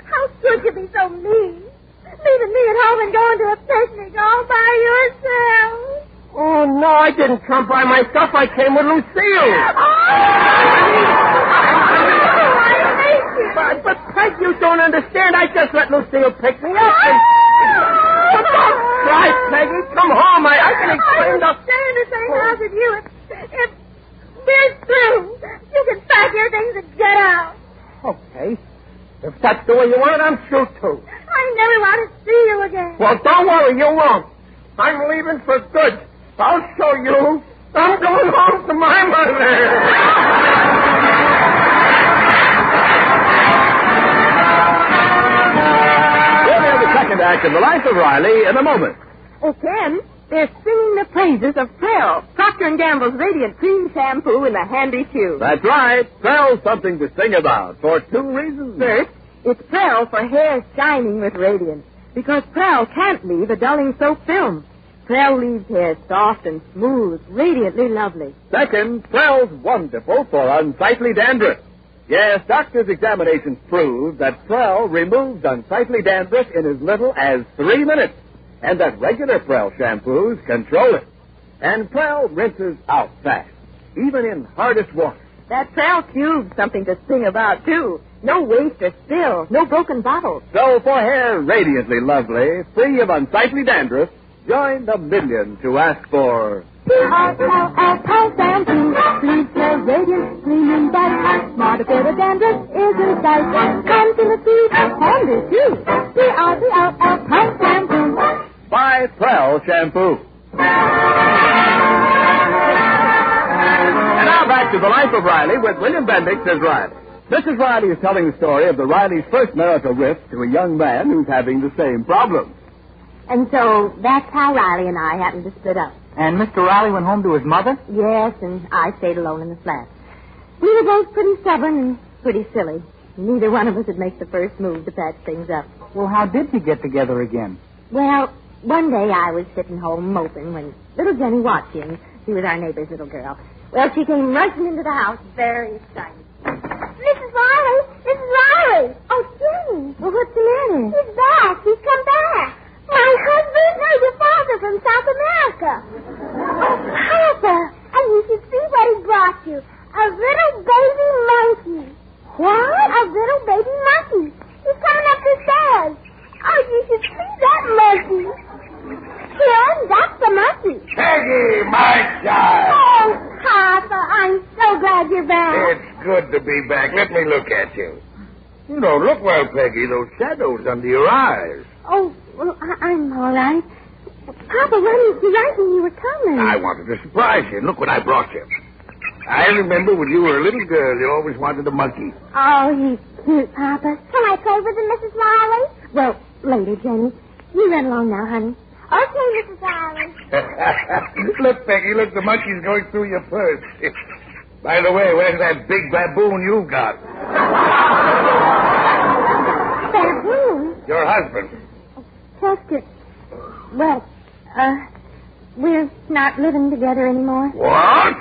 How could you be so mean? Leaving me at home and going to a picnic all by yourself.
Oh, no, I didn't come by myself. I came with Lucille. But Peg, you don't understand. I just let Lucille pick me up. Don't cry, Peggy. Come home. I can explain
the... stay in the same house with you. If we're through, you can pack your things and get out.
Okay. If that's the way you want it, I'm through, too.
I never want to see you again.
Well, don't worry. You won't. I'm leaving for good. I'll show you. I'm going home to my mother.
We'll hear the second act of The Life of Riley in a moment.
Oh, Ken, they're singing the praises of Prell, Procter & Gamble's Radiant Cream Shampoo in the handy tube.
That's right. Prell's something to sing about for two reasons.
First, it's Prell for hair shining with radiance, because Prell can't leave a dulling soap film. Prell leaves hair soft and smooth, radiantly lovely.
Second, Prell's wonderful for unsightly dandruff. Yes, doctors' examinations prove that Prell removes unsightly dandruff in as little as 3 minutes, and that regular Prell shampoos control it. And Prell rinses out fast, even in hardest water.
That Prell tube's something to sing about, too. No waste or spill, no broken bottles.
So for hair radiantly lovely, free of unsightly dandruff, join the millions who ask for...
P-R-L-L-L shampoo. Leaves hair radiant, gleaming bright. Not a bit of dandruff is in sight. Comes in a tube, handy too. P-R-L-L-L shampoo.
By Prell Shampoo. And now back to The Life of Riley with William Bendix as Riley. Mrs. Riley is telling the story of the Riley's first marital rift to a young man who's having the same problem.
And so that's how Riley and I happened to split up.
And Mr. Riley went home to his mother?
Yes, and I stayed alone in the flat. We were both pretty stubborn and pretty silly. Neither one of us would make the first move to patch things up.
Well, how did you get together again?
Well, one day I was sitting home moping when little Jenny Watkins, she was our neighbor's little girl, well, she came rushing into the house very excited. Mrs. Riley! Mrs. Riley! Oh, Jenny! Well, what's the matter? He's back. He's come back. My husband? No, your father from South America. Oh, Papa! And you should see what he brought you. A little baby monkey. What? A little baby monkey. He's coming up the stairs. Oh, you should see that monkey. Ken, that's the monkey.
Peggy, my child.
Oh, Papa, I'm so glad you're back.
It's good to be back. Let me look at you. You don't look well, Peggy. Those shadows under your eyes.
Oh, well, I'm all right. Papa, why didn't you write when you were coming?
I wanted to surprise you. Look what I brought you. I remember when you were a little girl, you always wanted a monkey.
Oh, he's cute, Papa. Can I play with him, Mrs. Riley? Well, later, Jenny. You run along now, honey. Okay, Mrs. Riley.
Look, Peggy, look, the monkey's going through your purse. By the way, where's that big baboon you've got?
Baboon?
Your husband.
Chester. Well, we're not living together anymore.
What?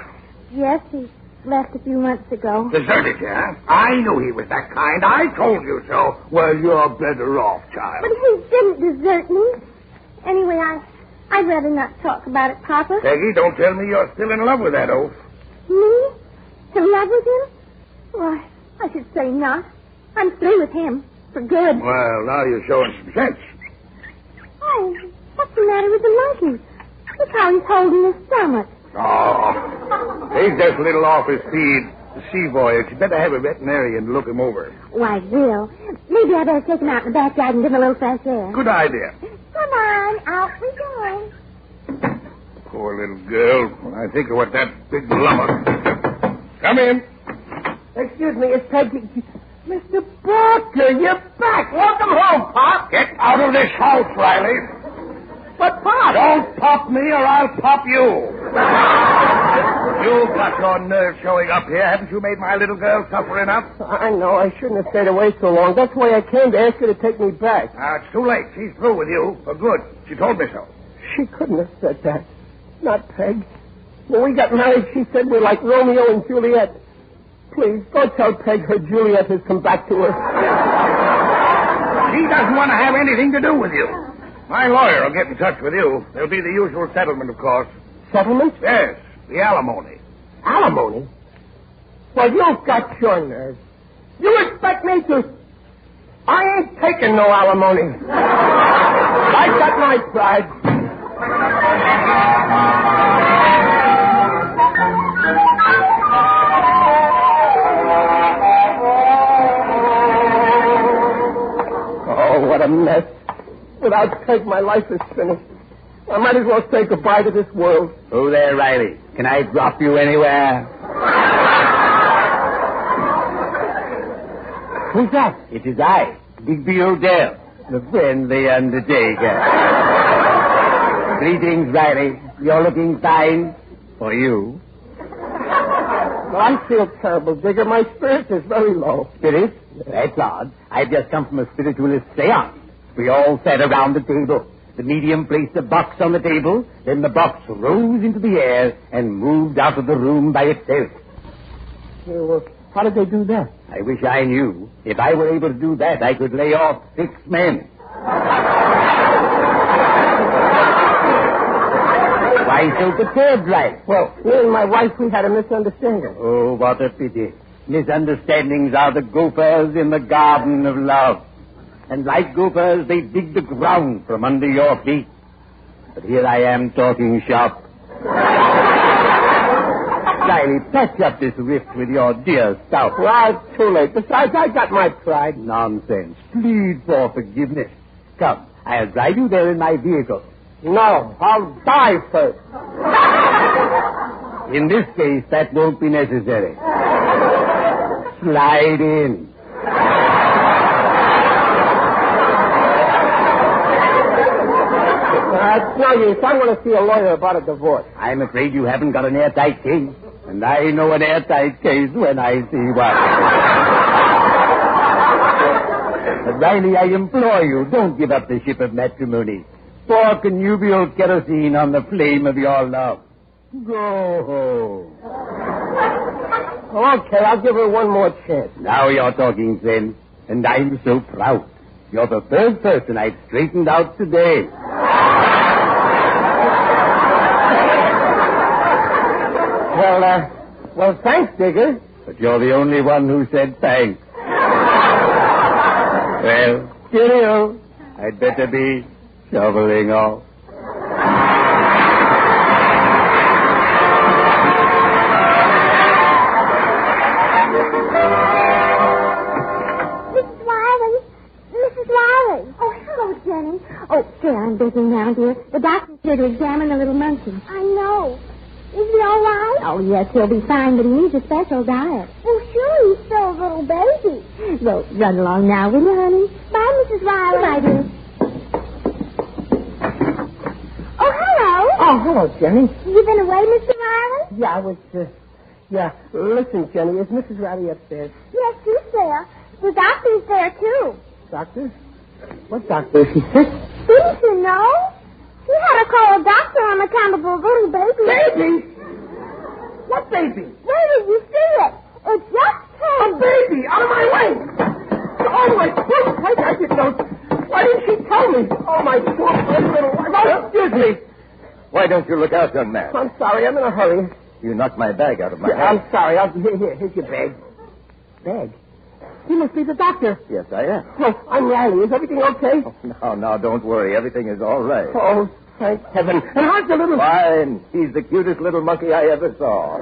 Yes, he's Left a few months ago.
Deserted you, huh? I knew he was that kind. I told you so. Well, you're better off, child.
But he didn't desert me. Anyway, I'd rather not talk about it, Papa.
Peggy, don't tell me you're still in love with that oaf.
Me? In love with him? Why, I should say not. I'm through with him. For good.
Well, now you're showing some sense.
Oh, what's the matter with the monkey? Look how he's holding his stomach.
Oh, he's just a little off his feed. The sea voyage. You better have a veterinarian look him over.
Why, Bill, maybe I better take him out in the backyard and give him a little fresh air.
Good idea.
Come on, out we go.
Poor little girl. When I think of what that big lummox... Come in.
Excuse me, it's Peggy. Mr. Parker, you're back. Welcome home, Pop.
Get out of this house, Riley.
But, Pop...
Don't pop me or I'll pop you. You've got your nerve showing up here. Haven't you made my little girl suffer enough?
I know. I shouldn't have stayed away so long. That's why I came to ask you to take me back.
It's too late. She's through with you for good. She told me so.
She couldn't have said that. Not Peg. When we got married, she said we're like Romeo and Juliet. Please, don't tell Peg her Juliet has come back to her.
She doesn't want to have anything to do with you. My lawyer will get in touch with you. There'll be the usual settlement, of course.
Settlement?
Yes, the alimony.
Alimony? Well, you've got your nerve. You expect me to... I ain't taking no alimony. I got my pride. Oh, what a mess. Without Peg, my life is finished. I might as well say goodbye to this world.
Oh, there, Riley. Can I drop you anywhere?
Who's that?
It is I, Digby Odell, the friendly undertaker. Greetings, Riley. You're looking fine. For you.
Well, I feel terrible, Digger. My spirits is very low.
Spirits? That's odd. I've just come from a spiritualist seance. We all sat around the table. The medium placed a box on the table. Then the box rose into the air and moved out of the room by itself.
Well, how did they do that?
I wish I knew. If I were able to do that, I could lay off 6 men. Why so perturbed, right?
Well, me and my wife, we had a misunderstanding.
Oh, what a pity. Misunderstandings are the gophers in the garden of love. And like gophers, they dig the ground from under your feet. But here I am talking shop. Riley, patch up this rift with your dear spouse.
Well, it's too late. Besides, I got my pride.
Nonsense. Plead for forgiveness. Come, I'll drive you there in my vehicle.
No, I'll die first.
In this case, that won't be necessary. Slide in.
It's no use. I'm going to see a lawyer about a divorce.
I'm afraid you haven't got an airtight case. And I know an airtight case when I see one. But Riley, I implore you, don't give up the ship of matrimony. Pour connubial kerosene on the flame of your love. Go home.
Okay, I'll give her one more chance.
Now you're talking sense, and I'm so proud. You're the third person I've straightened out today.
Well, thanks, Digger.
But you're the only one who said thanks. Well, cheerio. I'd better be shoveling off.
Mrs. Riley. Oh, hello, Jenny. Oh, say, I'm busy now, dear. The doctor's here to examine the little monkey. I know. Is he all right? Oh, yes, he'll be fine, but he needs a special diet. Oh, sure, he's still a little baby. Well, run along now, will you, honey? Bye, Mrs. Riley. Goodbye, dear. Oh, hello.
Oh, hello, Jenny.
You been away, Mr. Riley?
Yeah, I was, yeah. Listen, Jenny, is Mrs. Riley upstairs?
Yes, she's there. The doctor's there, too.
Doctor? What doctor? Is she sick?
Didn't you know? He had to call a doctor on account of a little baby.
Baby? What baby?
Where did you see it? It just came.
A baby! Out of my way! Oh, my poor Peg, I didn't know. Why didn't she tell me? Oh, my poor little wife. Oh, excuse me.
Why don't you look out, young man?
I'm sorry, I'm in a hurry.
You knocked my bag out of my hand.
I'm sorry. Here's your bag. Bag? You must be the doctor.
Yes, I am.
Oh, I'm Riley. Is everything okay?
Oh, now, don't worry. Everything is all right.
Oh, thank heaven. And how's the little...
Fine. He's the cutest little monkey I ever saw.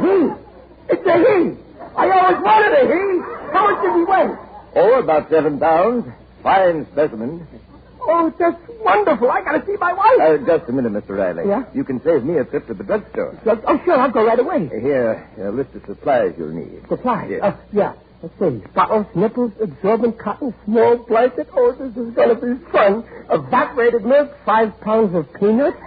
He? It's a he. I always wanted a he. How much did he weigh?
Oh, about 7 pounds. Fine specimen.
Oh, that's wonderful. I got to see my wife.
Just a minute, Mr. Riley.
Yeah?
You can save me a trip to the drugstore.
Oh, sure. I'll go right away.
Here, a list of supplies you'll need.
Supplies?
Yes.
Yeah. Let's see. Bottles, nipples, absorbent cotton, small blanket. Oh, this is going to be fun. Evaporated milk, 5 pounds of peanuts.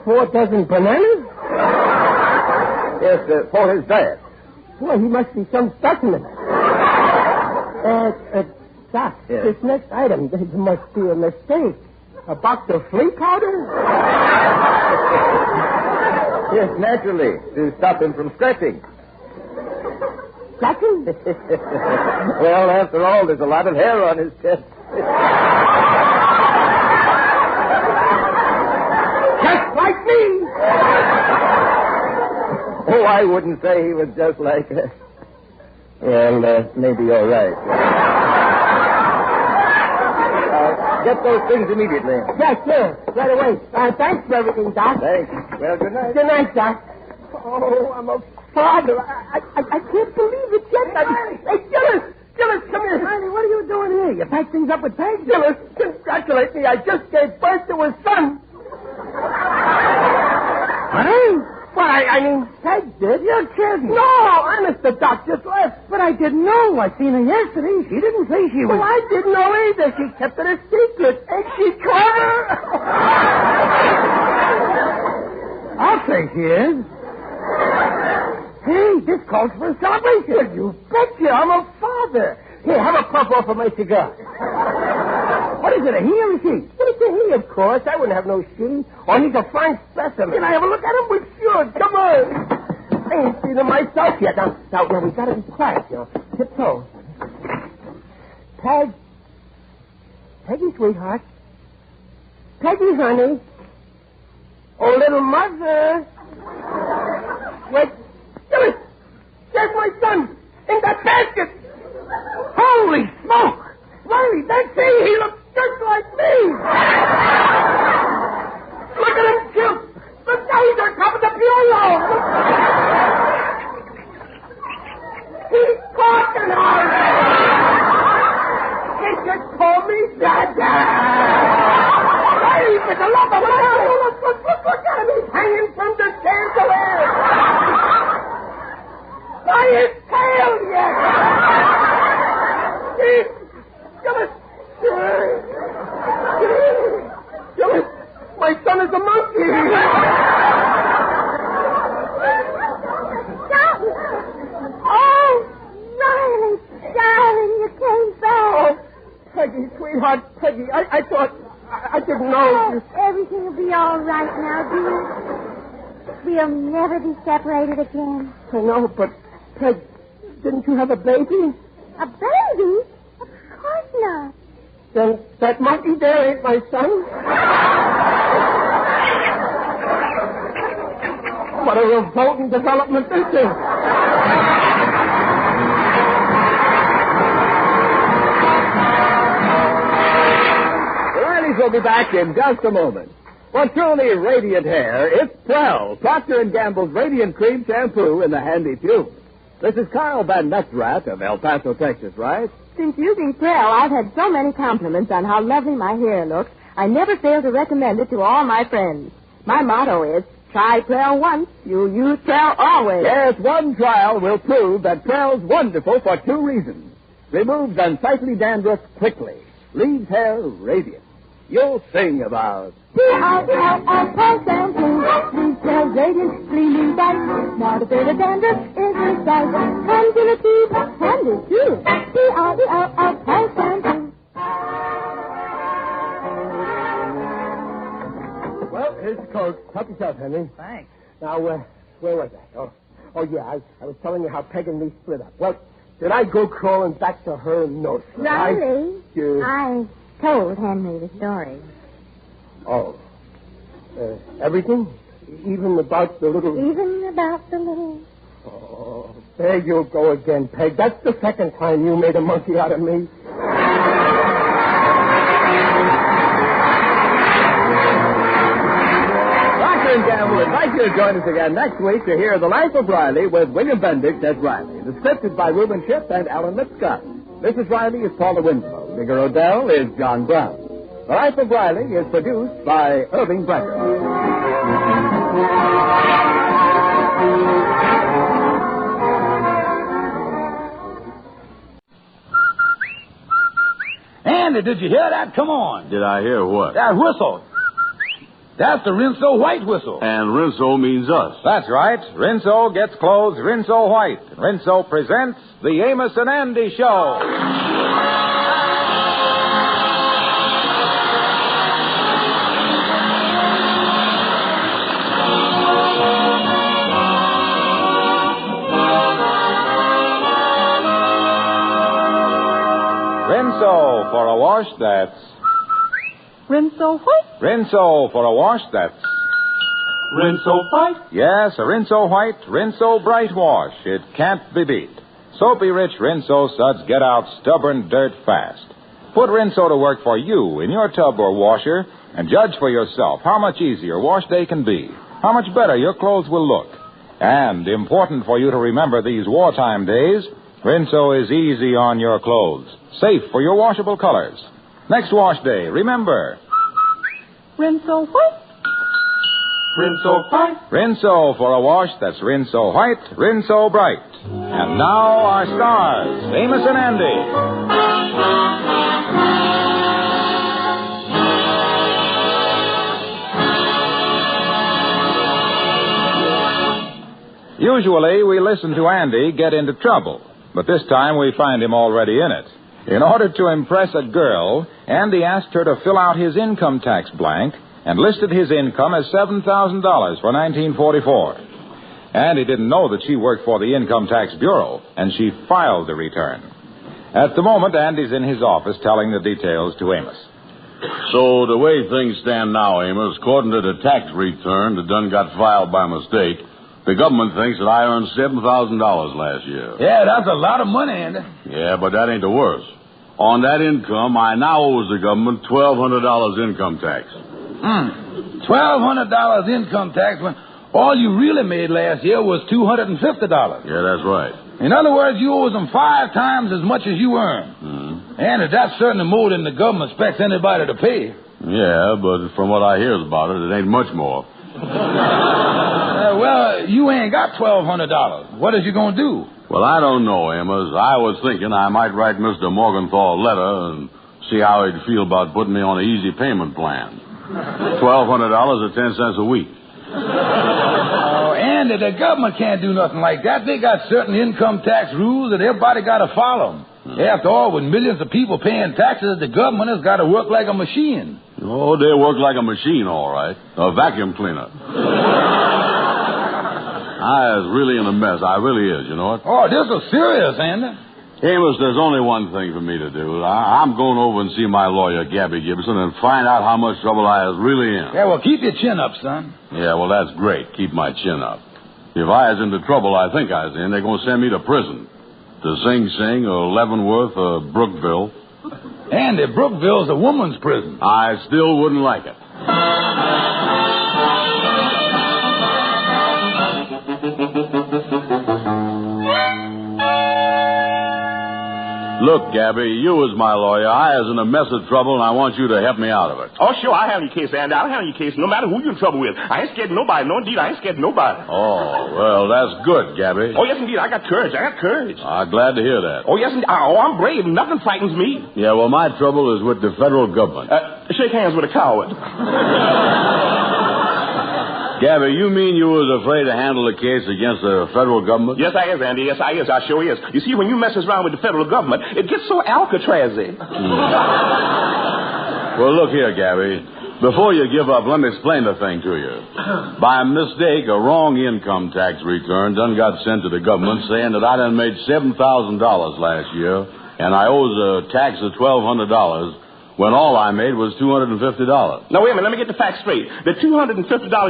4 dozen bananas?
Yes, for his diet.
Boy, he must be some specimen. Doc,
Yes.
This next item, there must be a mistake. A box of flea powder?
Yes, naturally, to stop him from scratching.
Scratching?
Well, after all, there's a lot of hair on his chest.
Just like me!
Oh, I wouldn't say he was just like... maybe you're right. Get those things immediately.
Yes, sir. Right away. Thanks for everything, Doc.
Thanks. Well, good night.
Good night, Doc. Oh, I'm a father. I can't believe it yet. Hey, Gillis! Gillis, come here.
Riley, what are you doing here? You pack things up with Peg?
Gillis, congratulate me. I just gave birth to a son.
Honey?
Well, I mean, Peg did.
You're kidding.
No, honest, the doc just left.
But I didn't know. I seen her yesterday. She didn't say she was...
Well, I didn't know either. She kept it a secret. Ain't she clever?
I'll say she is. Hey, this calls for a celebration.
Well, you betcha. I'm a father. Here, have a puff off of my cigar.
What is it, a he or a she?
Well, it's a he, of course. I wouldn't have no she. Oh, he's a fine specimen. Can I have a look at him? We should. Come on. I ain't seen him myself yet. Now, we gotta be quiet, you know. Tiptoe. Peggy, sweetheart. Peggy, honey. Oh, little mother. Wait. Gillis, there's my son in that basket.
Holy smoke!
Riley, that's he looks just like me. Look at him jump. The guys are coming to Bureau. He's talking already. He just called me Dada. Riley, for the love of God, look at him. He's hanging from the chandelier. By his tail yet. Gillis, my son is a monkey.
Oh, Riley, darling, you came back.
Oh, Peggy, sweetheart, Peggy, I thought, I didn't know.
Oh, everything will be all right now, dear. We'll never be separated again.
I know, but, Peg, didn't you have a baby?
A baby? Of course not.
Then that monkey there ain't my son? What a revolting development this is.
The Rileys will be back in just a moment. For truly radiant hair, it's Prowler, Procter & Gamble's Radiant Cream Shampoo in the handy tube. This is Carl Van Netzrat of El Paso, Texas, right?
Since using Prel, I've had so many compliments on how lovely my hair looks, I never fail to recommend it to all my friends. My motto is, try Prel once, you'll use Prel always.
Yes, one trial will prove that Prel's wonderful for 2 reasons. Removes unsightly dandruff quickly. Leaves hair radiant. you'll sing about.
P-R-E-L-L, Paul shampoo. Please smell radiant, gleaming bright. Not a bit of dandruff is in sight. Comes in a tube, handy too. P-R-E-L-L, Paul shampoo.
Well, here's the Coke. Help yourself, Henry.
Thanks.
Now, where was I? Oh, yeah, I was telling you how Peg and me split up. Well, did I go crawling back to her? No, sir.
Riley, I told Henry the story.
Oh. Everything? Even about the little...
Even about the little...
Oh, there you go again, Peg. That's the second time you made a monkey out of me.
Procter & Gamble invite you to join us again next week to hear The Life of Riley with William Bendix as Riley. The script is by Reuben Shipp and Alan Lipscott. Mrs. Riley is Paula Winslow. Digger Odell is John Brown. The Life of Riley is produced by Irving Brecker.
Andy, did you hear that? Come on.
Did I hear what?
That whistle. That's the Rinso White whistle.
And Rinso means us.
That's right. Rinso gets clothes Rinso White. Rinso presents the Amos and Andy Show. Rinso for a wash that's...
Rinso White?
Rinso for a wash that's...
Rinso White?
Yes, a Rinso White, Rinso Bright wash. It can't be beat. Soapy-rich Rinso suds get out stubborn dirt fast. Put Rinso to work for you in your tub or washer and judge for yourself how much easier wash day can be, how much better your clothes will look. And, important for you to remember these wartime days, Rinso is easy on your clothes, safe for your washable colors. Next wash day, remember...
Rinso White?
Rinso White?
Rinso for a wash that's Rinso White, Rinso Bright. And now our stars, Amos and Andy. Usually we listen to Andy get into trouble, but this time we find him already in it. In order to impress a girl, Andy asked her to fill out his income tax blank and listed his income as $7,000 for 1944. Andy didn't know that she worked for the Income Tax Bureau, and she filed the return. At the moment, Andy's in his office telling the details to Amos.
So the way things stand now, Amos, according to the tax return that done got filed by mistake, the government thinks that I earned $7,000 last year.
Yeah, that's a lot of money, Andy.
Yeah, but that ain't the worst. On that income, I now owe the government $1,200 income tax.
$1,200 income tax when all you really made last year was $250.
Yeah, that's right.
In other words, you owe them 5 times as much as you earn. Andy, that's certainly more than the government expects anybody to pay.
Yeah, but from what I hear about it, it ain't much more.
Well, you ain't got $1,200. What is you going to do?
Well, I don't know, Amos. I was thinking I might write Mr. Morgenthau a letter and see how he'd feel about putting me on an easy payment plan. $1,200 at 10 cents a week.
Oh, Andy, the government can't do nothing like that. They got certain income tax rules that everybody got to follow. After all, with millions of people paying taxes, the government has got to work like a machine.
Oh, they work like a machine, all right. A vacuum cleaner. I is really in a mess. I really is, you know it?
Oh, this is serious, Andy.
Amos, there's only one thing for me to do. I'm going over and see my lawyer, Gabby Gibson, and find out how much trouble I is really in.
Yeah, well, keep your chin up, son.
Yeah, well, that's great. Keep my chin up. If I is in the trouble I think I is in, they're going to send me to prison. To Sing Sing or Leavenworth or Brookville.
Andy, Brookville's a woman's prison.
I still wouldn't like it. Look, Gabby, you as my lawyer, I is in a mess of trouble, and I want you to help me out of it.
Oh, sure, I'll handle your case, Andy. I'll handle your case no matter who you're in trouble with. I ain't scared of nobody. No, indeed, I ain't scared of nobody.
Oh, well, that's good, Gabby.
Oh, yes, indeed, I got courage.
I'm glad to hear that.
Oh, yes, indeed. Oh, I'm brave. Nothing frightens me.
Yeah, well, my trouble is with the federal government.
Shake hands with a coward.
Gabby, you mean you was afraid to handle a case against the federal government?
Yes, I is, Andy. Yes, I is. I sure is. You see, when you messes around with the federal government, it gets so Alcatraz-y.
Well, look here, Gabby. Before you give up, let me explain the thing to you. By mistake, a wrong income tax return done got sent to the government saying that I done made $7,000 last year, and I owes a tax of $1,200, when all I made was $250.
Now, wait a minute. Let me get the facts straight. The $250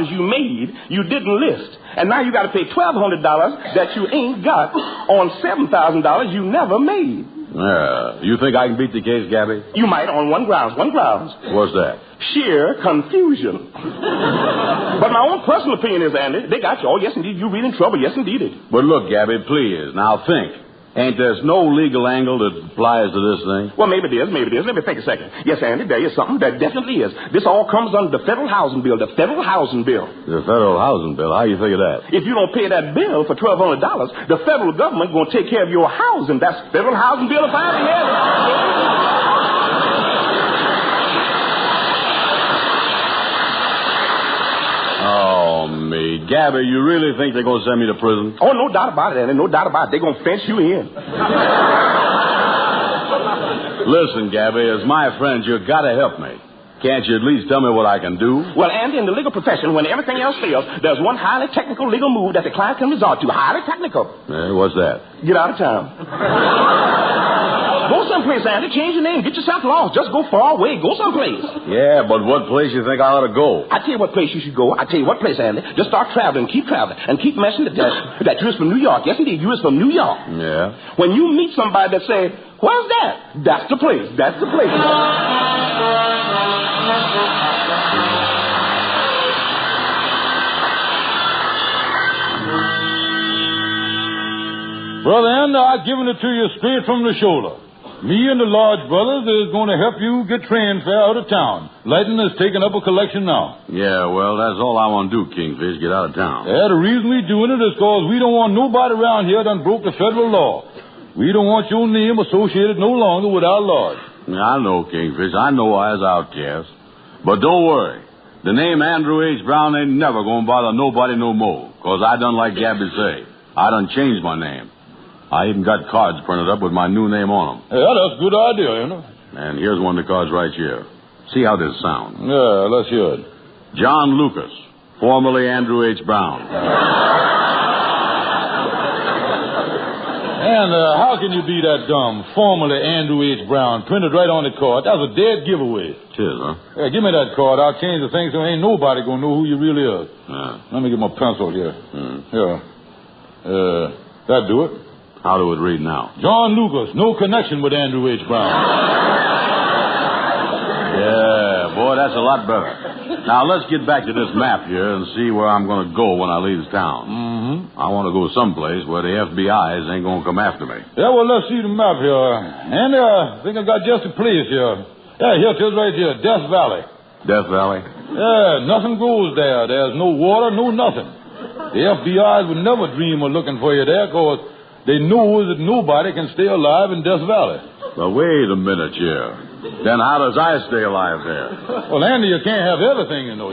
you made, you didn't list. And now you got to pay $1,200 that you ain't got on $7,000 you never made.
Yeah. You think I can beat the case, Gabby?
You might on one grounds.
What's that?
Sheer confusion. But my own personal opinion is, Andy, they got you. Oh, yes, indeed. You're really in trouble. Yes, indeed.
But look, Gabby, please. Now think. Ain't there no legal angle that applies to this thing?
Well, maybe it is. Let me think a second. Yes, Andy, there is something. There definitely is. This all comes under the federal housing bill. The federal housing bill.
The federal housing bill? How you figure that?
If you don't pay that bill for $1,200, the federal government going to take care of your housing. That's federal housing bill if I ever heard it.
Oh, me. Gabby, you really think they're going to send me to prison?
Oh, no doubt about it, Andy. No doubt about it. They're going to fence you in.
Listen, Gabby, as my friend, you got to help me. Can't you at least tell me what I can do?
Well, Andy, in the legal profession, when everything else fails, there's one highly technical legal move that the client can resort to. Highly technical.
What's that?
Get out of town. Go someplace, Andy. Change your name. Get yourself lost. Just go far away. Go someplace.
Yeah, but what place you think I ought to go?
I tell you what place you should go. I tell you what place, Andy. Just start traveling. Keep traveling. And keep mentioning that you is from New York. Yes, indeed. You is from New York.
Yeah.
When you meet somebody that say, where's that? That's the place. That's the place.
Brother Andy, I've given it to you straight from the shoulder. Me and the Lodge brothers is going to help you get train fare out of town. Lighton is taking up a collection now.
Yeah, well, that's all I want to do, Kingfish, get out of town.
Yeah, the reason we doing it is because we don't want nobody around here that broke the federal law. We don't want your name associated no longer with our Lodge.
Yeah, I know, Kingfish. I know I was outcast. But don't worry. The name Andrew H. Brown ain't never going to bother nobody no more. Because I done like Gabby say. I done changed my name. I even got cards printed up with my new name on them.
Yeah, that's a good idea, you know.
And here's one of the cards right here. See how this sounds.
Yeah, let's hear it.
John Lucas, formerly Andrew H. Brown.
And how can you be that dumb? Formerly Andrew H. Brown, printed right on the card. That's a dead giveaway.
Cheers, huh?
Yeah, give me that card. I'll change the thing so ain't nobody gonna know who you really is.
Yeah.
Let me get my pencil here. Here. That do it.
How do it read now?
John Lucas, no connection with Andrew H. Brown.
Yeah, boy, that's a lot better. Now, let's get back to this map here and see where I'm going to go when I leave town.
Mm-hmm.
I want to go someplace where the FBI's ain't going to come after me.
Yeah, well, let's see the map here. And I think I got just a place here. Yeah, here it is right here, Death Valley.
Death Valley?
Yeah, nothing goes there. There's no water, no nothing. The FBI's would never dream of looking for you there because they know that nobody can stay alive in Death Valley.
Well, wait a minute here. Then how does I stay alive there?
Well, Andy, you can't have everything, you know.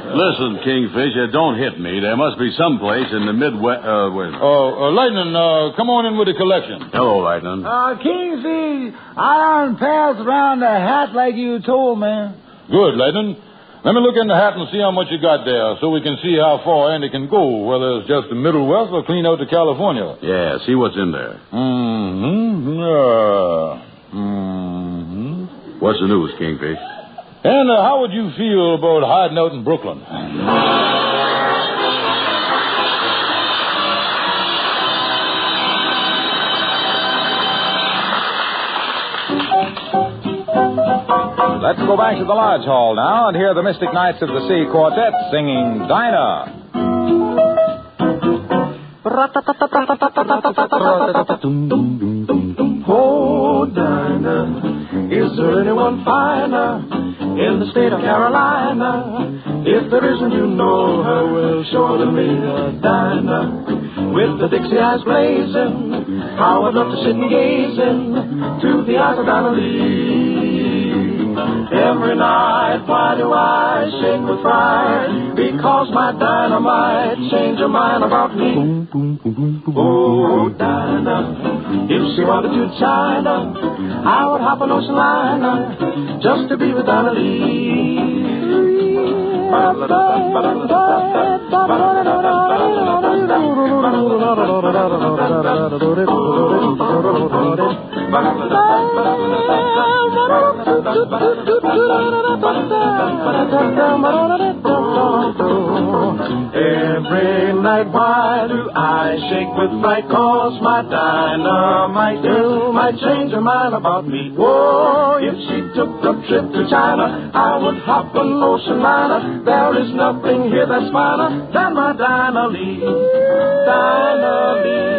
Listen, Kingfisher, don't hit me. There must be some place in the Midwest.
Lightning, come on in with the collection.
Hello, Lightning.
Kingfish, I done passed around the hat like you told me.
Good, Lightning. Let me look in the hat and see how much you got there so we can see how far Andy can go, whether it's just the Middle West or clean out to California.
Yeah, see what's in there. What's the news, Kingfish?
And how would you feel about hiding out in Brooklyn?
Let's go back to the Lodge Hall now and hear the Mystic Knights of the Sea Quartet singing Dinah.
Oh, Dinah, is there anyone finer
in the state of Carolina. If there isn't, you know her, we'll surely meet a diner. With the Dixie eyes blazing, how I'd love to sit and gaze into the eyes of Dinah Lee. Every night, why do I shake with fright? Because my Dinah might change her mind about me. Oh, Dinah, if she wanted to China, I would hop an ocean liner just to be with Dinah Lee. Every night, why do I shake with fright? 'Cause my dynamite might change her mind about me. Oh, if she took a trip to China, I would hop an ocean liner. There is nothing here that's finer than my Dinah Lee. Dinah Lee,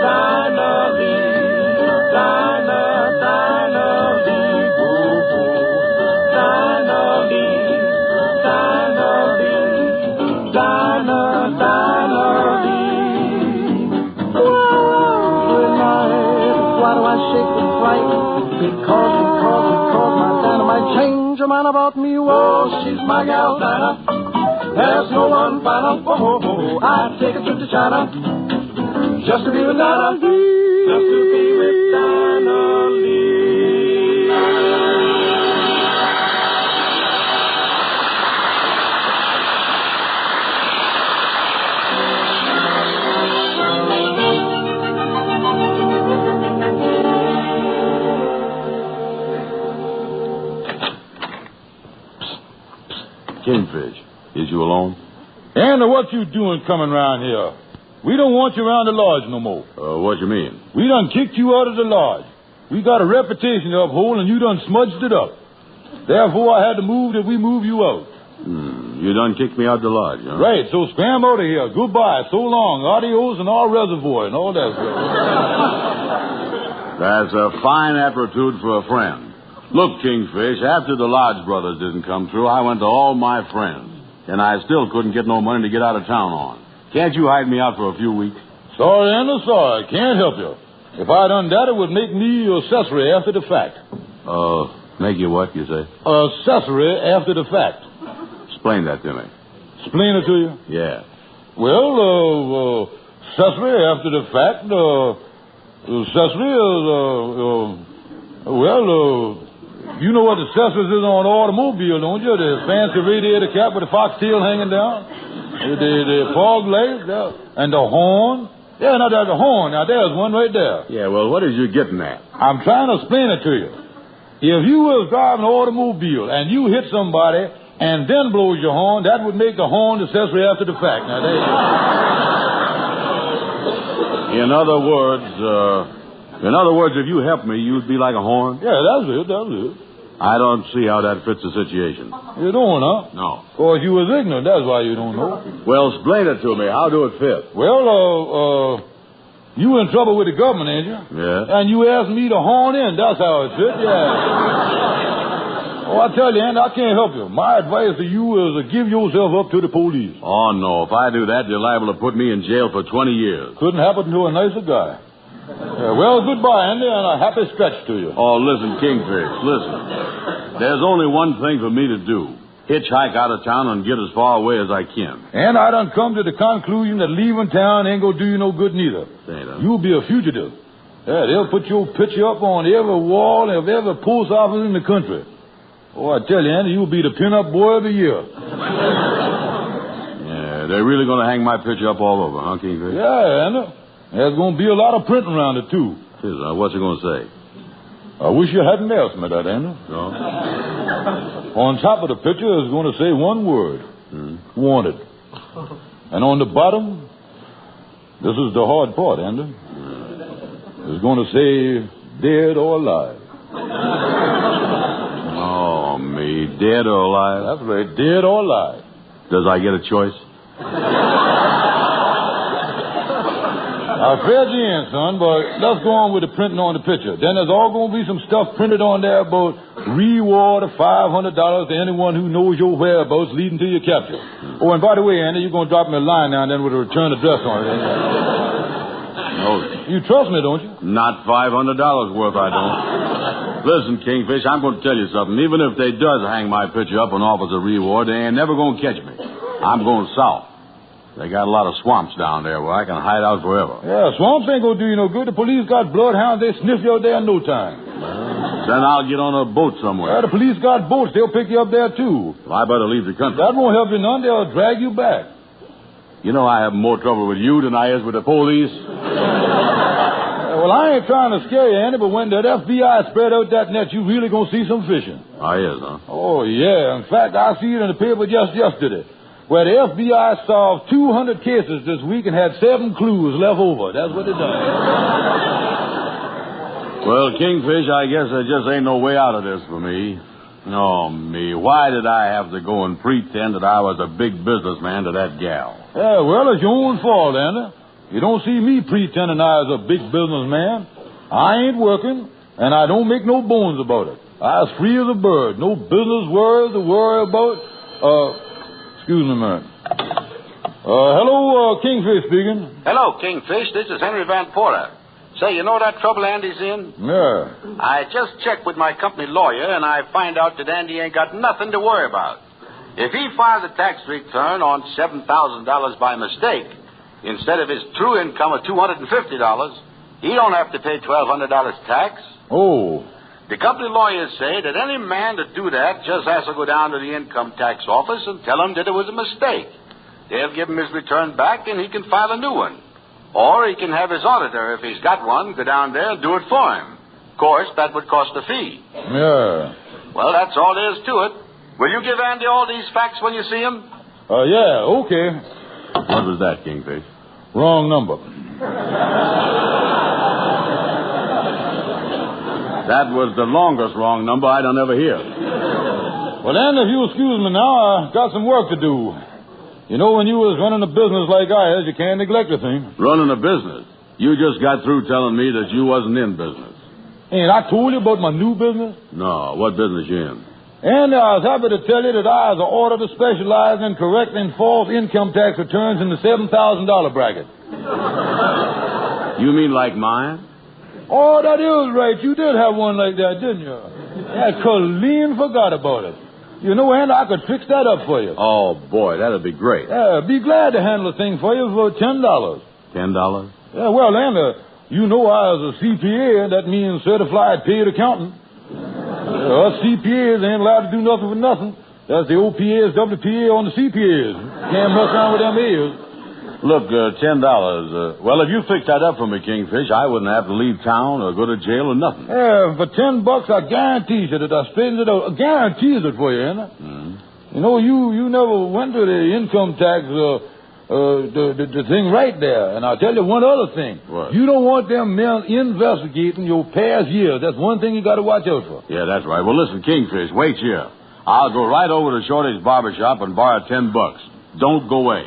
Dinah Lee, Dinah, Dinah Lee, ooh, Dinah Lee, Dinah Lee, Dinah, Dinah Lee. Every night, why do I shake with fright? Because my Dinah might change her mind about me. Oh, she's my gal, Dinah. There's no one finer. Oh, I'd take a trip to China just to be with Dinah. Just to be with Dinah Lee.
Kingfish, is you alone?
Anna, what you doing coming around here? We don't want you around the lodge no more.
What you mean?
We done kicked you out of the lodge. We got a reputation to uphold, and you done smudged it up. Therefore, I had to move that we move you out.
You done kicked me out the lodge, huh?
Right, so spam out of here. Goodbye, so long, adios, and all reservoir, and all that stuff.
That's a fine aptitude for a friend. Look, Kingfish, after the Lodge brothers didn't come through, I went to all my friends, and I still couldn't get no money to get out of town on. Can't you hide me out for a few weeks?
Sorry, Anna, sorry. Can't help you. If I done that, it would make me accessory after the fact.
Make you what, you say?
Accessory after the fact.
Explain that to me.
Explain it to you?
Yeah.
Well, accessory after the fact, accessory is, you know what accessories is on an automobile, don't you? The fancy radiator cap with the foxtail hanging down, the fog lights, and the horn. Yeah, now there's a horn. Now there's one right there.
Yeah, well, what is you getting at?
I'm trying to explain it to you. If you was driving an automobile and you hit somebody and then blows your horn, that would make the horn accessory after the fact. Now there you go.
In other words, if you helped me, you'd be like a horn?
Yeah, that's it.
I don't see how that fits the situation.
You don't, huh?
No.
Of course, you was ignorant. That's why you don't know.
Well, explain it to me. How do it fit?
Well, you in trouble with the government, ain't you?
Yeah.
And you asked me to horn in. That's how it fit, yeah. Oh, I tell you, Andy, I can't help you. My advice to you is to give yourself up to the police.
Oh, no. If I do that, you're liable to put me in jail for 20 years.
Couldn't happen to a nicer guy. Well, goodbye, Andy, and a happy stretch to you.
Oh, listen, Kingfish, listen. There's only one thing for me to do. Hitchhike out of town and get as far away as I can.
And I done come to the conclusion that leaving town ain't gonna do you no good neither. You'll be a fugitive. Yeah, they'll put your picture up on every wall of every post office in the country. Oh, I tell you, Andy, you'll be the pin-up boy of the year.
Yeah, they're really gonna hang my picture up all over, huh, Kingfish?
Yeah, Andy. There's going to be a lot of printing around it, too.
What's it going to say?
I wish you hadn't asked me that, Andy.
No?
On top of the picture, it's going to say one word. Wanted. And on the bottom, this is the hard part, Andy. It's going to say dead or alive.
Oh, me. Dead or alive?
That's right, dead or alive.
Does I get a choice?
I fed you in, son, but let's go on with the printing on the picture. Then there's all going to be some stuff printed on there about Reward of $500 to anyone who knows your whereabouts leading to your capture. Oh, and by the way, Andy, you're going to drop me a line now and then with a return address on it.
No.
You trust me, don't you?
Not $500 worth, I don't. Listen, Kingfish, I'm going to tell you something. Even if they does hang my picture up and offers a reward, they ain't never going to catch me. I'm going south. They got a lot of swamps down there where I can hide out forever.
Yeah, swamps ain't going to do you no good. The police got bloodhounds. They sniff you out there in no time.
Then I'll get on a boat somewhere.
Yeah, the police got boats. They'll pick you up there, too.
Well, I better leave the country.
That won't help you none. They'll drag you back.
You know I have more trouble with you than I is with the police.
Well, I ain't trying to scare you, Andy, but when that FBI spread out that net, you really going to see some fishing.
I is, huh?
Oh, yeah. In fact, I see it in the paper just yesterday, where the FBI solved 200 cases this week and had 7 clues left over. That's what they done.
Well, Kingfish, I guess there just ain't no way out of this for me. Oh, me. Why did I have to go and pretend that I was a big businessman to that gal?
Yeah, well, it's your own fault, Andy. You don't see me pretending I was a big businessman. I ain't working, and I don't make no bones about it. I was free as a bird. No business worries to worry about. Excuse me a minute. Hello, Kingfish speaking.
Hello, Kingfish. This is Henry Van Porter. Say, you know that trouble Andy's in?
Yeah.
I just checked with my company lawyer, and I find out that Andy ain't got nothing to worry about. If he files a tax return on $7,000 by mistake, instead of his true income of $250, he don't have to pay $1,200 tax.
Oh.
The company lawyers say that any man to do that just has to go down to the income tax office and tell them that it was a mistake. They'll give him his return back, and he can file a new one. Or he can have his auditor, if he's got one, go down there and do it for him. Of course, that would cost a fee.
Yeah.
Well, that's all there is to it. Will you give Andy all these facts when you see him?
Yeah, okay.
What was that, Kingfish?
Wrong number.
That was the longest wrong number I'd ever hear.
Well, then, if you'll excuse me now, I got some work to do. You know, when you was running a business like I is, you can't neglect a thing.
Running a business? You just got through telling me that you wasn't in business.
Ain't I told you about my new business?
No, what business you in?
And I was happy to tell you that I was ordered to specialize in correcting false income tax returns in the $7,000 bracket.
You mean like mine?
Oh, that is right. You did have one like that, didn't you? Yeah, Colleen forgot about it. You know, Andy, I could fix that up for you.
Oh, boy, that'd be great.
Yeah, be glad to handle the thing for you for $10.
$10?
Yeah, well, Andy, you know I was a CPA, and that means certified paid accountant. Us CPAs ain't allowed to do nothing for nothing. That's the OPAs, WPA on the CPAs. Can't mess around with them ears.
Look, $10. Well, if you fix that up for me, Kingfish, I wouldn't have to leave town or go to jail or nothing.
Yeah, for $10, I guarantee you that I straightened it out. I guarantee it for you, Anna.
Mm-hmm.
You know, you never went to the income tax, the thing right there. And I'll tell you one other thing.
What?
You don't want them men investigating your past years. That's one thing you got to watch out for.
Yeah, that's right. Well, listen, Kingfish, wait here. I'll go right over to Shorty's barber shop and borrow $10. Don't go away.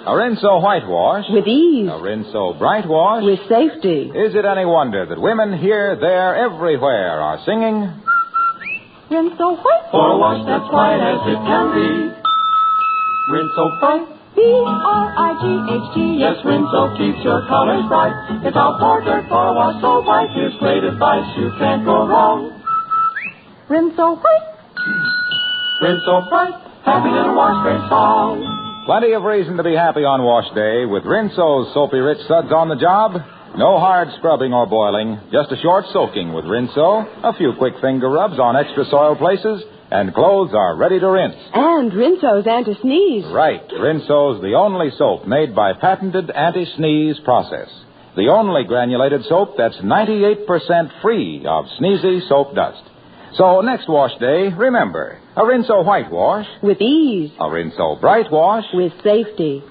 A Rinso whitewash.
With ease.
A Rinso bright wash.
With safety.
Is it any wonder that women here, there, everywhere are singing?
Rinso white.
For a wash that's white as it can be. Rinso bright.
B-R-I-G-H-T.
Yes, Rinso keeps your colors bright. It's our portrait for a wash so white. Here's great advice, you can't go wrong.
Rinso white.
Rinso bright. Happy little wash day song.
Plenty of reason to be happy on wash day with Rinso's soapy rich suds on the job. No hard scrubbing or boiling, just a short soaking with Rinso, a few quick finger rubs on extra soiled places, and clothes are ready to rinse.
And Rinso's anti-sneeze.
Right. Rinso's the only soap made by patented anti-sneeze process. The only granulated soap that's 98% free of sneezy soap dust. So next wash day, remember, a Rinso whitewash.
With ease.
A Rinso bright wash.
With safety.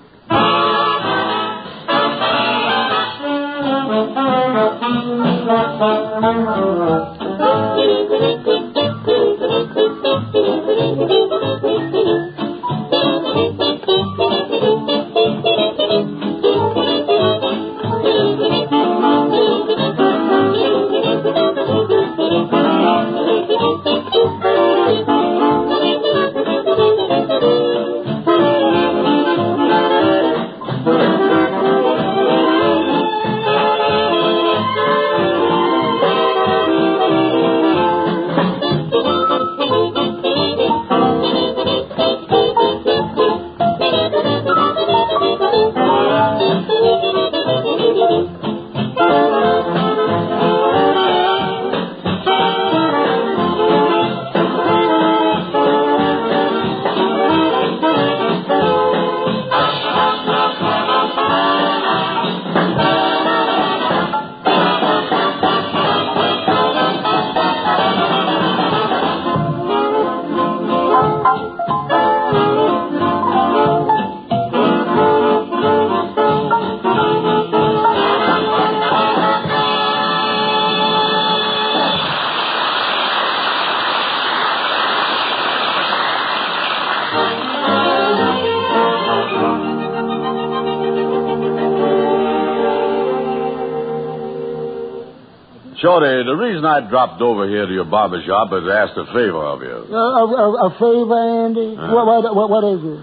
Shorty, the reason I dropped over here to your barber shop is to ask a favor of you.
A favor, Andy? What is it?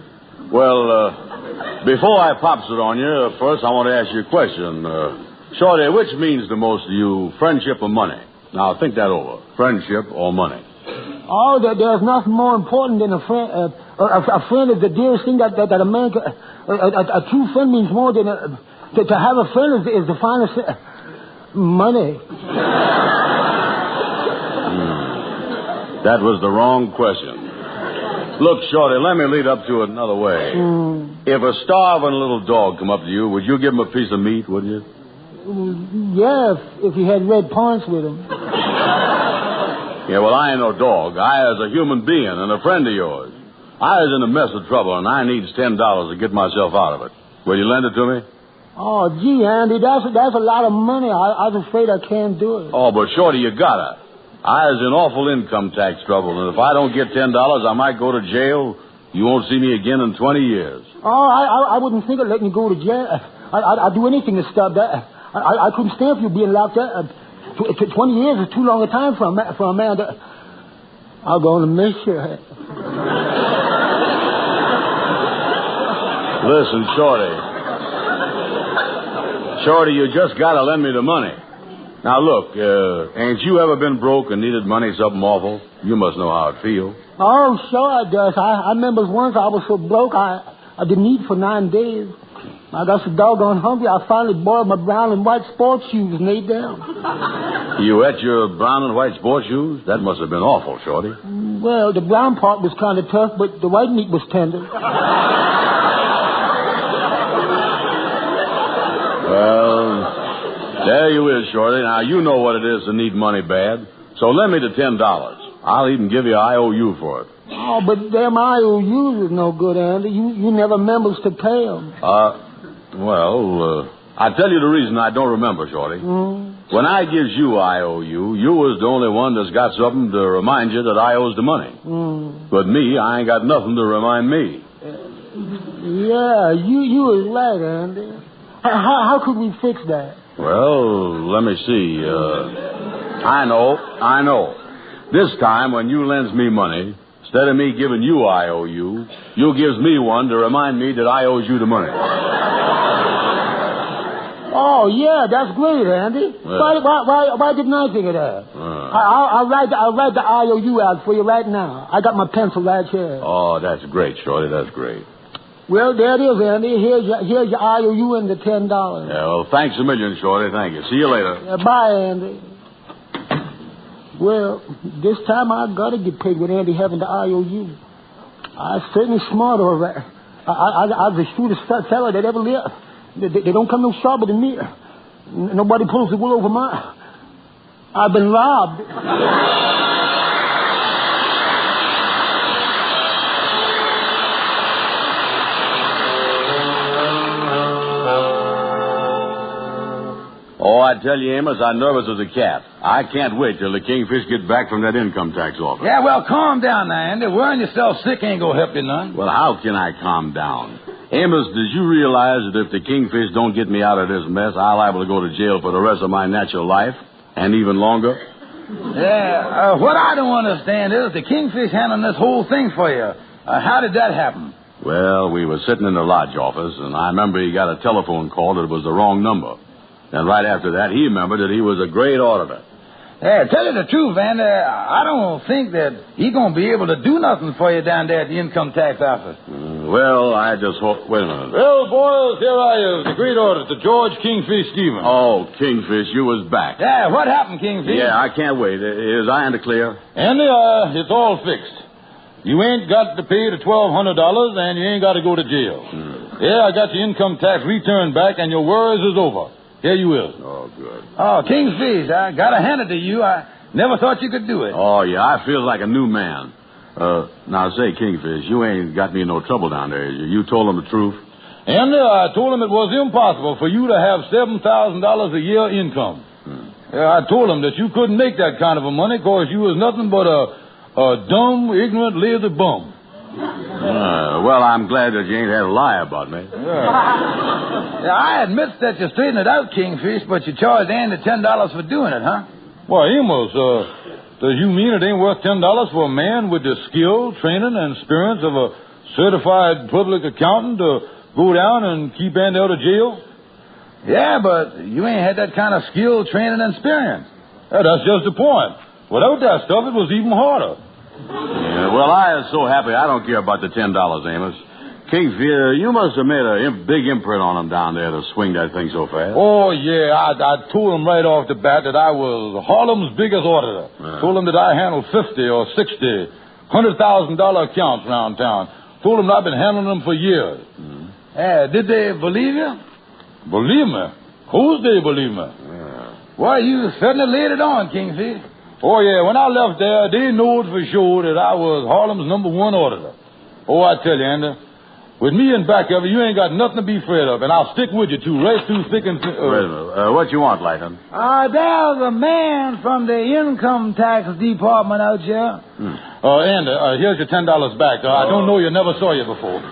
Well, before I pops it on you, first I want to ask you a question. Shorty, which means the most to you, friendship or money? Now, think that over. Friendship or money?
Oh, there's nothing more important than a friend. A friend is the dearest thing that a man can... A true friend means more than... To have a friend is the finest... Money.
That was the wrong question. Look, Shorty, let me lead up to it another way. If a starving little dog come up to you, would you give him a piece of meat, would you?
Yeah, if he had red pants with him.
Yeah, well, I ain't no dog. I is a human being and a friend of yours. I is in a mess of trouble, and I needs $10 to get myself out of it. Will you lend it to me?
Oh, gee, Andy, that's a lot of money. I was afraid I can't do it.
Oh, but Shorty, you gotta. I is in awful income tax trouble, and if I don't get $10, I might go to jail. You won't see me again in 20 years.
Oh, I wouldn't think of letting you go to jail. I'd do anything to stop that. I couldn't stand for you being locked up. 20 years is too long a time for a man to... I'm going to miss you.
Listen, Shorty. Shorty, you just got to lend me the money. Now, look, ain't you ever been broke and needed money something awful? You must know how it feels.
Oh, sure I does. I remember once I was so broke I didn't eat for 9 days. I got so doggone hungry, I finally borrowed my brown and white sports shoes and laid down.
You ate your brown and white sports shoes? That must have been awful, Shorty.
Well, the brown part was kind of tough, but the white meat was tender.
Well, there you is, Shorty. Now, you know what it is to need money bad. So lend me the $10. I'll even give you an IOU for it.
Oh, but them IOUs is no good, Andy. You never remembers to pay them.
Well, I tell you the reason I don't remember, Shorty. When I gives you IOU, you was the only one that's got something to remind you that I owes the money. But me, I ain't got nothing to remind me.
Yeah, you was right, Andy. How could we fix that?
Well, let me see. I know. This time, when you lends me money, instead of me giving you IOU, you gives me one to remind me that I owes you the money.
Oh, yeah, that's great, Andy.
Yeah.
Why didn't I think of that? I'll write the IOU out for you right now. I got my pencil right here.
Oh, that's great, Shorty. That's great.
Well, there it is, Andy. Here's your IOU and the $10.
Yeah, well, thanks a million, Shorty. Thank you. See you later.
Bye, Andy. Well, this time I gotta get paid with Andy having the IOU. I certainly smart all right. I'm the shrewdest fella that ever lived. They don't come no sharper than me. Nobody pulls the wool over my... I've been robbed.
Oh, I tell you, Amos, I'm nervous as a cat. I can't wait till the Kingfish get back from that income tax office.
Yeah, well, calm down now, Andy. Worrying yourself sick ain't gonna help you none.
Well, how can I calm down? Amos, did you realize that if the Kingfish don't get me out of this mess, I'm liable to go to jail for the rest of my natural life, and even longer?
Yeah, what I don't understand is the Kingfish handling this whole thing for you. How did that happen?
Well, we were sitting in the lodge office, and I remember he got a telephone call that it was the wrong number. And right after that, he remembered that he was a great auditor.
Yeah, tell you the truth, Andy, I don't think that he's going to be able to do nothing for you down there at the income tax office.
Well, I just hope... Wait a minute.
Well, boys, here I is, the great auditor, George Kingfish Stevens.
Oh, Kingfish, you was back.
Yeah, what happened, Kingfish?
Yeah, I can't wait. Is iron to clear?
Andy, it's all fixed. You ain't got to pay the $1,200, and you ain't got to go to jail. Yeah, I got your income tax return back, and your worries is over. Here you is.
Oh, good.
Oh, Kingfish, I got to hand it to you. I never thought you could do it.
Oh, yeah, I feel like a new man. Now, say, Kingfish, you ain't got me in no trouble down there. You told him the truth?
Andy, I told him it was impossible for you to have $7,000 a year income. Yeah, I told him that you couldn't make that kind of a money because you was nothing but a dumb, ignorant, lazy bum.
Well, I'm glad that you ain't had a lie about me.
Yeah, I admit that you straightened it out, Kingfish, but you charged Andy $10 for doing it, huh?
Well, Amos, does you mean it ain't worth $10 for a man with the skill, training, and experience of a certified public accountant to go down and keep Andy out of jail?
Yeah, but you ain't had that kind of skill, training, and experience.
That's just the point. Without that stuff, it was even harder.
Yeah, well, I am so happy I don't care about the $10, Amos. Kingfish, you must have made a big imprint on him down there to swing that thing so fast.
Oh, yeah. I told him right off the bat that I was Harlem's biggest auditor. Told him that I handled 50 or 60, $100,000 accounts around town. Told him that I've been handling them for years. Did they believe you? Believe me? Who's they believe me?
Why, you certainly laid it on, Kingfish.
Oh, yeah. When I left there, they knew for sure that I was Harlem's #1 auditor. Oh, I tell you, Andy, with me in back of you, you ain't got nothing to be afraid of, and I'll stick with you, too, right through thick and thin.
Wait a minute. What you want, Lighton?
There's a man from the income tax department out here.
Andy, here's your $10 back. I don't know you, never saw you before.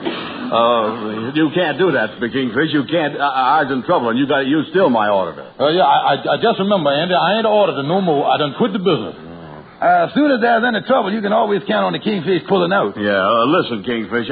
You can't do that, Kingfish. You can't. I was in trouble, and you still my auditor.
Yeah, I just remember, Andy, I ain't an auditor no more. I done quit the business.
As soon as there's any trouble, you can always count on the Kingfish pulling out.
Yeah, listen, Kingfish,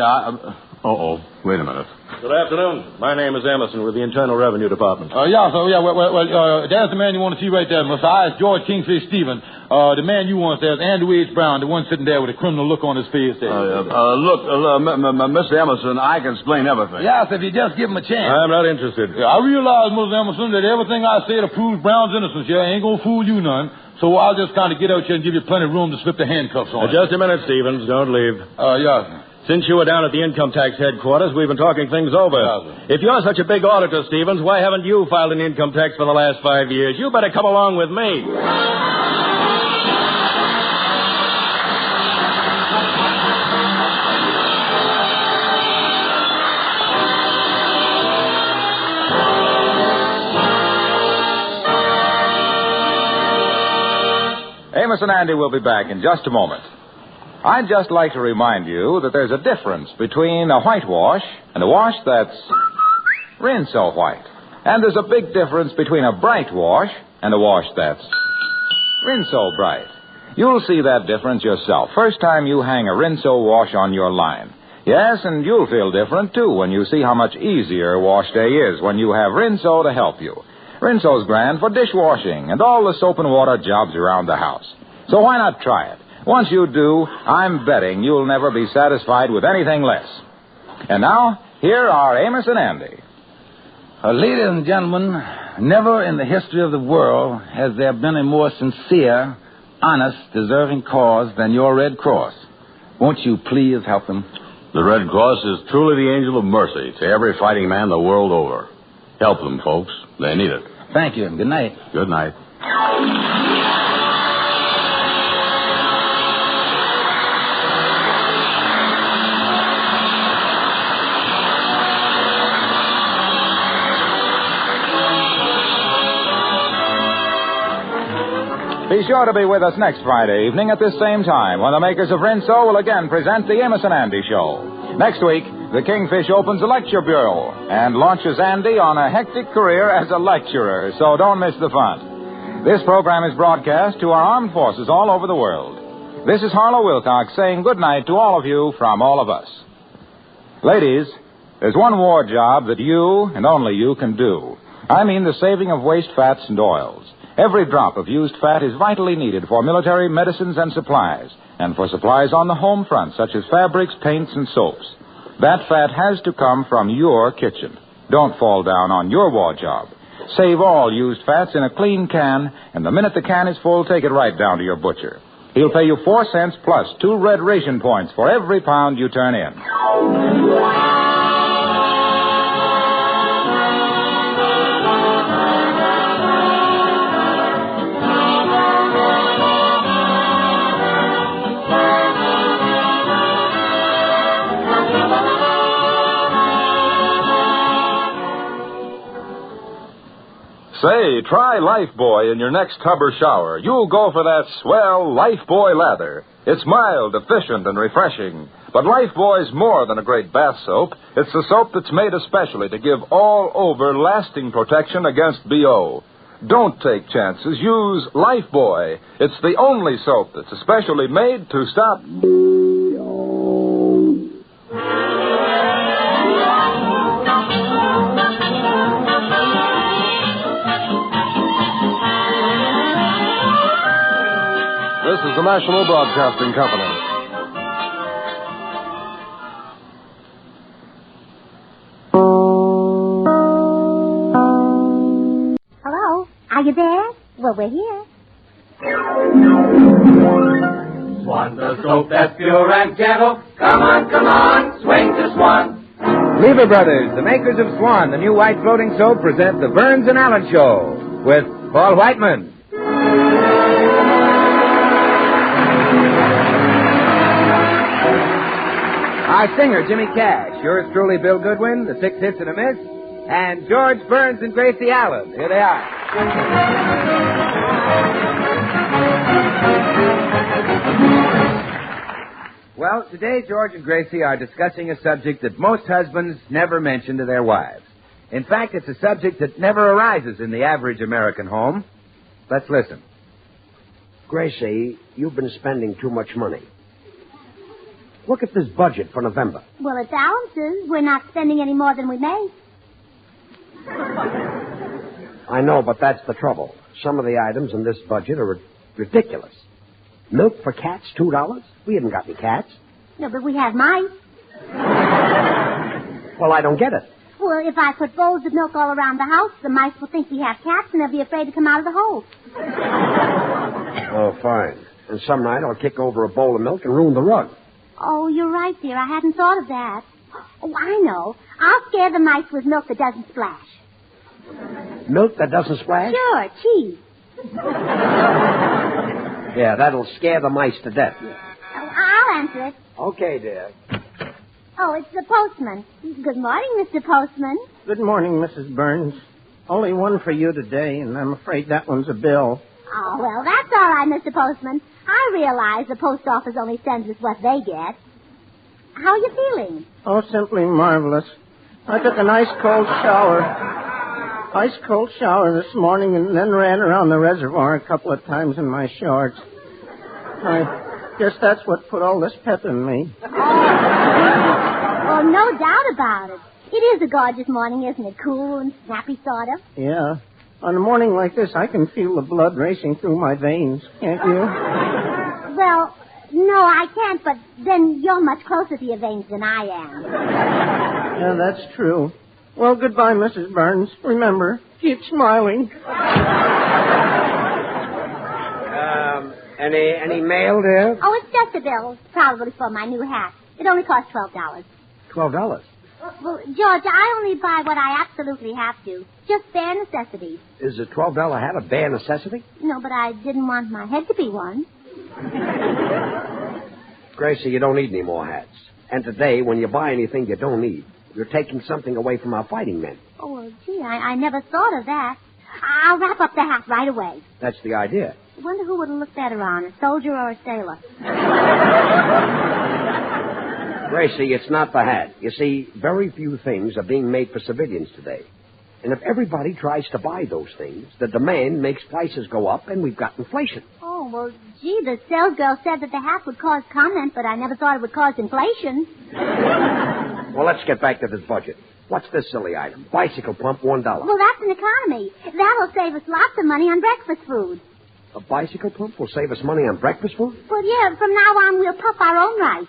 wait a minute.
Good afternoon. My name is Emerson with the Internal Revenue Department.
Well, there's the man you want to see right there, Mr. I. It's George Kingfish Stevens. The man you want there's Andrew H. Brown, the one sitting there with a criminal look on his face there.
Mr. Emerson, I can explain everything.
Yes, if you just give him a chance.
I'm not interested.
Yeah, I realize, Mr. Emerson, that everything I say to prove Brown's innocence here ain't gonna fool you none. So I'll just kind of get out here and give you plenty of room to slip the handcuffs on.
Just a minute, Stevens. Don't leave.
Yeah.
Since you were down at the income tax headquarters, we've been talking things over. If you're such a big auditor, Stevens, why haven't you filed an income tax for the last 5 years? You better come along with me.
Amos and Andy will be back in just a moment. I'd just like to remind you that there's a difference between a whitewash and a wash that's rinso white. And there's a big difference between a bright wash and a wash that's rinso bright. You'll see that difference yourself first time you hang a rinso wash on your line. Yes, and you'll feel different, too, when you see how much easier wash day is when you have Rinso to help you. Rinso's grand for dishwashing and all the soap and water jobs around the house. So why not try it? Once you do, I'm betting you'll never be satisfied with anything less. And now, here are Amos and Andy.
Ladies and gentlemen, never in the history of the world has there been a more sincere, honest, deserving cause than your Red Cross. Won't you please help them?
The Red Cross is truly the angel of mercy to every fighting man the world over. Help them, folks. They need it.
Thank you. Good night.
Good night.
Be sure to be with us next Friday evening at this same time when the makers of Rinso will again present the Amos and Andy Show. Next week, the Kingfish opens a lecture bureau and launches Andy on a hectic career as a lecturer, so don't miss the fun. This program is broadcast to our armed forces all over the world. This is Harlow Wilcox saying good night to all of you from all of us. Ladies, there's one war job that you and only you can do. I mean the saving of waste fats and oils. Every drop of used fat is vitally needed for military medicines and supplies, and for supplies on the home front, such as fabrics, paints, and soaps. That fat has to come from your kitchen. Don't fall down on your war job. Save all used fats in a clean can, and the minute the can is full, take it right down to your butcher. He'll pay you 4 cents plus 2 red ration points for every pound you turn in.
Say, try Lifebuoy in your next tub or shower. You'll go for that swell Lifebuoy lather. It's mild, efficient, and refreshing. But Lifebuoy's more than a great bath soap. It's a soap that's made especially to give all-over lasting protection against BO. Don't take chances. Use Lifebuoy. It's the only soap that's especially made to stop...
This is the National Broadcasting Company.
Hello? Are you there? Well, we're here.
Swan, the soap that's pure and gentle. Come on, swing to Swan.
Lever Brothers, the makers of Swan, the new white floating soap, present the Burns and Allen Show with Paul Whiteman. Our singer, Jimmy Cash. Yours truly, Bill Goodwin, the 6 hits and a miss. And George Burns and Gracie Allen. Here they are. Well, today George and Gracie are discussing a subject that most husbands never mention to their wives. In fact, it's a subject that never arises in the average American home. Let's listen.
Gracie, you've been spending too much money. Look at this budget for November.
Well, it's ounces. We're not spending any more than we make.
I know, but that's the trouble. Some of the items in this budget are ridiculous. Milk for cats, $2? We haven't got any cats.
No, but we have mice.
Well, I don't get it.
Well, if I put bowls of milk all around the house, the mice will think we have cats and they'll be afraid to come out of the hole.
Oh, fine. And some night I'll kick over a bowl of milk and ruin the rug.
Oh, you're right, dear. I hadn't thought of that. Oh, I know. I'll scare the mice with milk that doesn't splash.
Milk that doesn't splash?
Sure, cheese.
Yeah, that'll scare the mice to death.
Oh, I'll answer it.
Okay, dear.
Oh, it's the postman. Good morning, Mr. Postman.
Good morning, Mrs. Burns. Only one for you today, and I'm afraid that one's a bill.
Oh, well, that's all right, Mr. Postman. I realize the post office only sends us what they get. How are you feeling?
Oh, simply marvelous. I took a nice cold shower. Ice cold shower this morning and then ran around the reservoir a couple of times in my shorts. I guess that's what put all this pep in me.
Oh, no doubt about it. It is a gorgeous morning, isn't it? Cool and snappy, sort of.
Yeah. On a morning like this, I can feel the blood racing through my veins. Can't you?
Well, no, I can't, but then you're much closer to your veins than I am.
Yeah, that's true. Well, goodbye, Mrs. Burns. Remember, keep smiling.
Any mail, dear?
Oh, it's just a bill. Probably for my new hat. It only costs $12.
$12?
Well, George, I only buy what I absolutely have to. Just bare necessities.
Is a $12 hat a bare necessity?
No, but I didn't want my head to be one.
Gracie, you don't need any more hats. And today, when you buy anything you don't need, you're taking something away from our fighting men.
Oh, well, gee, I never thought of that. I'll wrap up the hat right away.
That's the idea.
I wonder who would look better on, a soldier or a sailor.
Gracie, it's not the hat. You see, very few things are being made for civilians today. And if everybody tries to buy those things, the demand makes prices go up, and we've got inflation.
Oh, well, gee, the sales girl said that the hat would cause comment, but I never thought it would cause inflation.
Well, let's get back to this budget. What's this silly item? Bicycle pump, $1.
Well, that's an economy. That'll save us lots of money on breakfast food.
A bicycle pump will save us money on breakfast food?
Well, yeah, from now on we'll puff our own rice.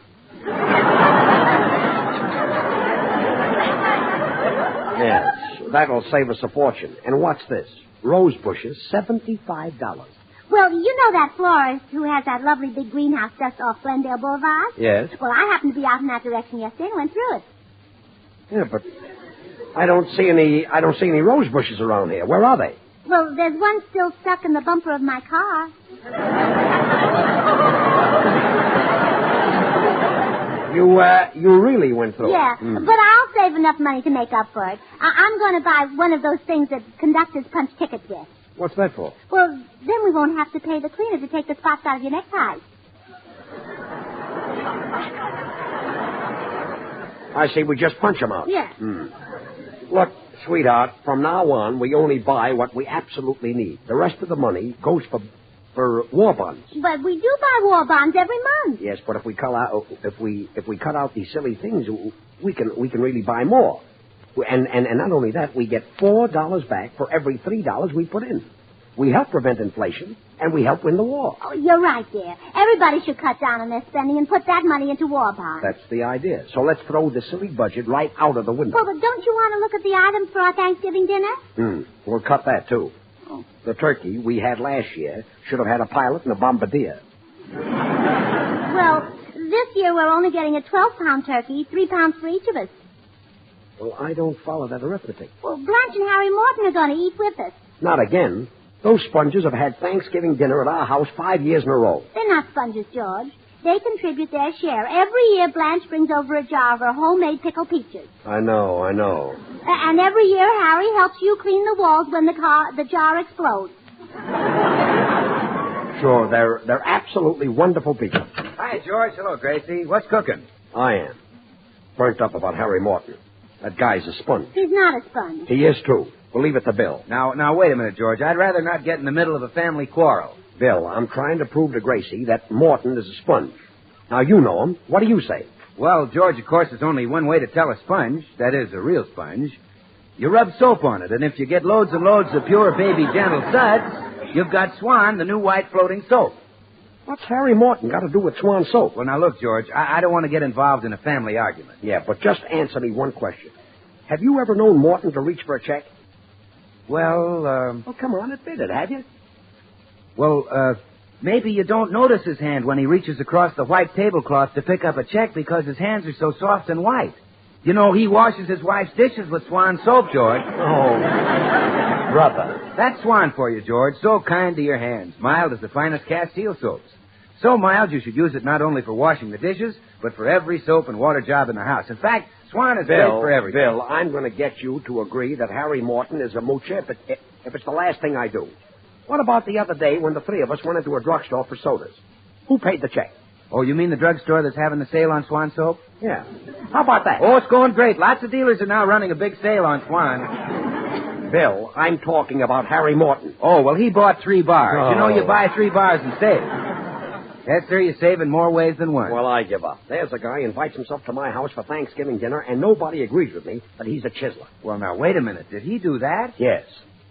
Yes, that'll save us a fortune. And what's this? Rose bushes, $75.
Well, you know that florist who has that lovely big greenhouse just off Glendale Boulevard?
Yes.
Well, I happened to be out in that direction yesterday and went through it.
Yeah, but I don't see any rose bushes around here. Where are they?
Well, there's one still stuck in the bumper of my car.
You really went through
Yeah,
it? Yeah,
but I'll save enough money to make up for it. I'm going to buy one of those things that conductors punch tickets with.
What's that for?
Well, then we won't have to pay the cleaner to take the spots out of your neckties.
I see. We just punch them out.
Yeah.
Look,
Sweetheart, from now on, we only buy what we absolutely need. The rest of the money goes for war bonds.
But we do buy war bonds every month.
Yes, but if we cut out these silly things, we can really buy more. And not only that, we get $4 back for every $3 we put in. We help prevent inflation, and we help win the war.
Oh, you're right, dear. Everybody should cut down on their spending and put that money into war bonds.
That's the idea. So let's throw the silly budget right out of the window.
Well, but don't you want to look at the items for our Thanksgiving dinner?
We'll cut that, too. Oh. The turkey we had last year should have had a pilot and a bombardier.
Well, this year we're only getting a 12-pound turkey, 3 pounds for each of us.
Well, I don't follow that arithmetic.
Well, Blanche and Harry Morton are going to eat with us.
Not again. Those sponges have had Thanksgiving dinner at our house 5 years in a row.
They're not sponges, George. They contribute their share. Every year, Blanche brings over a jar of her homemade pickled peaches.
I know.
And every year, Harry helps you clean the walls when the jar explodes.
Sure, they're absolutely wonderful people.
Hi, George. Hello, Gracie. What's cooking?
I am. Burnt up about Harry Morton. That guy's a sponge.
He's not a sponge.
He is, too. We'll leave it to Bill.
Now, wait a minute, George. I'd rather not get in the middle of a family quarrel.
Bill, I'm trying to prove to Gracie that Morton is a sponge. Now, you know him. What do you say?
Well, George, of course, there's only one way to tell a sponge. That is, a real sponge. You rub soap on it, and if you get loads and loads of pure baby gentle suds, you've got Swan, the new white floating soap.
What's Harry Morton got to do with Swan soap?
Well, now, look, George, I don't want to get involved in a family argument.
Yeah, but just answer me one question. Have you ever known Morton to reach for a check?
Well,
Oh, come on, admit it, have you?
Well, maybe you don't notice his hand when he reaches across the white tablecloth to pick up a check because his hands are so soft and white. You know, he washes his wife's dishes with Swan soap, George.
Oh, brother.
That's Swan for you, George. So kind to your hands. Mild as the finest Castile soaps. So mild you should use it not only for washing the dishes, but for every soap and water job in the house. In fact, Swan is great for everything.
Bill, I'm going to get you to agree that Harry Morton is a moocher if it's the last thing I do. What about the other day when the three of us went into a drugstore for sodas? Who paid the check?
Oh, you mean the drugstore that's having the sale on Swan soap?
Yeah. How about that?
Oh, it's going great. Lots of dealers are now running a big sale on Swan.
Bill, I'm talking about Harry Morton.
Oh, well, he bought 3 bars.
Oh.
You know, you buy 3 bars and save. Yes, sir, you save in more ways than one.
Well, I give up. There's a guy invites himself to my house for Thanksgiving dinner, and nobody agrees with me that he's a chiseler.
Well, now, wait a minute. Did he do that?
Yes.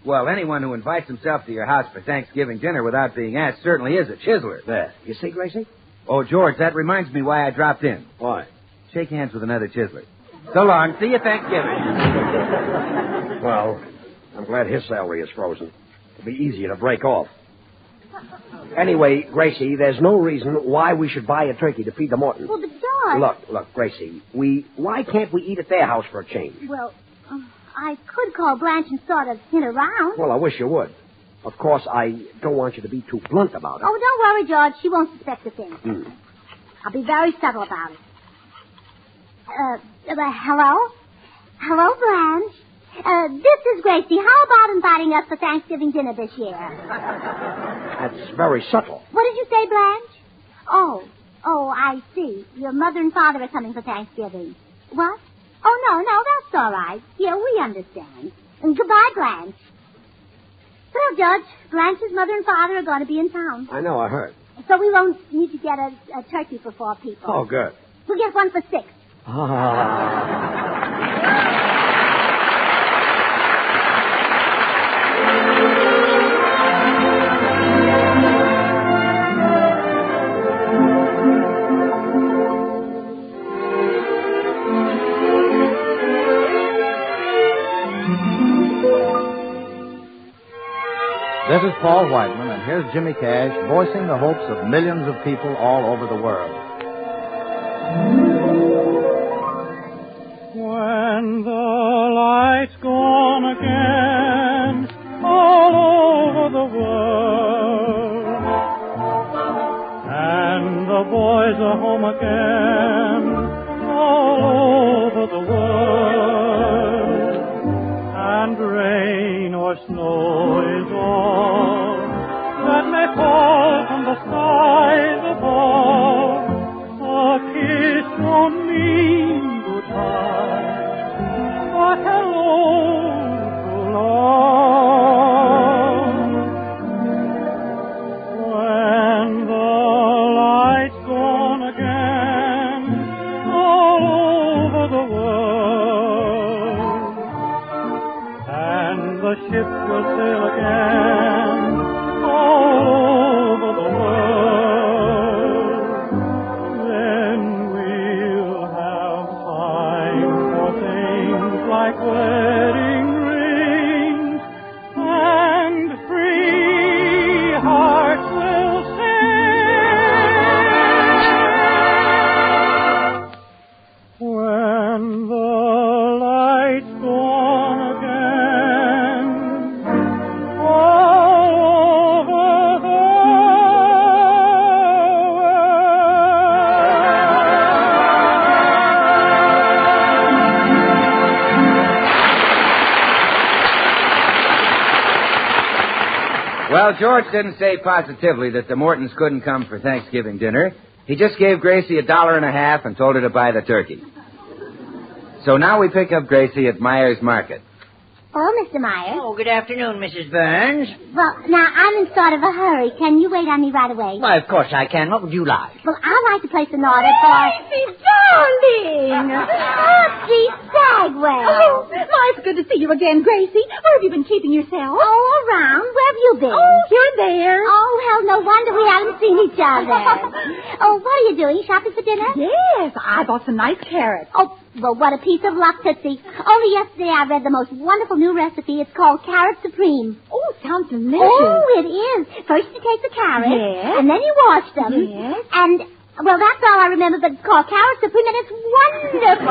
Well, anyone who invites himself to your house for Thanksgiving dinner without being asked certainly is a chiseler.
There. You see, Gracie?
Oh, George, that reminds me why I dropped in.
Why?
Shake hands with another chiseler. So long. See you Thanksgiving.
Well, I'm glad his salary is frozen. It'll be easier to break off. Anyway, Gracie, there's no reason why we should buy a turkey to feed the Mortons.
Well, but George...
Look, Gracie, why can't we eat at their house for a change?
Well, I could call Blanche and sort of hint around.
Well, I wish you would. Of course, I don't want you to be too blunt about it.
Oh, don't worry, George. She won't suspect a thing. I'll be very subtle about it. Hello? Hello, Blanche. This is Gracie. How about inviting us for Thanksgiving dinner this year?
That's very subtle.
What did you say, Blanche? Oh, I see. Your mother and father are coming for Thanksgiving. What? Oh, no, that's all right. Yeah, we understand. And goodbye, Blanche. Well, Judge, Blanche's mother and father are going to be in town.
I know, I heard.
So we won't need to get a turkey for 4 people.
Oh, good.
We'll get one for 6.
This is Paul Whiteman, and here's Jimmy Cash voicing the hopes of millions of people all over the world.
When the light's gone again all over the world, and the boys are home again all over the world, and rain or snow is all that may fall from the skies above. A kiss won't mean goodbye, but hello and the ship will sail again all over the world. Then we'll have time for things like wedding rings, and free hearts will sing. When the light's gone again, all over the
Well, George didn't say positively that the Mortons couldn't come for Thanksgiving dinner. He just gave Gracie $1.50 and told her to buy the turkey. So now we pick up Gracie at Myers Market.
Oh, Mr. Myers.
Oh, good afternoon, Mrs. Burns.
Well, now, I'm in sort of a hurry. Can you wait on me right away?
Why, of course I can. What would you like?
Well, I'd like to place an order for...
Gracie, darling!
Patsy Sagwell!
Oh, my, it's good to see you again, Gracie. Where have you been keeping yourself?
Oh, around. Where have you been?
Oh, here and there.
Oh, hell, no wonder we haven't seen each other. Oh, what are you doing? Shopping for dinner?
Yes, I bought some nice carrots.
Oh, well, what a piece of luck, Tootsie. Only yesterday I read the most wonderful new recipe. It's called Carrot Supreme.
Oh, sounds delicious.
Oh, it is. First you take the carrots.
Yes.
And then you wash them.
Yes.
And, well, that's all I remember, but it's called Carrot Supreme, and it's wonderful.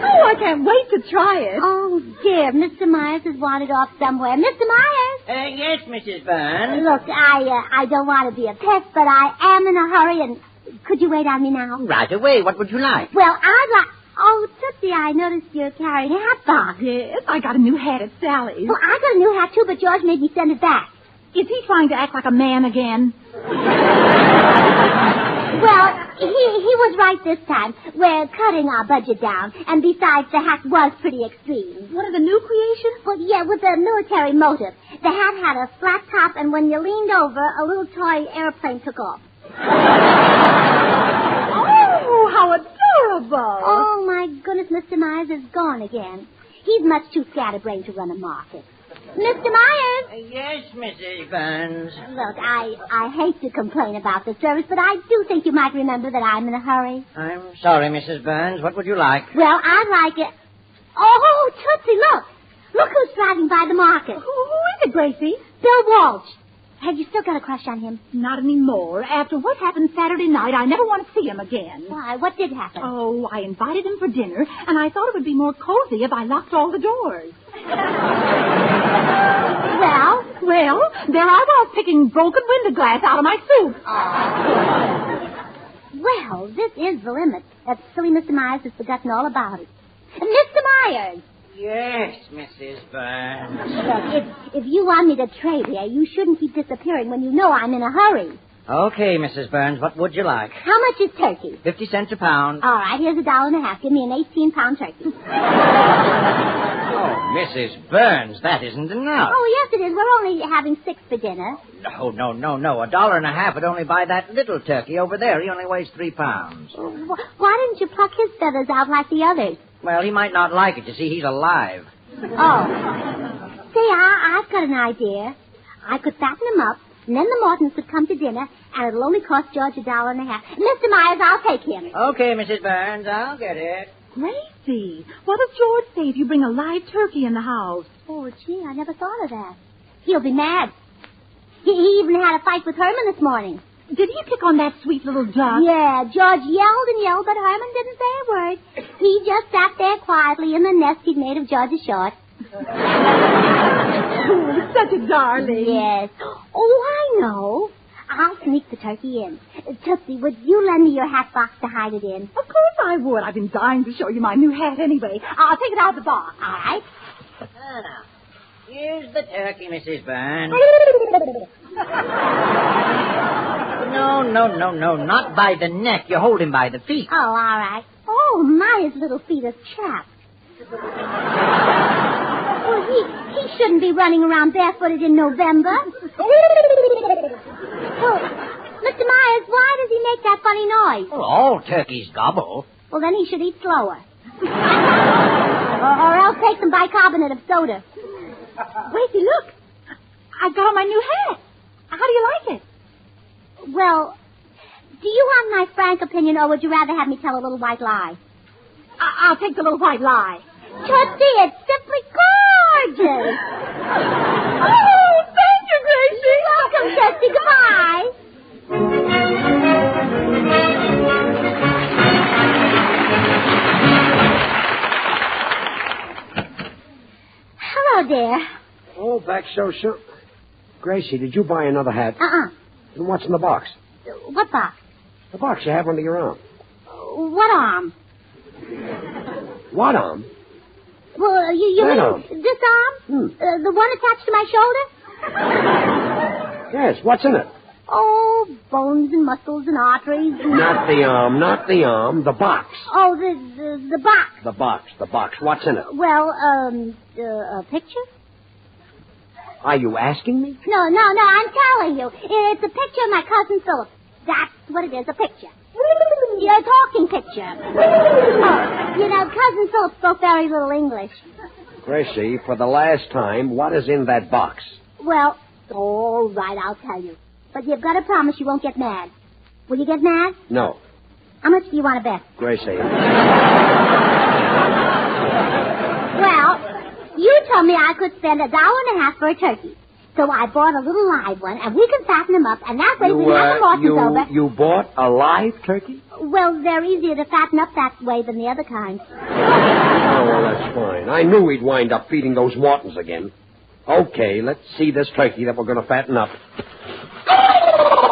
Oh, I can't wait to try it.
Oh, dear. Mr. Myers has wandered off somewhere. Mr. Myers?
Yes, Mrs. Burns.
Look, I don't want to be a pest, but I am in a hurry, and could you wait on me now?
Right away. What would you like?
Well, I'd like... Oh, Tootsie, I noticed you're carrying a hat box.
Yes, I got a new hat at Sally's.
Well, I got a new hat, too, but George made me send it back.
Is he trying to act like a man again?
Well, he was right this time. We're cutting our budget down, and besides, the hat was pretty extreme.
What are the new creations?
Well, yeah, with a military motive. The hat had a flat top, and when you leaned over, a little toy airplane took off.
Oh, how adorable.
Oh, my goodness, Mr. Myers is gone again. He's much too scatterbrained to run a market. Mr. Myers?
Yes, Mrs. Burns.
Look, I hate to complain about the service, but I do think you might remember that I'm in a hurry.
I'm sorry, Mrs. Burns. What would you like?
Well, I'd like it... Oh, Tootsie, look. Look who's driving by the market.
Who is it, Gracie?
Bill Walsh. Have you still got a crush on him?
Not anymore. After what happened Saturday night, I never want to see him again.
Why? What did happen?
Oh, I invited him for dinner, and I thought it would be more cozy if I locked all the doors. Well, there I was picking broken window glass out of my soup.
Well, this is the limit. That silly Mr. Myers has forgotten all about it. Mr. Myers!
Yes, Mrs. Burns.
Look, if you want me to trade here, you shouldn't keep disappearing when you know I'm in a hurry.
Okay, Mrs. Burns, what would you like?
How much is turkey?
50 cents a pound.
All right, here's $1.50. Give me an 18-pound turkey.
Oh, Mrs. Burns, that isn't enough.
Oh, yes, it is. We're only having 6 for dinner.
No. $1.50 would only buy that little turkey over there. He only weighs 3 pounds.
Why didn't you pluck his feathers out like the others?
Well, he might not like it. You see, he's alive.
Oh. Say, I've got an idea. I could fatten him up, and then the Mortons could come to dinner, and it'll only cost George $1.50. Mr. Myers, I'll take him.
Okay, Mrs. Burns, I'll get it.
Gracie, what does George say if you bring a live turkey in the house?
Oh, gee, I never thought of that. He'll be mad. He even had a fight with Herman this morning.
Did he pick on that sweet little duck?
Yeah, George yelled and yelled, but Herman didn't say a word. He just sat there quietly in the nest he'd made of George's shorts.
Oh, such a darling.
Yes. Oh, I know. I'll sneak the turkey in. Tootsie, would you lend me your hat box to hide it in?
Of course I would. I've been dying to show you my new hat anyway. I'll take it out of the box.
All right.
Now, here's the turkey, Mrs. Burns. No, not by the neck. You hold him by the feet.
Oh, all right. Oh, my, his little feet are chapped. Well, he shouldn't be running around barefooted in November. Well, Mr. Myers, why does he make that funny noise?
Well, all turkeys gobble.
Well, then he should eat slower. Or else take some bicarbonate of soda.
Gracie, look. I got on my new hat. How do you like it?
Well, do you want my frank opinion, or would you rather have me tell a little white lie?
I'll take the little white lie.
Tootsie, it's simply gorgeous.
Oh, thank you, Gracie.
You're welcome, Tootsie. Goodbye. Hello, dear.
Oh, back so soon. Gracie, did you buy another hat? And what's in the box?
What box?
The box you have under your arm.
What arm?
What arm?
Well, you
That
mean
arm.
this arm? The one attached to my shoulder?
Yes, what's in it?
Oh, bones and muscles and arteries. And...
Not the arm, the box.
Oh, the box.
The box. What's in it?
Well, a picture?
Are you asking me?
No, I'm telling you. It's a picture of my cousin Philip. That's what it is, a picture. A talking picture. Oh, Cousin Philip spoke very little English.
Gracie, for the last time, what is in that box?
Well, all right, I'll tell you. But you've got to promise you won't get mad. Will you get mad?
No.
How much do you want to bet?
Gracie.
Well, you told me I could spend $1.50 for a turkey. So I bought a little live one, and we can fatten them up, and that way we can have the horses over.
You bought a live turkey?
Well, they're easier to fatten up that way than the other kind.
Oh, well, that's fine. I knew we'd wind up feeding those Mortons again. Okay, let's see this turkey that we're going to fatten up.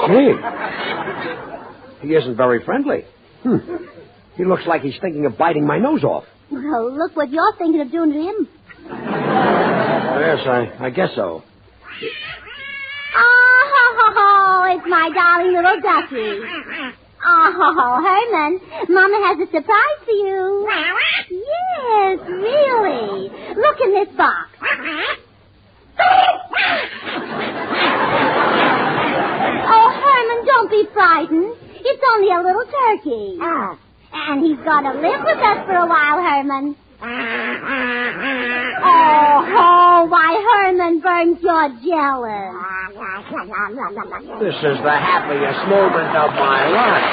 Hey, he isn't very friendly. He looks like he's thinking of biting my nose off.
Well, look what you're thinking of doing to him.
Yes, I guess so.
Oh, it's my darling little ducky. Oh, Herman, Mama has a surprise for you. Yes, really. Look in this box. Oh, Herman, don't be frightened. It's only a little turkey. And he's going to live with us for a while, Herman. Oh, why, Herman Burns, you're jealous.
This is the happiest moment of my life.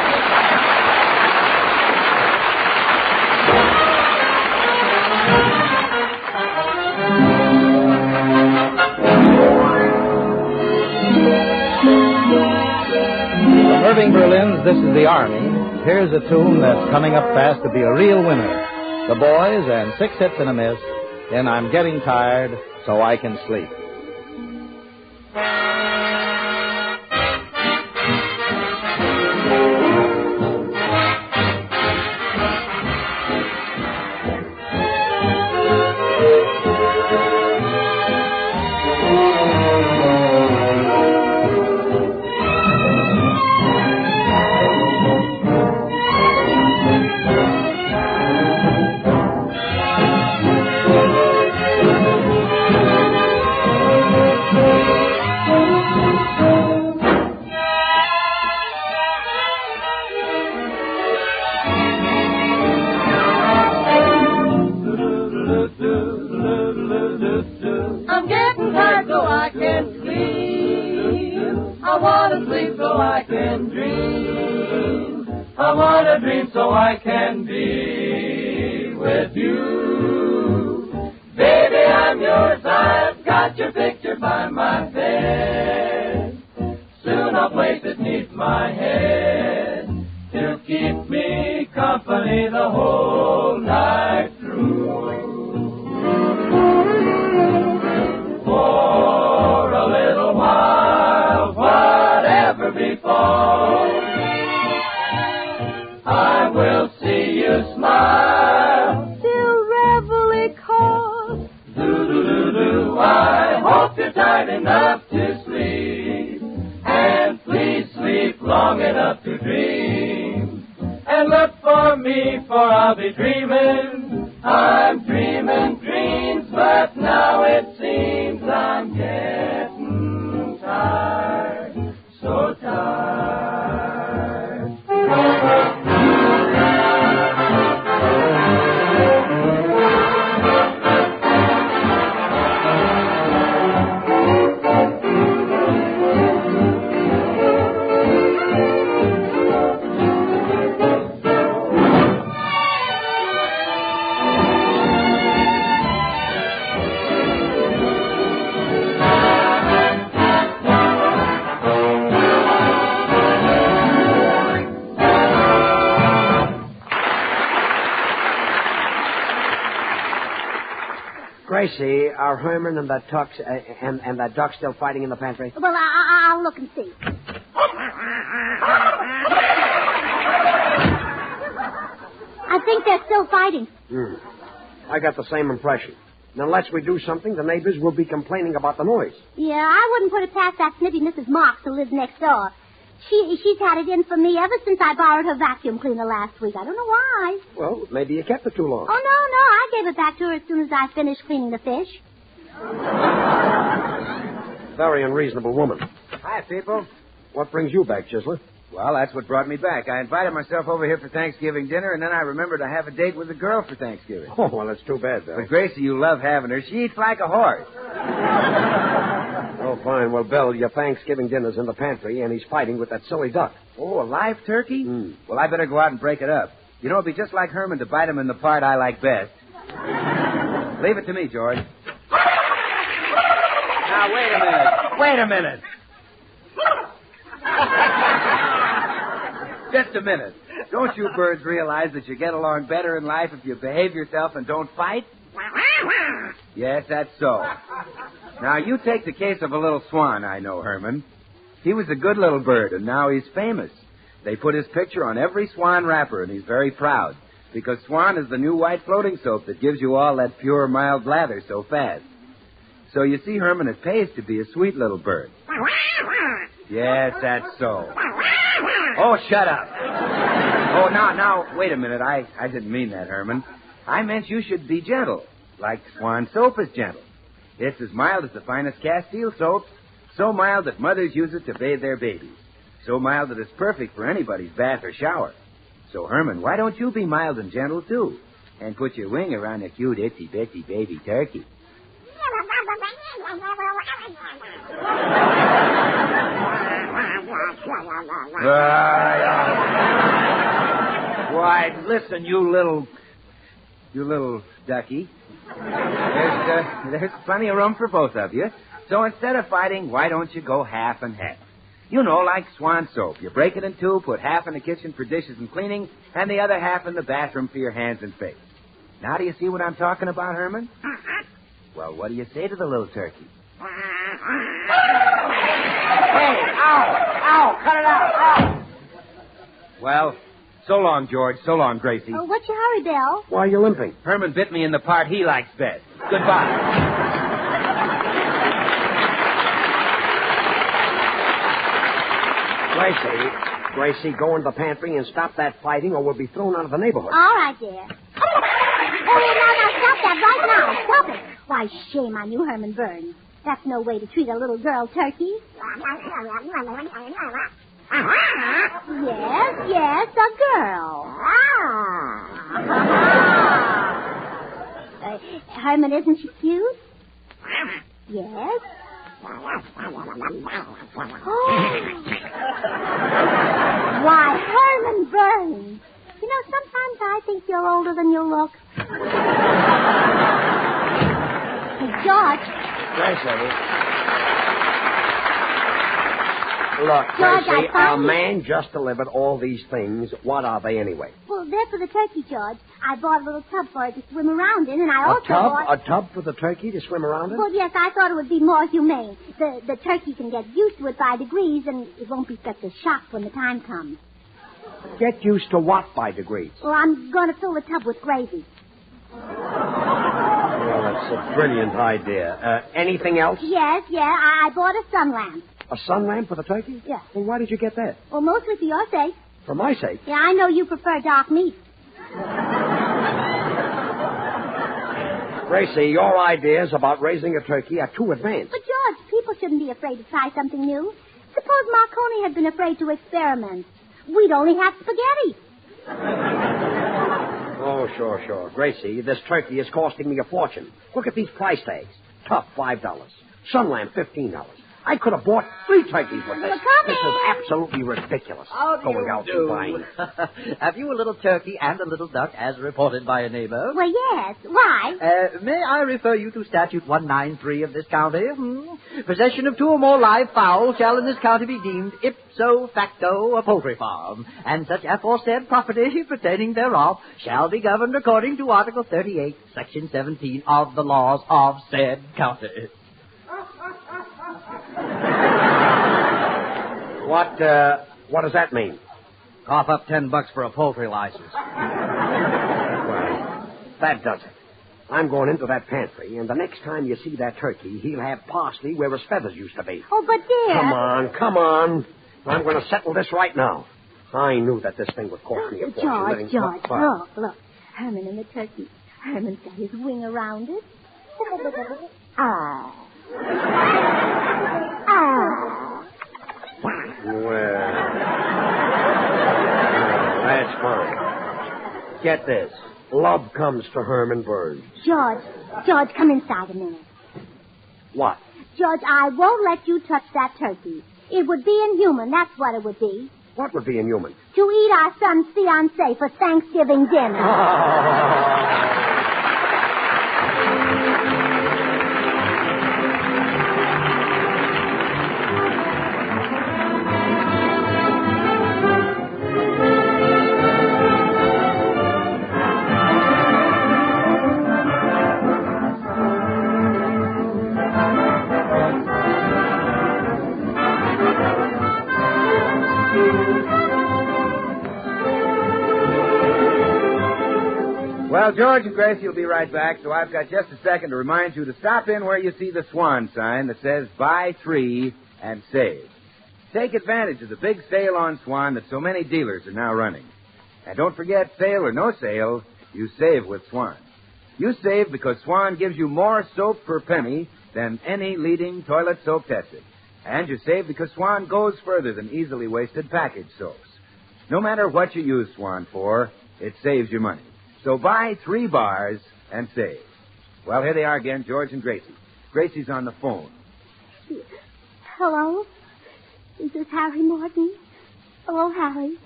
From Irving Berlin's This Is the Army, here's a tune that's coming up fast to be a real winner. The Boys and 6 Hits and a Miss in I'm Getting Tired So I Can Sleep.
Gracie, are Herman and that Tux and that Duck still fighting in the pantry?
Well, I'll look and see. I think they're still fighting.
I got the same impression. And unless we do something, the neighbors will be complaining about the noise.
Yeah, I wouldn't put it past that snippy Mrs. Marks who lives next door. She's had it in for me ever since I borrowed her vacuum cleaner last week. I don't know why.
Well, maybe you kept it too long.
Oh, no, I gave it back to her as soon as I finished cleaning the fish.
Very unreasonable woman.
Hi, people.
What brings you back, Chisler?
Well, that's what brought me back. I invited myself over here for Thanksgiving dinner, and then I remembered I have a date with a girl for Thanksgiving.
Oh, well, that's too bad, Bill.
But, Gracie, you love having her. She eats like a horse.
Oh, fine. Well, Bill, your Thanksgiving dinner's in the pantry, and he's fighting with that silly duck.
Oh, a live turkey? Well, I better go out and break it up. You know, it'd be just like Herman to bite him in the part I like best. Leave it to me, George. Now, wait a minute. Wait a minute. Just a minute. Don't you birds realize that you get along better in life if you behave yourself and don't fight? Yes, that's so. Now, you take the case of a little swan I know, Herman. He was a good little bird, and now he's famous. They put his picture on every swan wrapper, and he's very proud, because Swan is the new white floating soap that gives you all that pure, mild lather so fast. So you see, Herman, it pays to be a sweet little bird. Yes, that's so. Oh, shut up. Oh, now, wait a minute. I didn't mean that, Herman. I meant you should be gentle, like Swan soap is gentle. It's as mild as the finest Castile soap, so mild that mothers use it to bathe their babies, so mild that it's perfect for anybody's bath or shower. So, Herman, why don't you be mild and gentle, too, and put your wing around a cute itsy-bitsy baby turkey? Why, listen, you little ducky. There's plenty of room for both of you. So instead of fighting, why don't you go half and half? You know, like Swan soap. You break it in two, put half in the kitchen for dishes and cleaning, and the other half in the bathroom for your hands and face. Now do you see what I'm talking about, Herman? Well, what do you say to the little turkey? Hey, ow, cut it out, ow! Well, so long, George. So long, Gracie.
Oh, what's your hurry, Bill?
Why are you limping?
Herman bit me in the part he likes best. Goodbye.
Gracie, go into the pantry and stop that fighting or we'll be thrown out of the neighborhood.
All right, dear. Oh, now, stop that right now. Stop it. Why, shame on you, Herman Burns. That's no way to treat a little girl turkey. Yes, a girl. Herman, isn't she cute? Yes. Why, Herman Burns. You know, sometimes I think you're older than you look. Hey, George.
Gracie. Look, Gracie, our man just delivered all these things. What are they anyway?
Well, they're for the turkey, George. I bought a little tub for it to swim around in, and I also bought...
A tub for the turkey to swim around in?
Well, yes, I thought it would be more humane. The turkey can get used to it by degrees, and it won't be such a shock when the time comes.
Get used to what by degrees?
Well, I'm going to fill the tub with gravy.
Well, that's a brilliant idea. Anything else?
Yes, I bought a sun lamp.
A sun lamp for the turkey?
Yes.
Well, why did you get that?
Well, mostly for your sake.
For my sake?
Yeah, I know you prefer dark meat.
Gracie, your ideas about raising a turkey are too advanced.
But, George, people shouldn't be afraid to try something new. Suppose Marconi had been afraid to experiment. We'd only have spaghetti.
Oh, sure. Gracie, this turkey is costing me a fortune. Look at these price tags. Tough, $5. Sun lamp, $15. I could have bought 3 turkeys with this.
Come
This is absolutely ridiculous.
How do
Going
you
out
do?
and buying.
Have you a little turkey and a little duck, as reported by a neighbor?
Well, yes. Why?
May I refer you to Statute 193 of this county? Possession of 2 or more live fowl shall in this county be deemed ipso facto a poultry farm, and such aforesaid property pertaining thereof shall be governed according to Article 38, Section 17 of the laws of said county.
What does that mean?
Cough up $10 for a poultry license.
Well, that does it. I'm going into that pantry, and the next time you see that turkey, he'll have parsley where his feathers used to be.
Oh, but dear.
Come on. I'm going to settle this right now. I knew that this thing would cost me a fortune.
George, look. Herman and the turkey. Herman's got his wing around it.
Well, that's fine. Get this. Love comes to Herman Burns.
George, come inside a minute.
What?
George, I won't let you touch that turkey. It would be inhuman, that's what it would be.
What would be inhuman?
To eat our son's fiancée for Thanksgiving dinner.
Well, George and Gracie will be right back, so I've got just a second to remind you to stop in where you see the Swan sign that says buy 3 and save. Take advantage of the big sale on Swan that so many dealers are now running. And don't forget, sale or no sale, you save with Swan. You save because Swan gives you more soap per penny than any leading toilet soap tested. And you save because Swan goes further than easily wasted packaged soaps. No matter what you use Swan for, it saves you money. So buy 3 bars and save. Well, here they are again, George and Gracie. Gracie's on the phone.
Hello? Is this Harry Morton? Oh, Harry.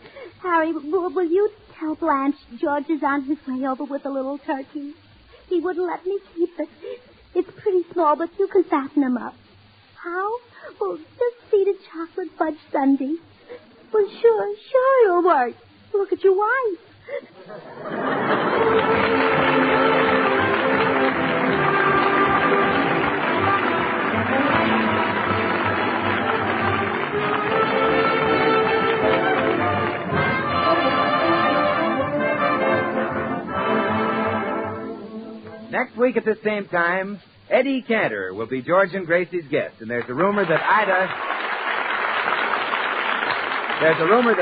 Harry, will you tell Blanche George is on his way over with a little turkey? He wouldn't let me keep it. It's pretty small, but you can fatten him up. How? Well, just feed a chocolate fudge sundae. Well, sure it'll work. Look at your wife.
Next week at the same time, Eddie Cantor will be George and Gracie's guest, and there's a rumor that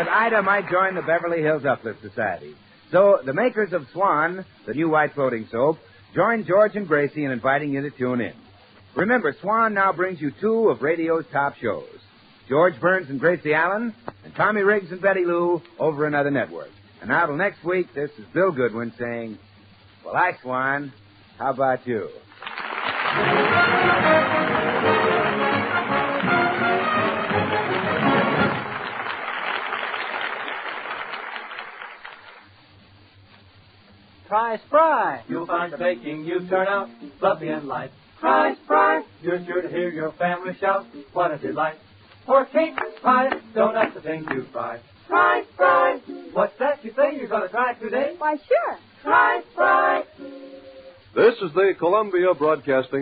Ida might join the Beverly Hills Uplift Society. So the makers of Swan, the new white floating soap, join George and Gracie in inviting you to tune in. Remember, Swan now brings you 2 of radio's top shows. George Burns and Gracie Allen, and Tommy Riggs and Betty Lou over another network. And now till next week, this is Bill Goodwin saying, well, hi, Swan. How about you?
Try Spry. You'll find the baking you turn out lovely and light. Try Spry. You're sure to hear your family shout, what a delight. Or cake, pies, donuts, the things you fry. Try Spry. What's that you say you're going to try it today?
Why, sure.
Try Spry.
This is the Columbia Broadcasting